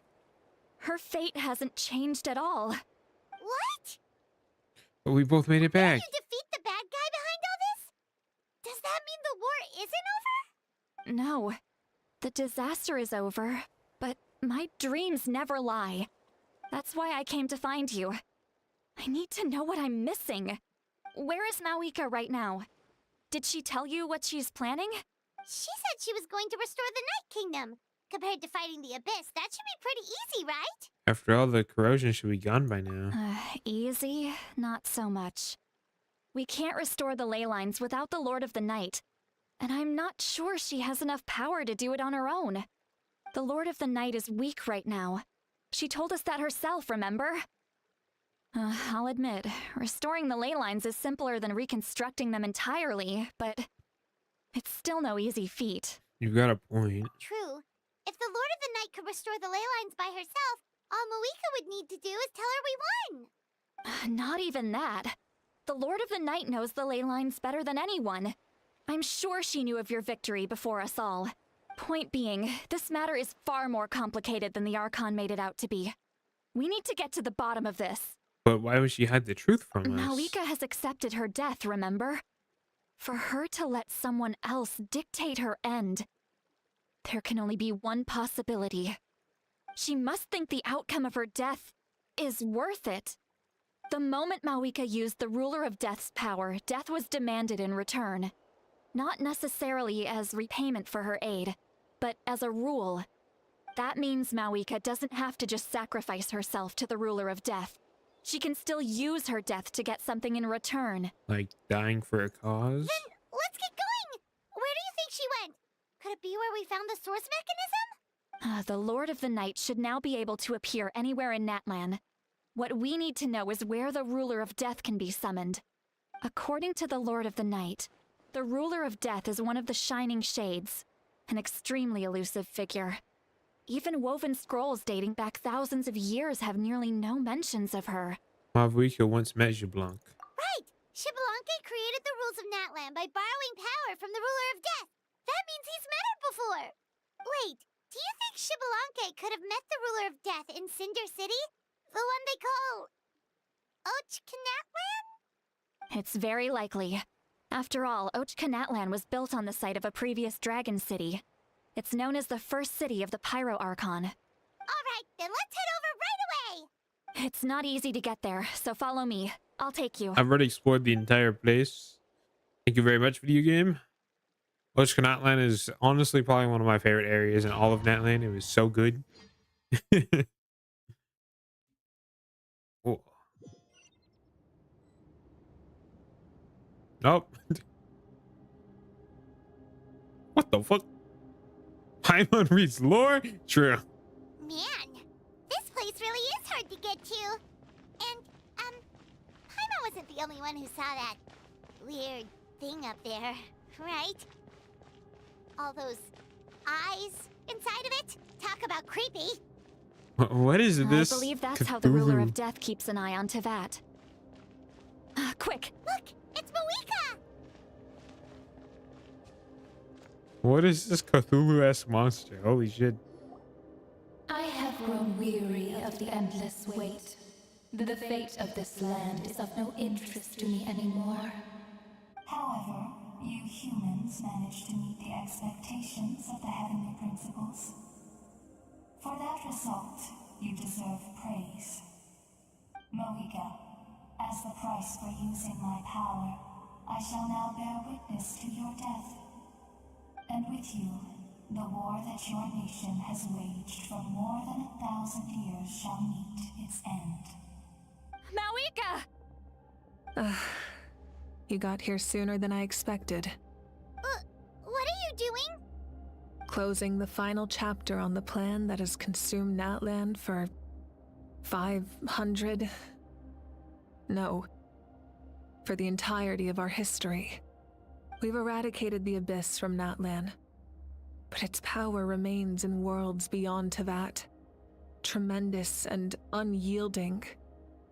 Speaker 9: Her fate hasn't changed at all.
Speaker 5: What?
Speaker 1: But we both made it back.
Speaker 5: Did you defeat the bad guy behind all this? Does that mean the war isn't over?
Speaker 9: No. The disaster is over, but my dreams never lie. That's why I came to find you. I need to know what I'm missing. Where is Mawika right now?
Speaker 3: Did she tell you what she's planning? She said she was going to restore the Night Kingdom. Compared to fighting the Abyss, that should be pretty easy, right?
Speaker 1: After all, the corrosion should be gone by now.
Speaker 9: Easy? Not so much. We can't restore the ley lines without the Lord of the Night, and I'm not sure she has enough power to do it on her own. The Lord of the Night is weak right now. She told us that herself, remember? I'll admit, restoring the ley lines is simpler than reconstructing them entirely, but it's still no easy feat.
Speaker 1: You got a point.
Speaker 5: True. If the Lord of the Night could restore the ley lines by herself, all Moika would need to do is tell her we won.
Speaker 9: Not even that. The Lord of the Night knows the ley lines better than anyone. I'm sure she knew of your victory before us all. Point being, this matter is far more complicated than the Archon made it out to be. We need to get to the bottom of this.
Speaker 1: But why would she hide the truth from us?
Speaker 9: Malika has accepted her death, remember? For her to let someone else dictate her end, there can only be one possibility. She must think the outcome of her death is worth it. The moment Malika used the Ruler of Death's power, death was demanded in return. Not necessarily as repayment for her aid, but as a rule. That means Malika doesn't have to just sacrifice herself to the Ruler of Death. She can still use her death to get something in return.
Speaker 1: Like dying for a cause?
Speaker 5: Then let's get going! Where do you think she went? Could it be where we found the source mechanism?
Speaker 9: The Lord of the Night should now be able to appear anywhere in Natlan. What we need to know is where the Ruler of Death can be summoned. According to the Lord of the Night, the Ruler of Death is one of the Shining Shades, an extremely elusive figure. Even woven scrolls dating back thousands of years have nearly no mentions of her.
Speaker 1: Mavuika once met Xbalanque.
Speaker 5: Right! Xbalanque created the rules of Natlan by borrowing power from the Ruler of Death. That means he's met her before! Wait, do you think Xbalanque could have met the Ruler of Death in Cinder City? The one they call... Ochkanatlan?
Speaker 9: It's very likely. After all, Ochkanatlan was built on the site of a previous dragon city. It's known as the first city of the Pyro Archon.
Speaker 5: Alright, then let's head over right away!
Speaker 9: It's not easy to get there, so follow me. I'll take you.
Speaker 1: I've already explored the entire place. Thank you very much, video game. Ochkanatlan is honestly probably one of my favorite areas in all of Natlan. It was so good. Oh. Nope. What the fuck? Paimon reads lore? True.
Speaker 5: Man, this place really is hard to get to. And, Paimon wasn't the only one who saw that weird thing up there, right? All those eyes inside of it? Talk about creepy.
Speaker 1: What is this?
Speaker 9: I believe that's how the Ruler of Death keeps an eye on Tevat. Quick!
Speaker 5: Look, it's Moika!
Speaker 1: What is this Cthulhu-esque monster? Holy shit.
Speaker 12: I have grown weary of the endless wait. The fate of this land is of no interest to me anymore.
Speaker 21: However, you humans managed to meet the expectations of the heavenly principles. For that result, you deserve praise. Moika, as the price for using my power, I shall now bear witness to your death. And with you, the war that your nation has waged for more than 1,000 years shall meet its end.
Speaker 9: Malika!
Speaker 8: You got here sooner than I expected.
Speaker 5: What are you doing?
Speaker 8: Closing the final chapter on the plan that has consumed Natlan for 500... No. For the entirety of our history. We've eradicated the Abyss from Natlan, but its power remains in worlds beyond Tevat. Tremendous and unyielding.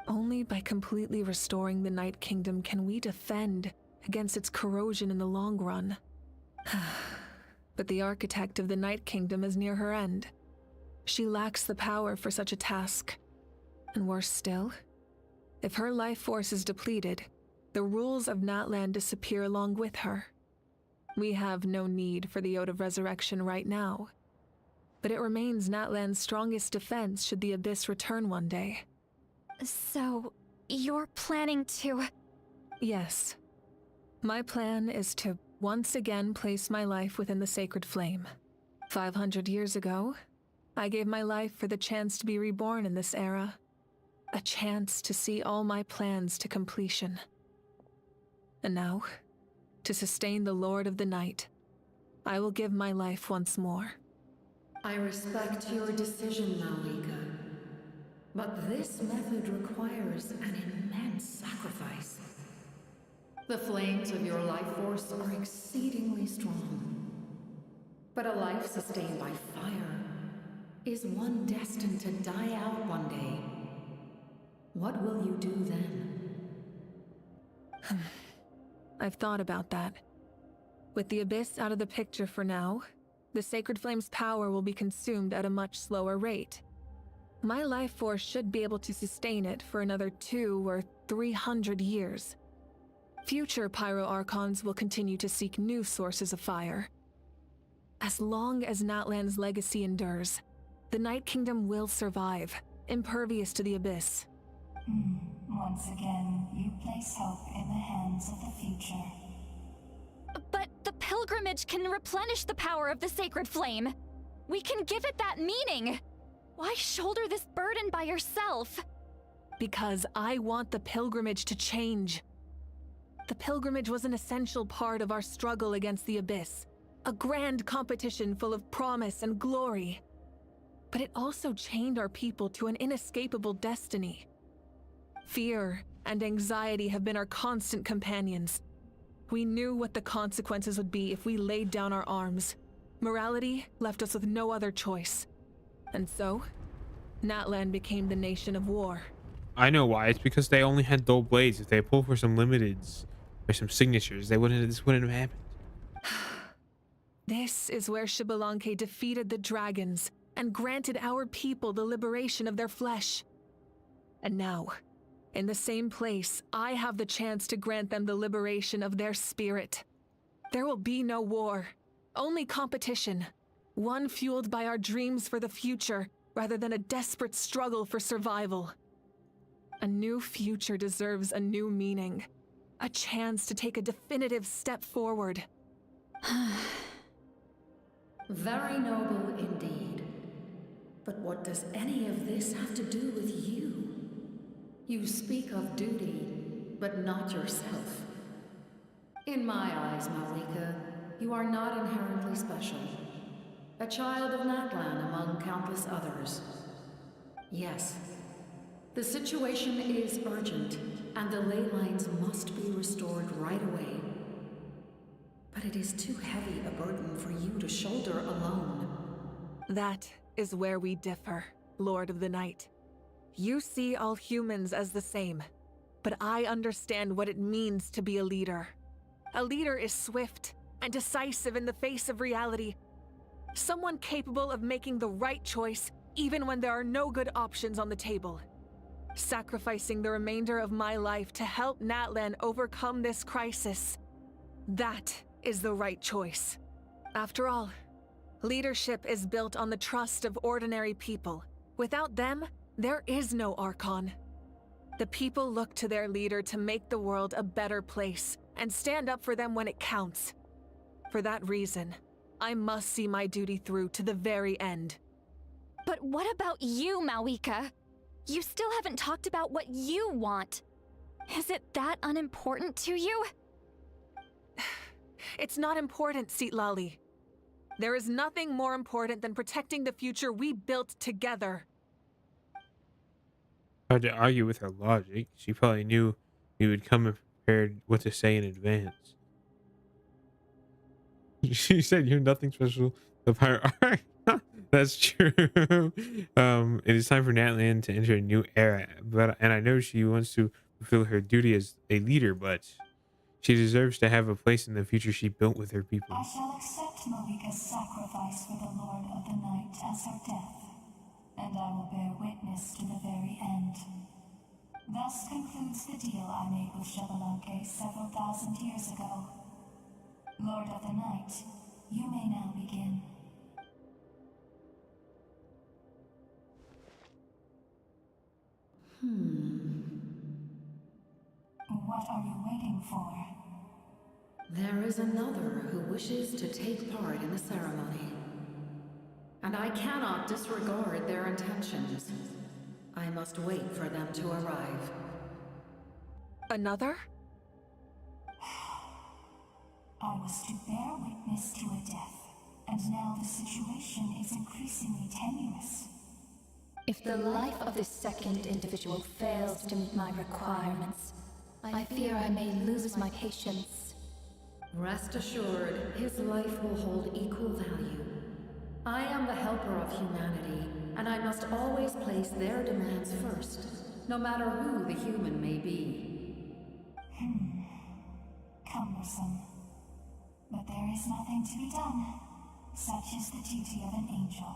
Speaker 8: Only by completely restoring the Night Kingdom can we defend against its corrosion in the long run. But the architect of the Night Kingdom is near her end. She lacks the power for such a task. And worse still, if her life force is depleted, the rules of Natlan disappear along with her. We have no need for the Ode of Resurrection right now, but it remains Natlan's strongest defense should the Abyss return one day.
Speaker 9: So, you're planning to...
Speaker 8: Yes. My plan is to once again place my life within the sacred flame. 500 years ago, I gave my life for the chance to be reborn in this era. A chance to see all my plans to completion. And now, to sustain the Lord of the Night, I will give my life once more.
Speaker 17: I respect your decision, Malika. But this method requires an immense sacrifice. The flames of your life force are exceedingly strong. But a life sustained by fire is one destined to die out one day. What will you do then?
Speaker 8: I've thought about that. With the Abyss out of the picture for now, the Sacred Flame's power will be consumed at a much slower rate. My life force should be able to sustain it for another 200 or 300 years. Future Pyro Archons will continue to seek new sources of fire. As long as Natlan's legacy endures, the Night Kingdom will survive, impervious to the Abyss.
Speaker 21: Once again, you place hope in the hands of the future.
Speaker 9: But the pilgrimage can replenish the power of the sacred flame. We can give it that meaning. Why shoulder this burden by yourself?
Speaker 8: Because I want the pilgrimage to change. The pilgrimage was an essential part of our struggle against the Abyss, a grand competition full of promise and glory. But it also chained our people to an inescapable destiny. Fear and anxiety have been our constant companions. We knew what the consequences would be if we laid down our arms. Morality left us with no other choice. And so, Natlan became the nation of war.
Speaker 1: I know why. It's because they only had dull blades. If they pulled for some limiteds or some signatures, this wouldn't have happened.
Speaker 8: This is where Xbalanque defeated the dragons and granted our people the liberation of their flesh. And now, in the same place, I have the chance to grant them the liberation of their spirit. There will be no war, only competition. One fueled by our dreams for the future, rather than a desperate struggle for survival. A new future deserves a new meaning. A chance to take a definitive step forward.
Speaker 17: Very noble indeed. But what does any of this have to do with you? You speak of duty, but not yourself. In my eyes, Malika, you are not inherently special. A child of Natlan among countless others. Yes, the situation is urgent, and the ley lines must be restored right away. But it is too heavy a burden for you to shoulder alone.
Speaker 8: That is where we differ, Lord of the Night. You see all humans as the same, but I understand what it means to be a leader. A leader is swift and decisive in the face of reality. Someone capable of making the right choice even when there are no good options on the table. Sacrificing the remainder of my life to help Natlan overcome this crisis. That is the right choice. After all, leadership is built on the trust of ordinary people. Without them, there is no Archon. The people look to their leader to make the world a better place and stand up for them when it counts. For that reason, I must see my duty through to the very end.
Speaker 9: But what about you, Malika? You still haven't talked about what you want. Is it that unimportant to you?
Speaker 8: It's not important, Citlali. There is nothing more important than protecting the future we built together.
Speaker 1: Hard to argue with her logic. She probably knew you would come and prepared what to say in advance. She said you're nothing special. The pirate arc. That's true. It is time for Natlan to enter a new era. And I know she wants to fulfill her duty as a leader, but she deserves to have a place in the future she built with her people.
Speaker 21: I shall accept Malika's sacrifice for the Lord of the Night as her death, and I will bear witness to the very end. Thus concludes the deal I made with Xbalanque several thousand years ago. Lord of the Night, you may now begin. What are you waiting for?
Speaker 17: There is another who wishes to take part in the ceremony. And I cannot disregard their intentions. I must wait for them to arrive.
Speaker 8: Another?
Speaker 21: I was to bear witness to a death, and now the situation is increasingly tenuous.
Speaker 12: If the life of this second individual fails to meet my requirements, I fear I may lose my patience.
Speaker 17: Rest assured, his life will hold equal value. I am the helper of humanity, and I must always place their demands first, no matter who the human may be.
Speaker 21: Cumbersome. But there is nothing to be done. Such is the duty of an angel.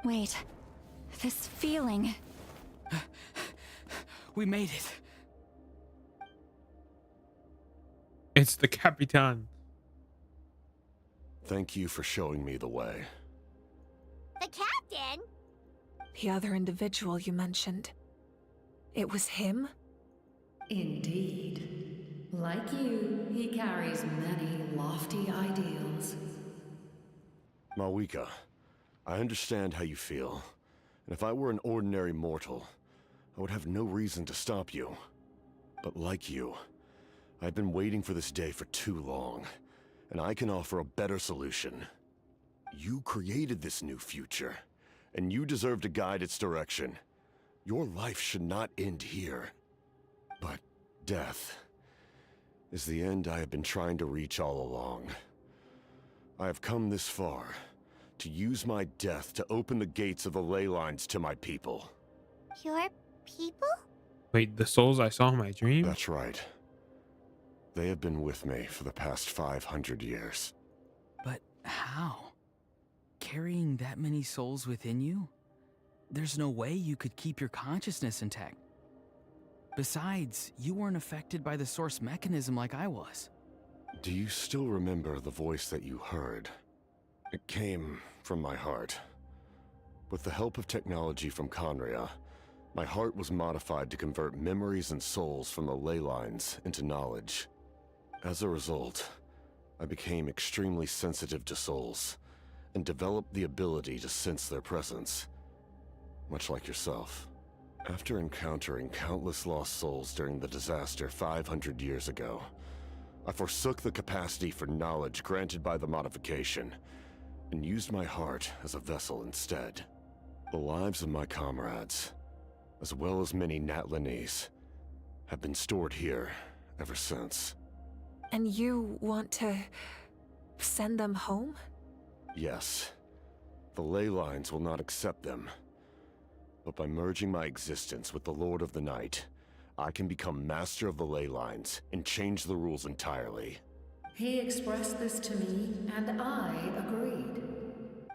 Speaker 9: Wait. This feeling.
Speaker 10: We made it.
Speaker 1: It's the Capitan.
Speaker 4: Thank you for showing me the way.
Speaker 5: The captain?
Speaker 8: The other individual you mentioned. It was him?
Speaker 17: Indeed. Like you, he carries many lofty ideals.
Speaker 4: Malwika, I understand how you feel. And if I were an ordinary mortal, I would have no reason to stop you. But like you, I've been waiting for this day for too long, and I can offer a better solution. You created this new future, and you deserve to guide its direction. Your life should not end here. But death is the end I have been trying to reach all along. I have come this far to use my death to open the gates of the ley lines to my people.
Speaker 5: Your people?
Speaker 1: Wait, the souls I saw in my dream?
Speaker 4: That's right. They have been with me for the past 500 years.
Speaker 10: But how? Carrying that many souls within you? There's no way you could keep your consciousness intact. Besides, you weren't affected by the source mechanism like I was.
Speaker 4: Do you still remember the voice that you heard? It came from my heart. With the help of technology from Conria, my heart was modified to convert memories and souls from the ley lines into knowledge. As a result, I became extremely sensitive to souls, and developed the ability to sense their presence, much like yourself. After encountering countless lost souls during the disaster 500 years ago, I forsook the capacity for knowledge granted by the modification, and used my heart as a vessel instead. The lives of my comrades, as well as many Natlanese, have been stored here ever since.
Speaker 8: And you want to send them home?
Speaker 4: Yes. The ley lines will not accept them. But by merging my existence with the Lord of the Night, I can become master of the ley lines and change the rules entirely.
Speaker 17: He expressed this to me, and I agreed.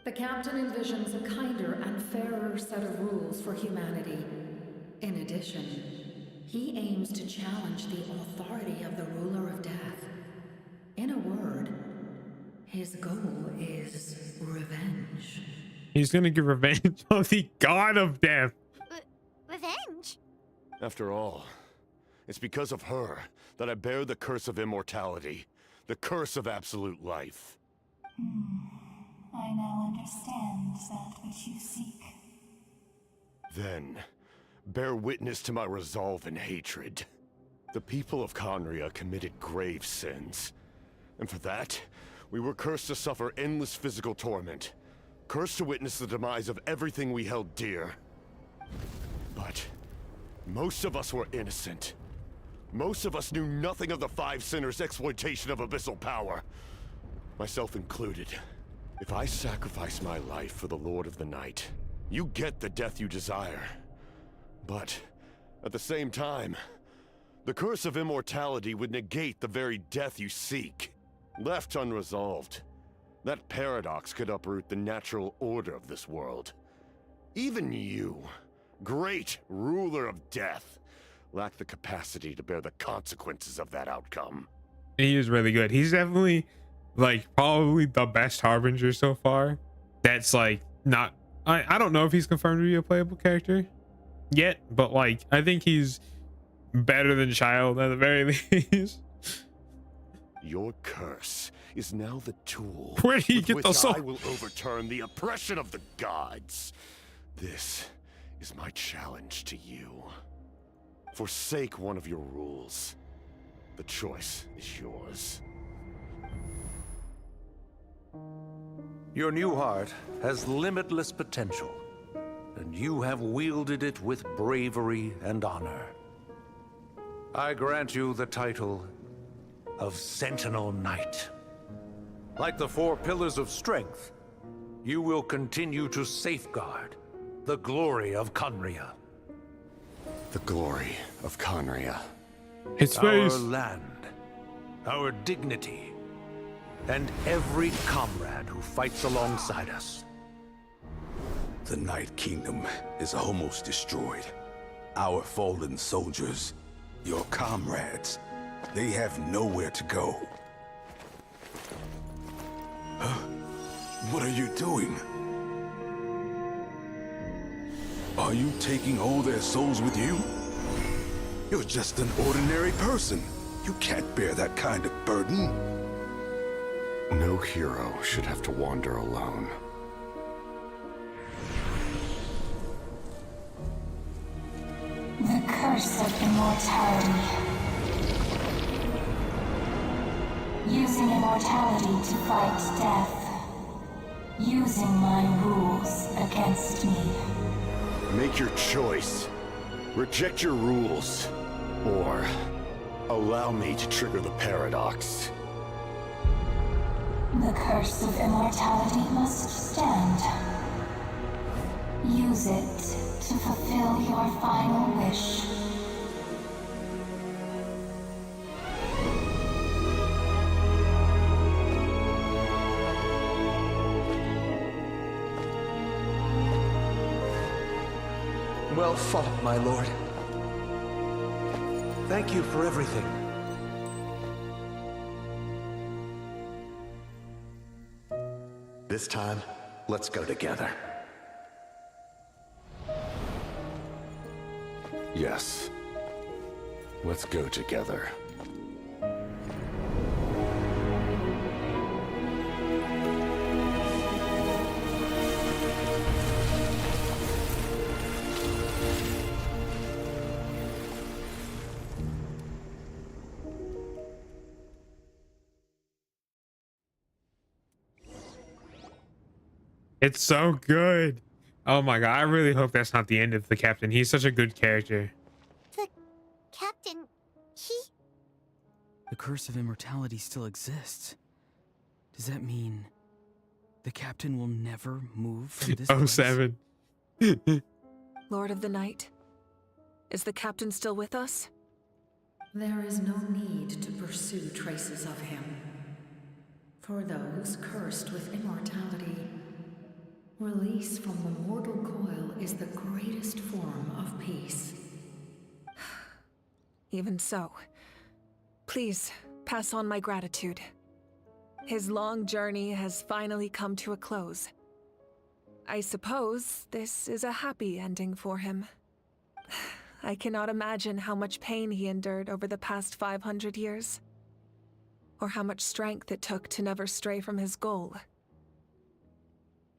Speaker 17: The captain envisions a kinder and fairer set of rules for humanity. In addition, he aims to challenge the authority of the ruler of death. In a word, his goal is revenge.
Speaker 1: He's gonna get revenge on the god of death.
Speaker 5: Revenge?
Speaker 4: After all, it's because of her that I bear the curse of immortality, the curse of absolute life.
Speaker 21: I now understand that which you seek.
Speaker 4: Then, bear witness to my resolve and hatred. The people of Conria committed grave sins, and for that, we were cursed to suffer endless physical torment, cursed to witness the demise of everything we held dear. But most of us were innocent. Most of us knew nothing of the Five Sinners' exploitation of abyssal power, myself included. If I sacrifice my life for the Lord of the Night, you get the death you desire. But at the same time, the curse of immortality would negate the very death you seek. Left unresolved, that paradox could uproot the natural order of this world. Even you, great ruler of death, lack the capacity to bear the consequences of that outcome.
Speaker 1: He is really good. He's definitely like probably the best harbinger so far. That's like not, I don't know if he's confirmed to be a playable character yet, but like I think he's better than Child at the very least.
Speaker 4: Your curse is now the tool
Speaker 1: Where did you
Speaker 4: with
Speaker 1: get
Speaker 4: which
Speaker 1: the soul?
Speaker 4: I will overturn the oppression of the gods. This is my challenge to you. Forsake one of your rules. The choice is yours.
Speaker 15: Your new heart has limitless potential, and you have wielded it with bravery and honor. I grant you the title of Sentinel Knight. Like the 4 pillars of strength, you will continue to safeguard the glory of Conria.
Speaker 4: The glory of Conria.
Speaker 1: His
Speaker 15: Our
Speaker 1: face.
Speaker 15: land, our dignity, and every comrade who fights alongside us.
Speaker 6: The Night Kingdom is almost destroyed. Our fallen soldiers, your comrades, they have nowhere to go. Huh? What are you doing? Are you taking all their souls with you? You're just an ordinary person. You can't bear that kind of burden.
Speaker 4: No hero should have to wander alone.
Speaker 21: The curse of immortality. Using immortality to fight death. Using my rules against me.
Speaker 4: Make your choice. Reject your rules. Or allow me to trigger the paradox.
Speaker 21: The curse of immortality must stand. Use it to fulfill your final wish.
Speaker 15: Well fought, my lord. Thank you for everything.
Speaker 11: This time, let's go together.
Speaker 4: Yes. Let's go together.
Speaker 1: It's so good. Oh my god, I really hope that's not the end of the captain. He's such a good character.
Speaker 5: The captain, he...
Speaker 10: The curse of immortality still exists. Does that mean the captain will never move from this place?
Speaker 1: 07.
Speaker 8: Lord of the Night, is the captain still with us?
Speaker 17: There is no need to pursue traces of him. For those cursed with immortality, release from the mortal coil is the greatest form of peace.
Speaker 8: Even so, please pass on my gratitude. His long journey has finally come to a close. I suppose this is a happy ending for him. I cannot imagine how much pain he endured over the past 500 years, or how much strength it took to never stray from his goal.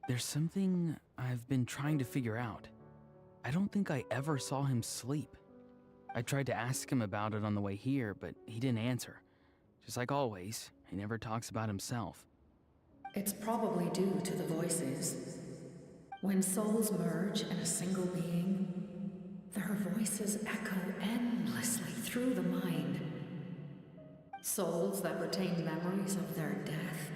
Speaker 10: There's something I've been trying to figure out. I don't think I ever saw him sleep. I tried to ask him about it on the way here, but he didn't answer. Just like always, he never talks about himself.
Speaker 17: It's probably due to the voices. When souls merge in a single being, their voices echo endlessly through the mind. Souls that retain memories of their death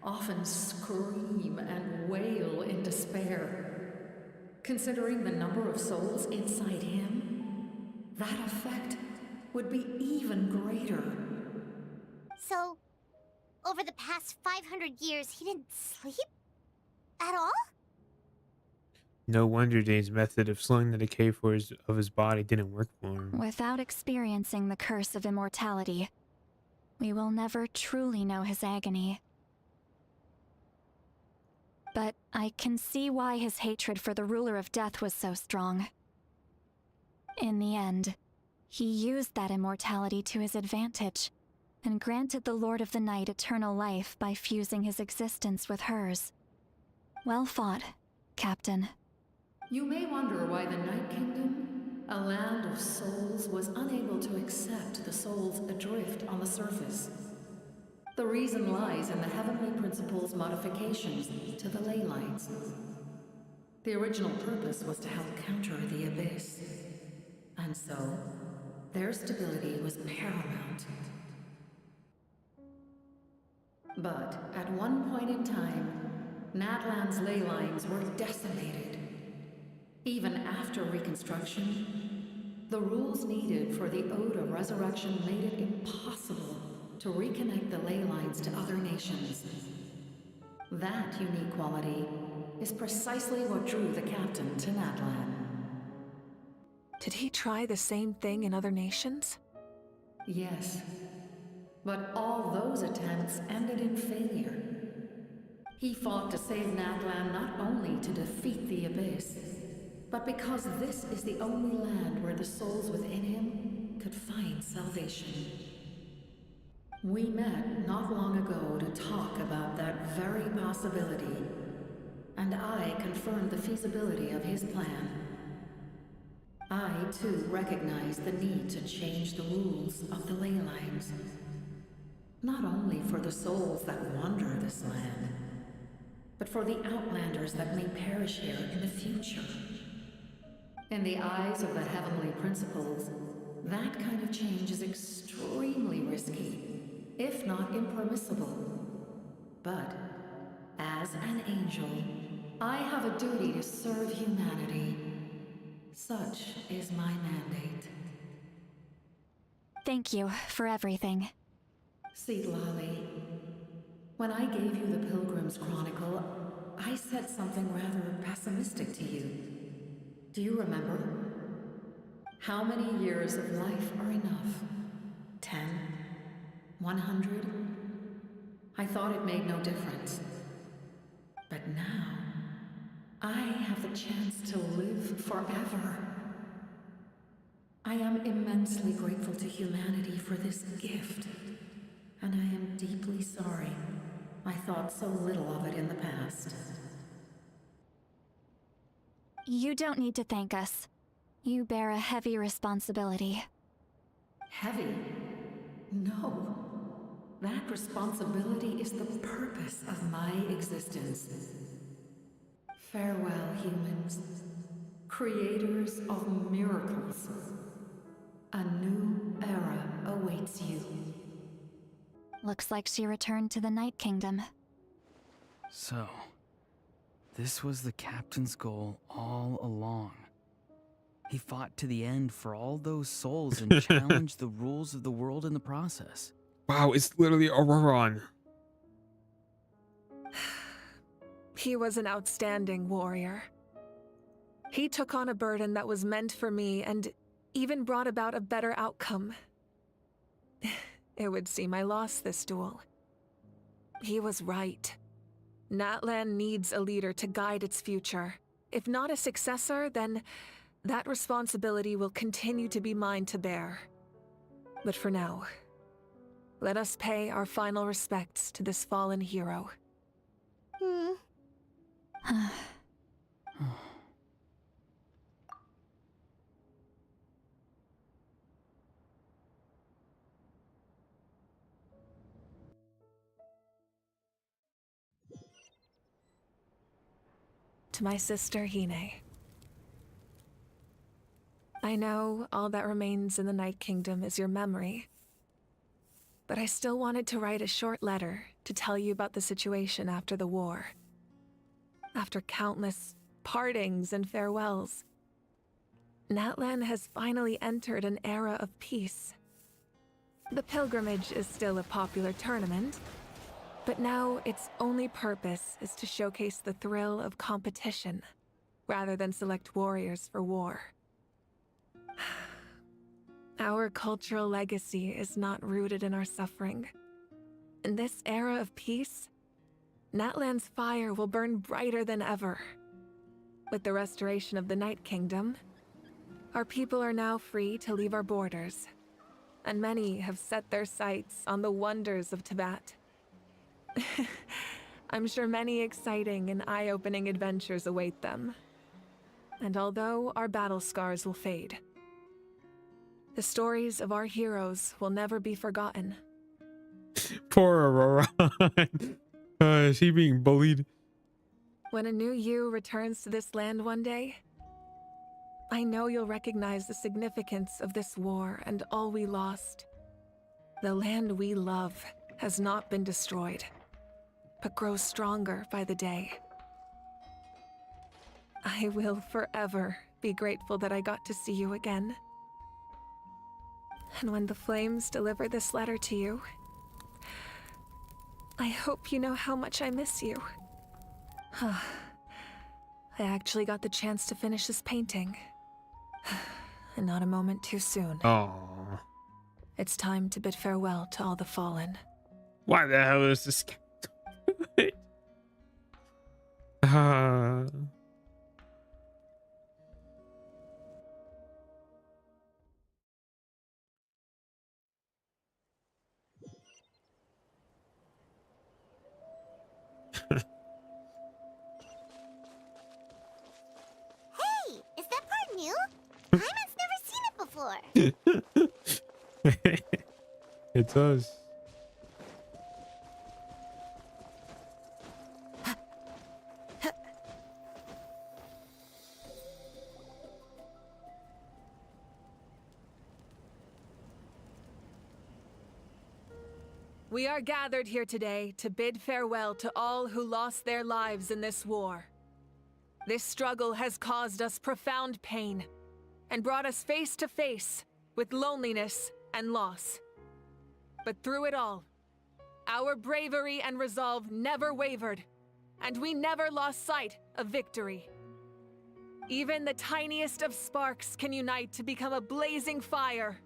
Speaker 17: often scream and wail in despair. Considering the number of souls inside him, that effect would be even greater.
Speaker 5: So, over the past 500 years, he didn't sleep? At all?
Speaker 1: No wonder Dane's method of slowing the decay of his body didn't work for him.
Speaker 9: Without experiencing the curse of immortality, we will never truly know his agony. But I can see why his hatred for the ruler of death was so strong. In the end, he used that immortality to his advantage,
Speaker 7: and granted the Lord of the Night eternal life by fusing his existence with hers. Well fought, Captain.
Speaker 2: You may wonder why the Night Kingdom, a land of souls, was unable to accept the souls adrift on the surface. The reason lies in the Heavenly Principle's modifications to the ley lines. The original purpose was to help counter the Abyss. And so, their stability was paramount. But at one point in time, Natlan's ley lines were decimated. Even after reconstruction, the rules needed for the Ode of Resurrection made it impossible to reconnect the ley lines to other nations. That unique quality is precisely what drew the captain to Natlan.
Speaker 8: Did he try the same thing in other nations?
Speaker 2: Yes, but all those attempts ended in failure. He fought to save Natlan not only to defeat the Abyss, but because this is the only land where the souls within him could find salvation. We met not long ago to talk about that very possibility, and I confirmed the feasibility of his plan. I, too, recognize the need to change the rules of the ley lines. Not only for the souls that wander this land, but for the outlanders that may perish here in the future. In the eyes of the Heavenly Principles, that kind of change is extremely risky, if not impermissible. But, as an angel, I have a duty to serve humanity. Such is my mandate.
Speaker 7: Thank you for everything.
Speaker 2: See, Lolly, when I gave you the Pilgrim's Chronicle, I said something rather pessimistic to you. Do you remember? How many years of life are enough? 10? 100? I thought it made no difference. But now, I have the chance to live forever. I am immensely grateful to humanity for this gift, and I am deeply sorry I thought so little of it in the past.
Speaker 7: You don't need to thank us. You bear a heavy responsibility.
Speaker 2: Heavy? No. That responsibility is the purpose of my existence. Farewell, humans. Creators of miracles. A new era awaits you.
Speaker 7: Looks like she returned to the Night Kingdom.
Speaker 10: So, this was the captain's goal all along. He fought to the end for all those souls and challenged the rules of the world in the process.
Speaker 1: Wow, it's literally a run.
Speaker 8: He was an outstanding warrior. He took on a burden that was meant for me and even brought about a better outcome. It would seem I lost this duel. He was right. Natlan needs a leader to guide its future. If not a successor, then that responsibility will continue to be mine to bear. But for now, let us pay our final respects to this fallen hero. To my sister, Hine. I know all that remains in the Night Kingdom is your memory, but I still wanted to write a short letter to tell you about the situation after the war. After countless partings and farewells, Natlan has finally entered an era of peace. The pilgrimage is still a popular tournament, but now its only purpose is to showcase the thrill of competition, rather than select warriors for war. Our cultural legacy is not rooted in our suffering. In this era of peace, Natlan's fire will burn brighter than ever. With the restoration of the Night Kingdom, our people are now free to leave our borders. and many have set their sights on the wonders of Tibet. I'm sure many exciting and eye-opening adventures await them. And although our battle scars will fade, the stories of our heroes will never be forgotten.
Speaker 1: Poor Aurora. Is he being bullied?
Speaker 8: When a new you returns to this land one day, I know you'll recognize the significance of this war and all we lost. The land we love has not been destroyed, but grows stronger by the day. I will forever be grateful that I got to see you again. And when the flames deliver this letter to you, I hope you know how much I miss you. I actually got the chance to finish this painting. And not a moment too soon.
Speaker 1: Oh.
Speaker 8: It's time to bid farewell to all the fallen.
Speaker 1: Why the hell is this?
Speaker 5: Hey, is that part new? Paimon's never seen it before.
Speaker 1: It does.
Speaker 8: We are gathered here today to bid farewell to all who lost their lives in this war. This struggle has caused us profound pain and brought us face to face with loneliness and loss. But through it all, our bravery and resolve never wavered, and we never lost sight of victory. Even the tiniest of sparks can unite to become a blazing fire.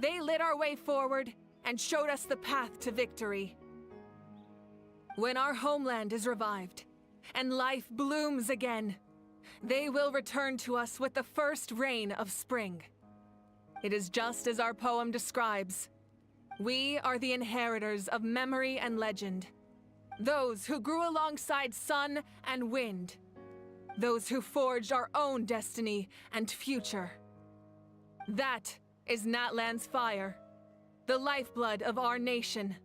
Speaker 8: They lit our way forward and showed us the path to victory. When our homeland is revived and life blooms again, they will return to us with the first rain of spring. It is just as our poem describes. We are the inheritors of memory and legend. Those who grew alongside sun and wind. Those who forged our own destiny and future. That is Natlan's fire, the lifeblood of our nation.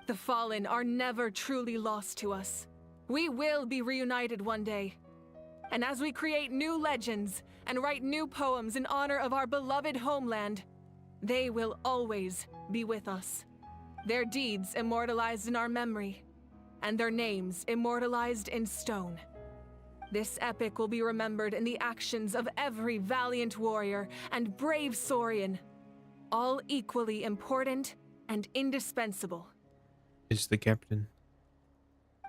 Speaker 8: The fallen are never truly lost to us. We will be reunited one day. And as we create new legends and write new poems in honor of our beloved homeland, they will always be with us. Their deeds immortalized in our memory, and their names immortalized in stone. This epic will be remembered in the actions of every valiant warrior and brave Saurian, all equally important and indispensable.
Speaker 1: Is the captain.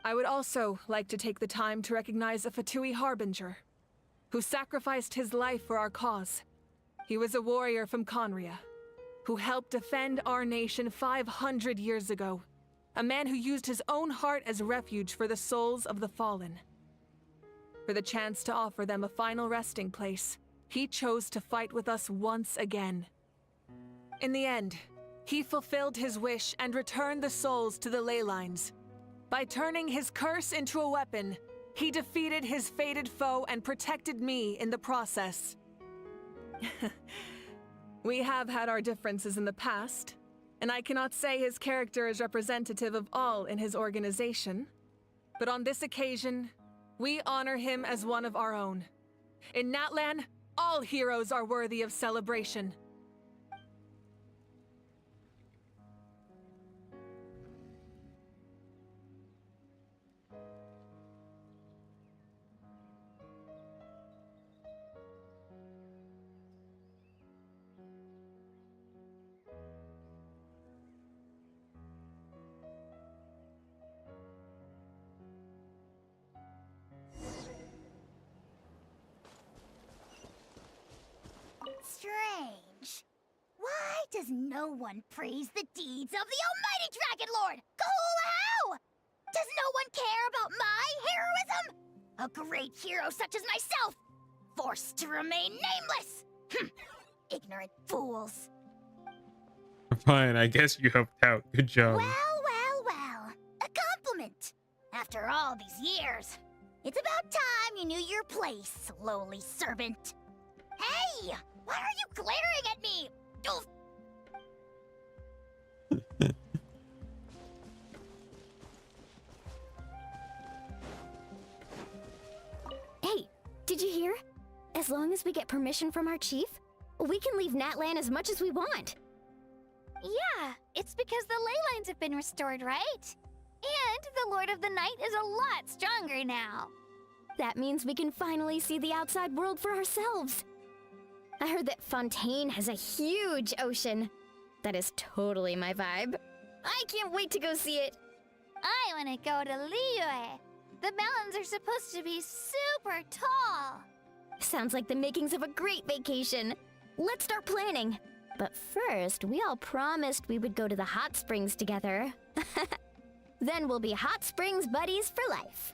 Speaker 8: I would also like to take the time to recognize a Fatui Harbinger, who sacrificed his life for our cause. He was a warrior from Conria, who helped defend our nation 500 years ago. A man who used his own heart as refuge for the souls of the fallen. For the chance to offer them a final resting place, he chose to fight with us once again. In the end, he fulfilled his wish and returned the souls to the ley lines. By turning his curse into a weapon, he defeated his fated foe and protected me in the process. We have had our differences in the past, and I cannot say his character is representative of all in his organization. But on this occasion, we honor him as one of our own. In Natlan, all heroes are worthy of celebration.
Speaker 3: Strange. Why does no one praise the deeds of the Almighty Dragon Lord, Kahul-How? Does no one care about my heroism? A great hero such as myself, forced to remain nameless. Ignorant fools.
Speaker 1: Fine, I guess you helped out. Good job.
Speaker 9: Well. A compliment. After all these years. It's about time you knew your place, lowly servant. Hey! Why are you glaring at me? Oof. Hey, did you hear? As long as we get permission from our chief, we can leave Natlan as much as we want.
Speaker 3: Yeah, it's because the ley lines have been restored, right? And the Lord of the Night is a lot stronger now.
Speaker 9: That means we can finally see the outside world for ourselves. I heard that Fontaine has a huge ocean. That is totally my vibe. I can't wait to go see it.
Speaker 3: I want to go to Liyue. The mountains are supposed to be super tall.
Speaker 9: Sounds like the makings of a great vacation. Let's start planning. But first, we all promised we would go to the hot springs together. Then we'll be hot springs buddies for life.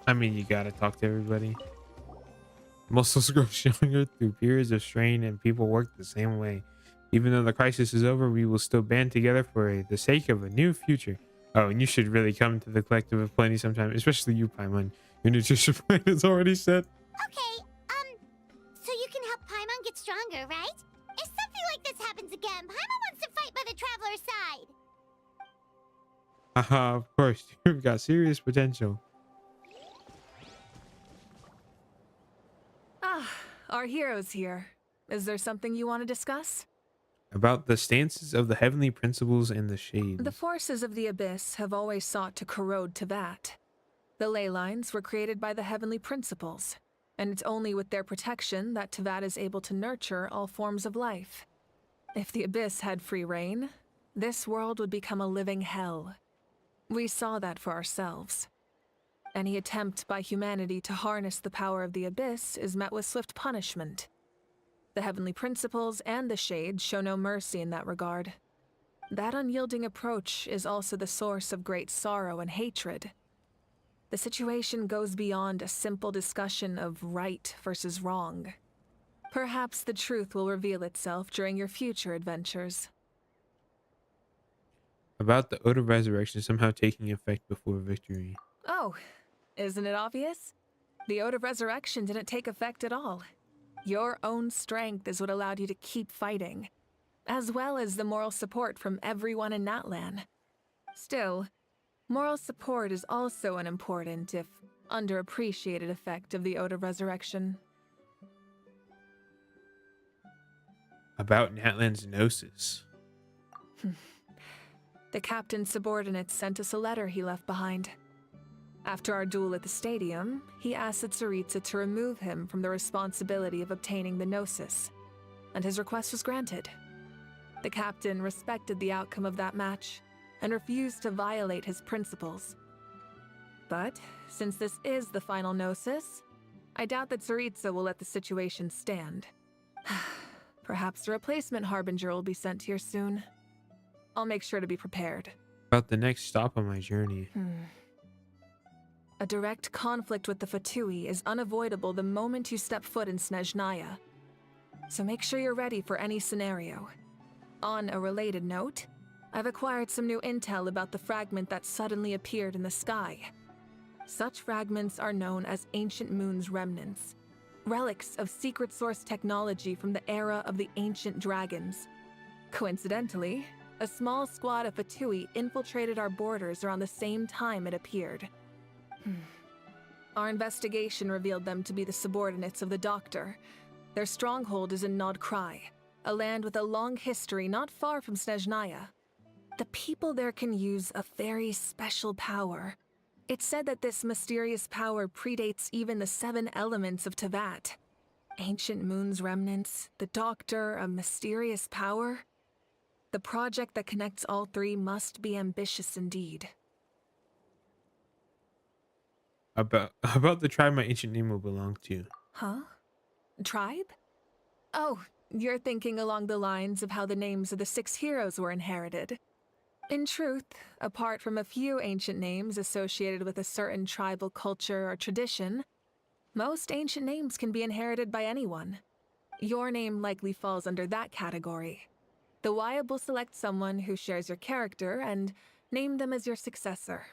Speaker 1: I mean, you gotta talk to everybody. Muscles grow stronger through periods of strain, and people work the same way. Even though the crisis is over, we will still band together for the sake of a new future. Oh, and you should really come to the Collective of Plenty sometime, especially you, Paimon. Your nutrition plan is already set.
Speaker 5: Okay, so you can help Paimon get stronger, right? If something like this happens again, Paimon wants to fight by the Traveler's side.
Speaker 1: Haha, of course. You've got serious potential.
Speaker 8: Ah, our hero's here. Is there something you want to discuss?
Speaker 1: About the stances of the heavenly principles and the shades.
Speaker 8: The forces of the Abyss have always sought to corrode Tevat. The ley lines were created by the heavenly principles, and it's only with their protection that Tevat is able to nurture all forms of life. If the Abyss had free reign, this world would become a living hell. We saw that for ourselves. Any attempt by humanity to harness the power of the Abyss is met with swift punishment. The heavenly principles and the shades show no mercy in that regard. That unyielding approach is also the source of great sorrow and hatred. The situation goes beyond a simple discussion of right versus wrong. Perhaps the truth will reveal itself during your future adventures.
Speaker 1: About the Ode of Resurrection somehow taking effect before victory.
Speaker 8: Oh, isn't it obvious? The Ode of Resurrection didn't take effect at all. Your own strength is what allowed you to keep fighting, as well as the moral support from everyone in Natlan. Still, moral support is also an important, if underappreciated, effect of the Ode of Resurrection.
Speaker 1: About Natlan's Gnosis.
Speaker 8: The captain's subordinates sent us a letter he left behind. After our duel at the stadium, he asked Tsaritsa to remove him from the responsibility of obtaining the Gnosis, and his request was granted. The captain respected the outcome of that match and refused to violate his principles. But since this is the final Gnosis, I doubt that Tsaritsa will let the situation stand. Perhaps a replacement Harbinger will be sent here soon. I'll make sure to be prepared.
Speaker 1: About the next stop on my journey.
Speaker 8: A direct conflict with the Fatui is unavoidable the moment you step foot in Snezhnaya. So make sure you're ready for any scenario. On a related note, I've acquired some new intel about the fragment that suddenly appeared in the sky. Such fragments are known as Ancient Moon's remnants, relics of secret source technology from the era of the Ancient Dragons. Coincidentally, a small squad of Fatui infiltrated our borders around the same time it appeared. Our investigation revealed them to be the subordinates of the Doctor. Their stronghold is in Nod Krai, a land with a long history not far from Snezhnaya. The people there can use a very special power. It's said that this mysterious power predates even the 7 elements of Tevat. Ancient Moon's remnants, the Doctor, a mysterious power. The project that connects all 3 must be ambitious indeed.
Speaker 1: About the tribe my ancient name will belong to.
Speaker 8: Huh? Tribe? Oh, you're thinking along the lines of how the names of the 6 heroes were inherited. In truth, apart from a few ancient names associated with a certain tribal culture or tradition, most ancient names can be inherited by anyone. Your name likely falls under that category. The Wyab will select someone who shares your character and name them as your successor.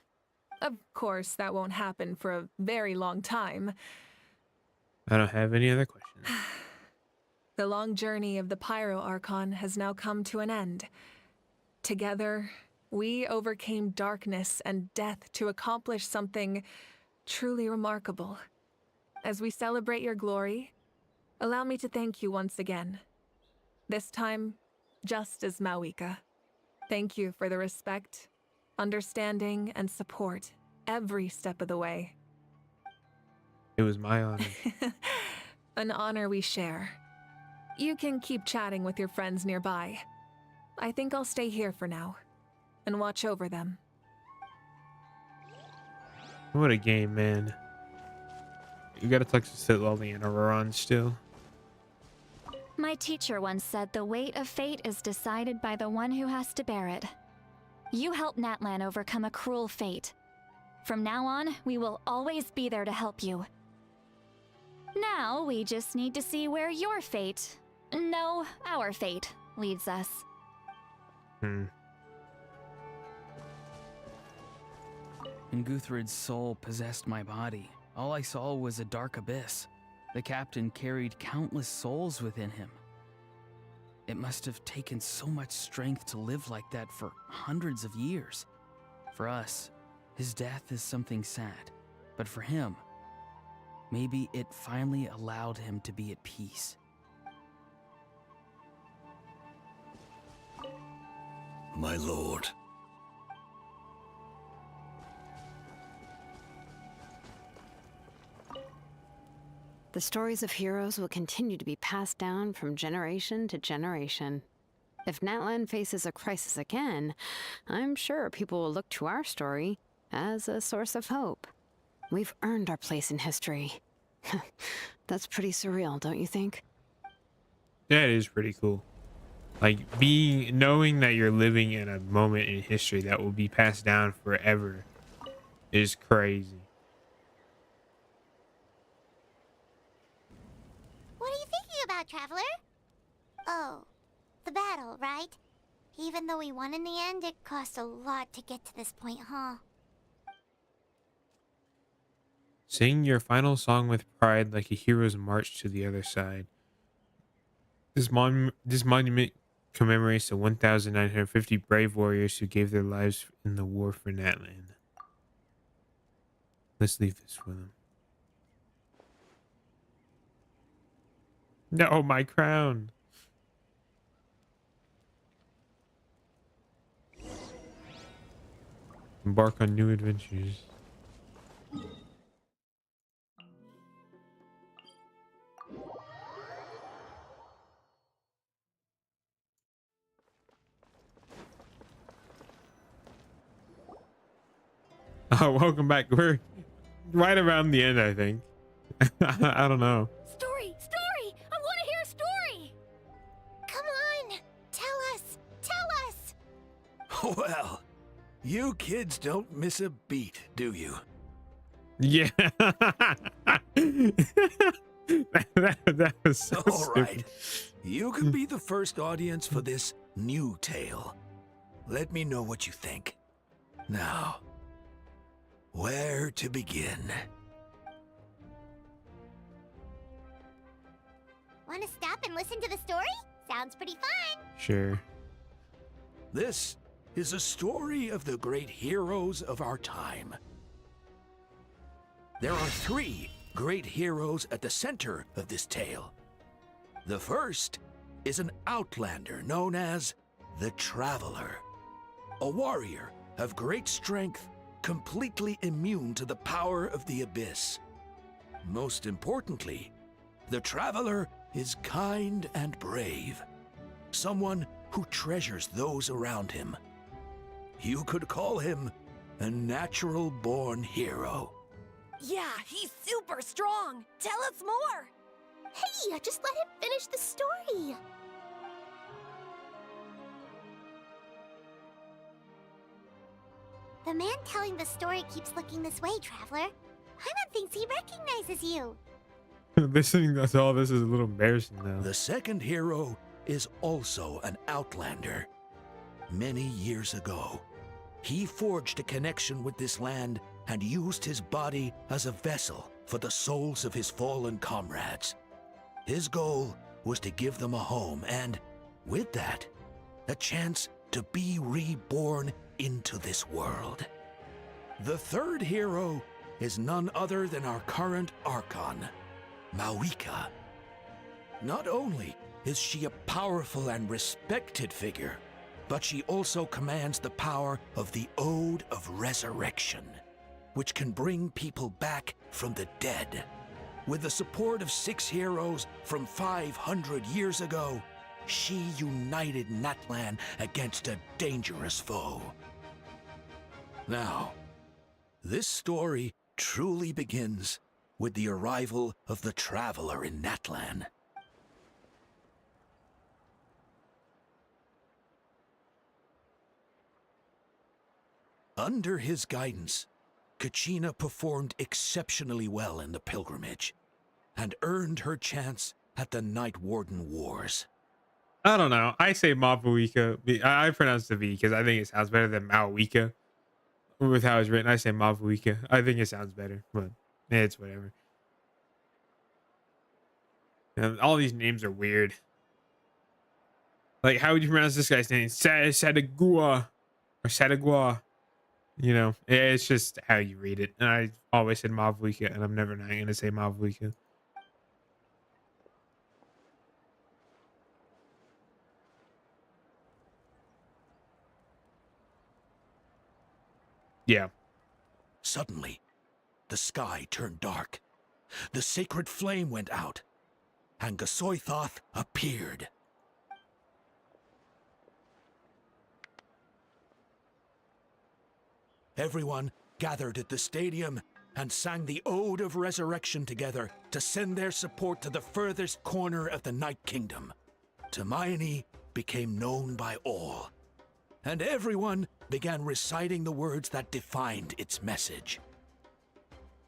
Speaker 8: Of course, that won't happen for a very long time.
Speaker 1: I don't have any other questions.
Speaker 8: The long journey of the Pyro Archon has now come to an end. Together, we overcame darkness and death to accomplish something truly remarkable. As we celebrate your glory, allow me to thank you once again. This time, just as Mawika. Thank you for the respect, understanding, and support every step of the way.
Speaker 1: It was my honor.
Speaker 8: An honor we share. You can keep chatting with your friends nearby. I think I'll stay here for now and watch over them.
Speaker 1: What a game, man. You gotta talk to Sitlali and Auroran still.
Speaker 7: My teacher once said the weight of fate is decided by the one who has to bear it. You helped Natlan overcome a cruel fate. From now on, we will always be there to help you. Now, we just need to see where your fate, no, our fate, leads us.
Speaker 10: When Guthred's soul possessed my body, all I saw was a dark abyss. The captain carried countless souls within him. It must have taken so much strength to live like that for hundreds of years. For us, his death is something sad, but for him, maybe it finally allowed him to be at peace.
Speaker 13: My lord.
Speaker 2: The stories of heroes will continue to be passed down from generation to generation. If Natlan faces a crisis again, I'm sure people will look to our story as a source of hope. We've earned our place in history. That's pretty surreal, don't you think?
Speaker 1: That is pretty cool. Like, knowing that you're living in a moment in history that will be passed down forever is crazy.
Speaker 5: What are you thinking about, Traveler? Oh, the battle, right? Even though we won in the end, it cost a lot to get to this point, huh?
Speaker 1: Sing your final song with pride like a hero's march to the other side. This monument commemorates the 1,950 brave warriors who gave their lives in the war for Natlan. Let's leave this for them. No, my crown. Embark on new adventures. Oh, welcome back. We're right around the end, I think. I don't know.
Speaker 9: Story! Story! I want to hear a story!
Speaker 5: Come on! Tell us! Tell us!
Speaker 23: Well, you kids don't miss a beat, do you?
Speaker 1: Yeah. that was so
Speaker 23: All right.
Speaker 1: stupid.
Speaker 23: You can be the first audience for this new tale. Let me know what you think. Now, where to begin?
Speaker 5: Want to stop and listen to the story? Sounds pretty fun.
Speaker 1: Sure.
Speaker 23: This is a story of the great heroes of our time. There are 3 great heroes at the center of this tale. The first is an outlander known as the Traveler, a warrior of great strength, completely immune to the power of the Abyss. Most importantly, the Traveler is kind and brave, someone who treasures those around him. You could call him a natural-born hero.
Speaker 20: Yeah, he's super strong. Tell us more.
Speaker 5: Hey, just let him finish the story. The man telling the story keeps looking this way, Traveler. Paimon thinks he recognizes you.
Speaker 1: Listening to all this is a little embarrassing now.
Speaker 23: The second hero is also an outlander. Many years ago, he forged a connection with this land and used his body as a vessel for the souls of his fallen comrades. His goal was to give them a home and, with that, a chance to be reborn into this world. The third hero is none other than our current Archon, Mawika. Not only is she a powerful and respected figure, but she also commands the power of the Ode of Resurrection, which can bring people back from the dead. With the support of 6 heroes from 500 years ago, she united Natlan against a dangerous foe. Now, this story truly begins with the arrival of the Traveler in Natlan. Under his guidance, Kachina performed exceptionally well in the pilgrimage and earned her chance at the Night Warden Wars.
Speaker 1: I don't know. I say Mavuika. I pronounce the V because I think it sounds better than Mawika. With how it's written, I say Mavuika. I think it sounds better, but it's whatever. And all these names are weird. Like, how would you pronounce this guy's name? Sadagua or Sadagua. You know, it's just how you read it. And I always said Mavuika, and I'm never not going to say Mavuika. Yeah.
Speaker 23: Suddenly, the sky turned dark. The sacred flame went out, and Gasoithoth appeared. Everyone gathered at the stadium and sang the Ode of Resurrection together to send their support to the furthest corner of the Night Kingdom. Hermione became known by all, and everyone began reciting the words that defined its message.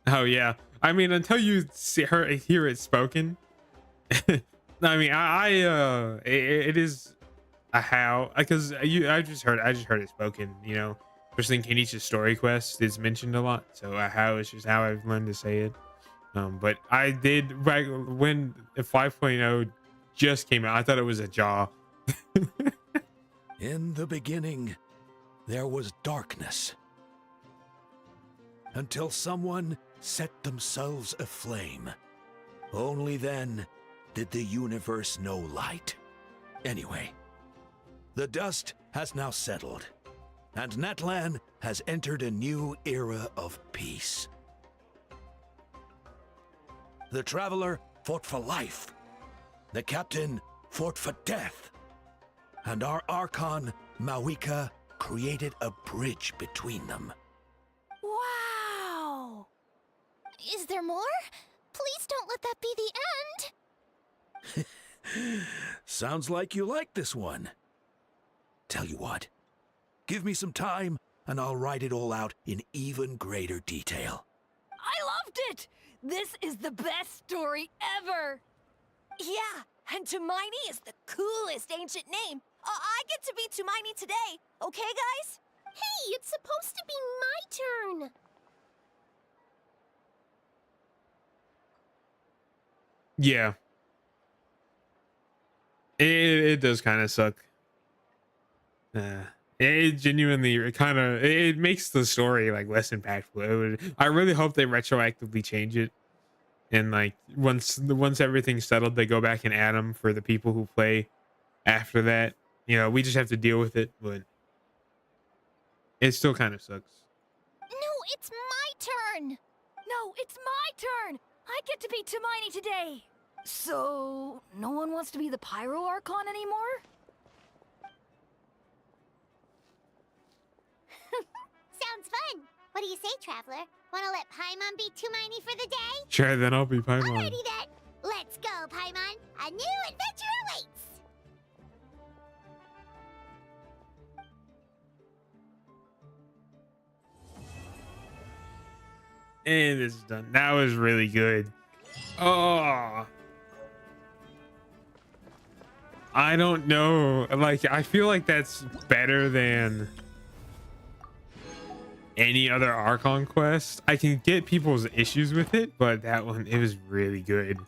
Speaker 1: Oh yeah, I mean, until you hear it spoken. I mean, it is a how, because I just heard it spoken. You know, especially in Kenichi's story quest, it's mentioned a lot. So a how is just how I've learned to say it. But I did back when 5.0 just came out. I thought it was a jaw.
Speaker 23: In the beginning, there was darkness, until someone set themselves aflame. Only then did the universe know light. Anyway, the dust has now settled, and Natlan has entered a new era of peace. The Traveler fought for life, the Captain fought for death, and our Archon, Mawika, created a bridge between them.
Speaker 3: Wow! Is there more? Please don't let that be the end!
Speaker 23: Sounds like you like this one. Tell you what, give me some time and I'll write it all out in even greater detail.
Speaker 20: I loved it! This is the best story ever! Yeah, and Tumaini is the coolest ancient name. I get to be Tumaini today, okay guys?
Speaker 5: Hey, it's supposed to be my turn!
Speaker 1: Yeah. It does kind of suck. It genuinely it makes the story like less impactful. I really hope they retroactively change it, and like once everything's settled, they go back and add them for the people who play after that. You know, we just have to deal with it, but it still kind of sucks.
Speaker 3: No, it's my turn!
Speaker 20: No, it's my turn! I get to be Tumaini today! So, no one wants to be the Pyro Archon anymore?
Speaker 5: Sounds fun! What do you say, Traveler? Wanna let Paimon be Tumaini for the day?
Speaker 1: Sure, then I'll be Paimon.
Speaker 5: Alrighty then! Let's go, Paimon! A new adventure awaits!
Speaker 1: And this is done. That was really good. Oh, I don't know. Like, I feel like that's better than any other Archon Quest. I can get people's issues with it, but that one, it was really good.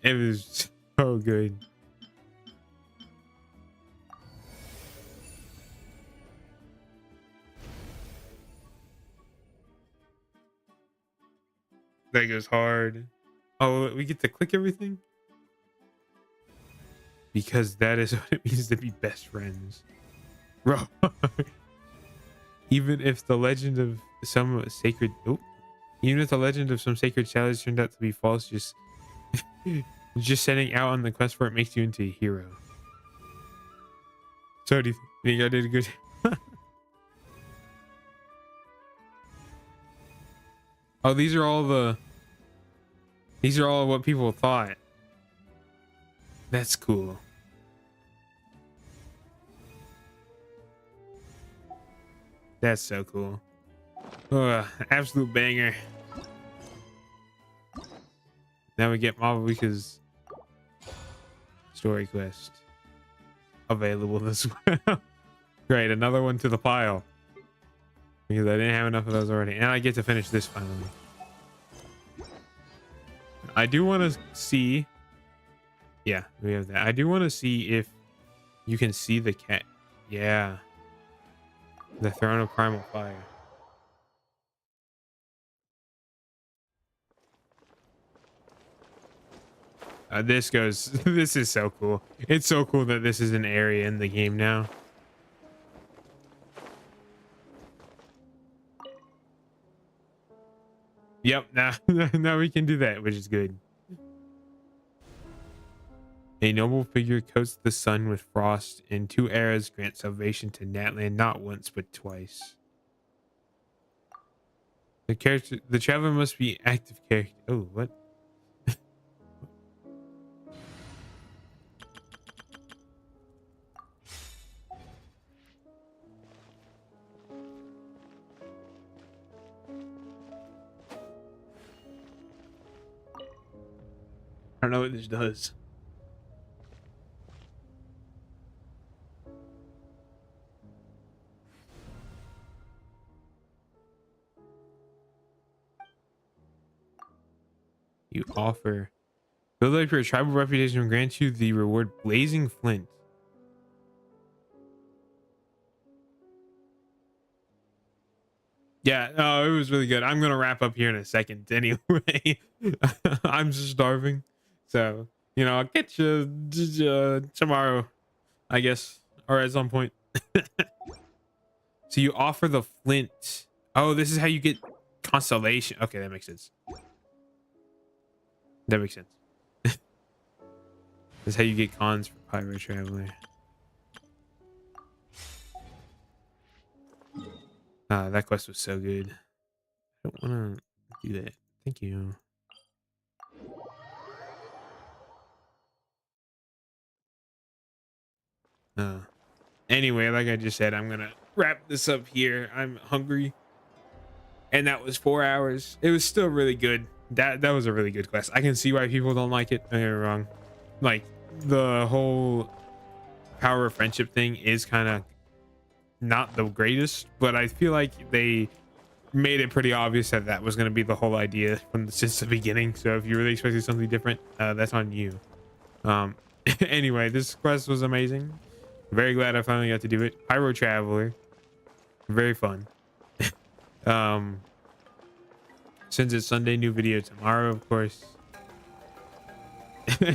Speaker 1: It was so good. That goes hard. Oh, we get to click everything? Because that is what it means to be best friends. Bro. Even if the legend of some sacred... Oh, even if the legend of some sacred challenge turned out to be false, just setting out on the quest for it makes you into a hero. So do you think I did a good... Oh, these are all what people thought. That's cool. That's so cool. Absolute banger. Now we get Malavika's story quest available as well. Great, another one to the pile. Because I didn't have enough of those already. And I get to finish this finally. I do want to see... Yeah, we have that. I do want to see if you can see the cat. Yeah. The Throne of Primal Fire. This is so cool. It's so cool that this is an area in the game now. Yep, now we can do that, which is good. A noble figure coats the sun with frost, and 2 eras grant salvation to Natlan not once but twice. The traveler must be active character. Oh, what? I don't know what this does. You offer. Build up your tribal reputation will grant you the reward Blazing Flint. Yeah, it was really good. I'm gonna wrap up here in a second anyway. I'm just starving, so I'll get you tomorrow, I guess, or at some point. So you offer the flint. Oh, this is how you get constellation. Okay, that makes sense. That makes sense. This is how you get cons for Pyro Traveler. That quest was so good. I don't want to do that. Thank you. Anyway, like I just said, I'm gonna wrap this up here. I'm hungry, and that was 4 hours. It was still really good. That was a really good quest. I can see why people don't like it. Don't get me wrong. Like, the whole power of friendship thing is kind of not the greatest, but I feel like they made it pretty obvious that that was going to be the whole idea since the beginning. So if you really expected something different, that's on you. Anyway, this quest was amazing. Very glad I finally got to do it. Pyro Traveler, very fun. Since it's Sunday, new video tomorrow, of course.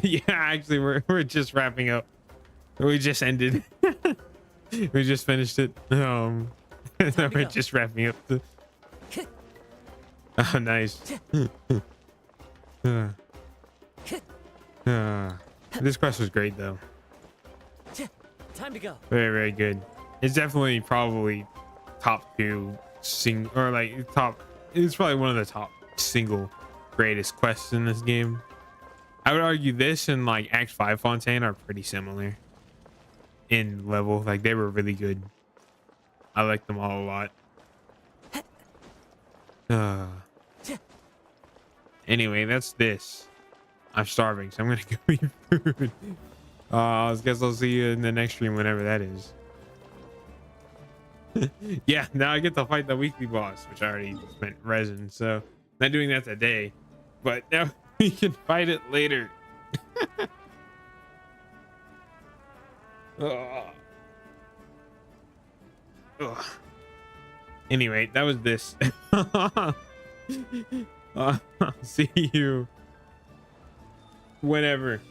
Speaker 1: Yeah, actually, we're just wrapping up. We just ended. We just finished it. We're just wrapping up. Oh, nice. This quest was great, though.
Speaker 14: Time to go.
Speaker 1: Very, very good. It's definitely probably top 2 it's probably one of the top single greatest quests in this game. I would argue this and like Act 5 Fontaine are pretty similar in level. Like, they were really good. I like them all a lot. Anyway, that's this. I'm starving, so I'm gonna go eat food. I guess I'll see you in the next stream, whenever that is. Yeah, now I get to fight the weekly boss, which I already spent resin, so not doing that today, but now we can fight it later. Ugh. Ugh. Anyway, that was this. I'll see you whenever.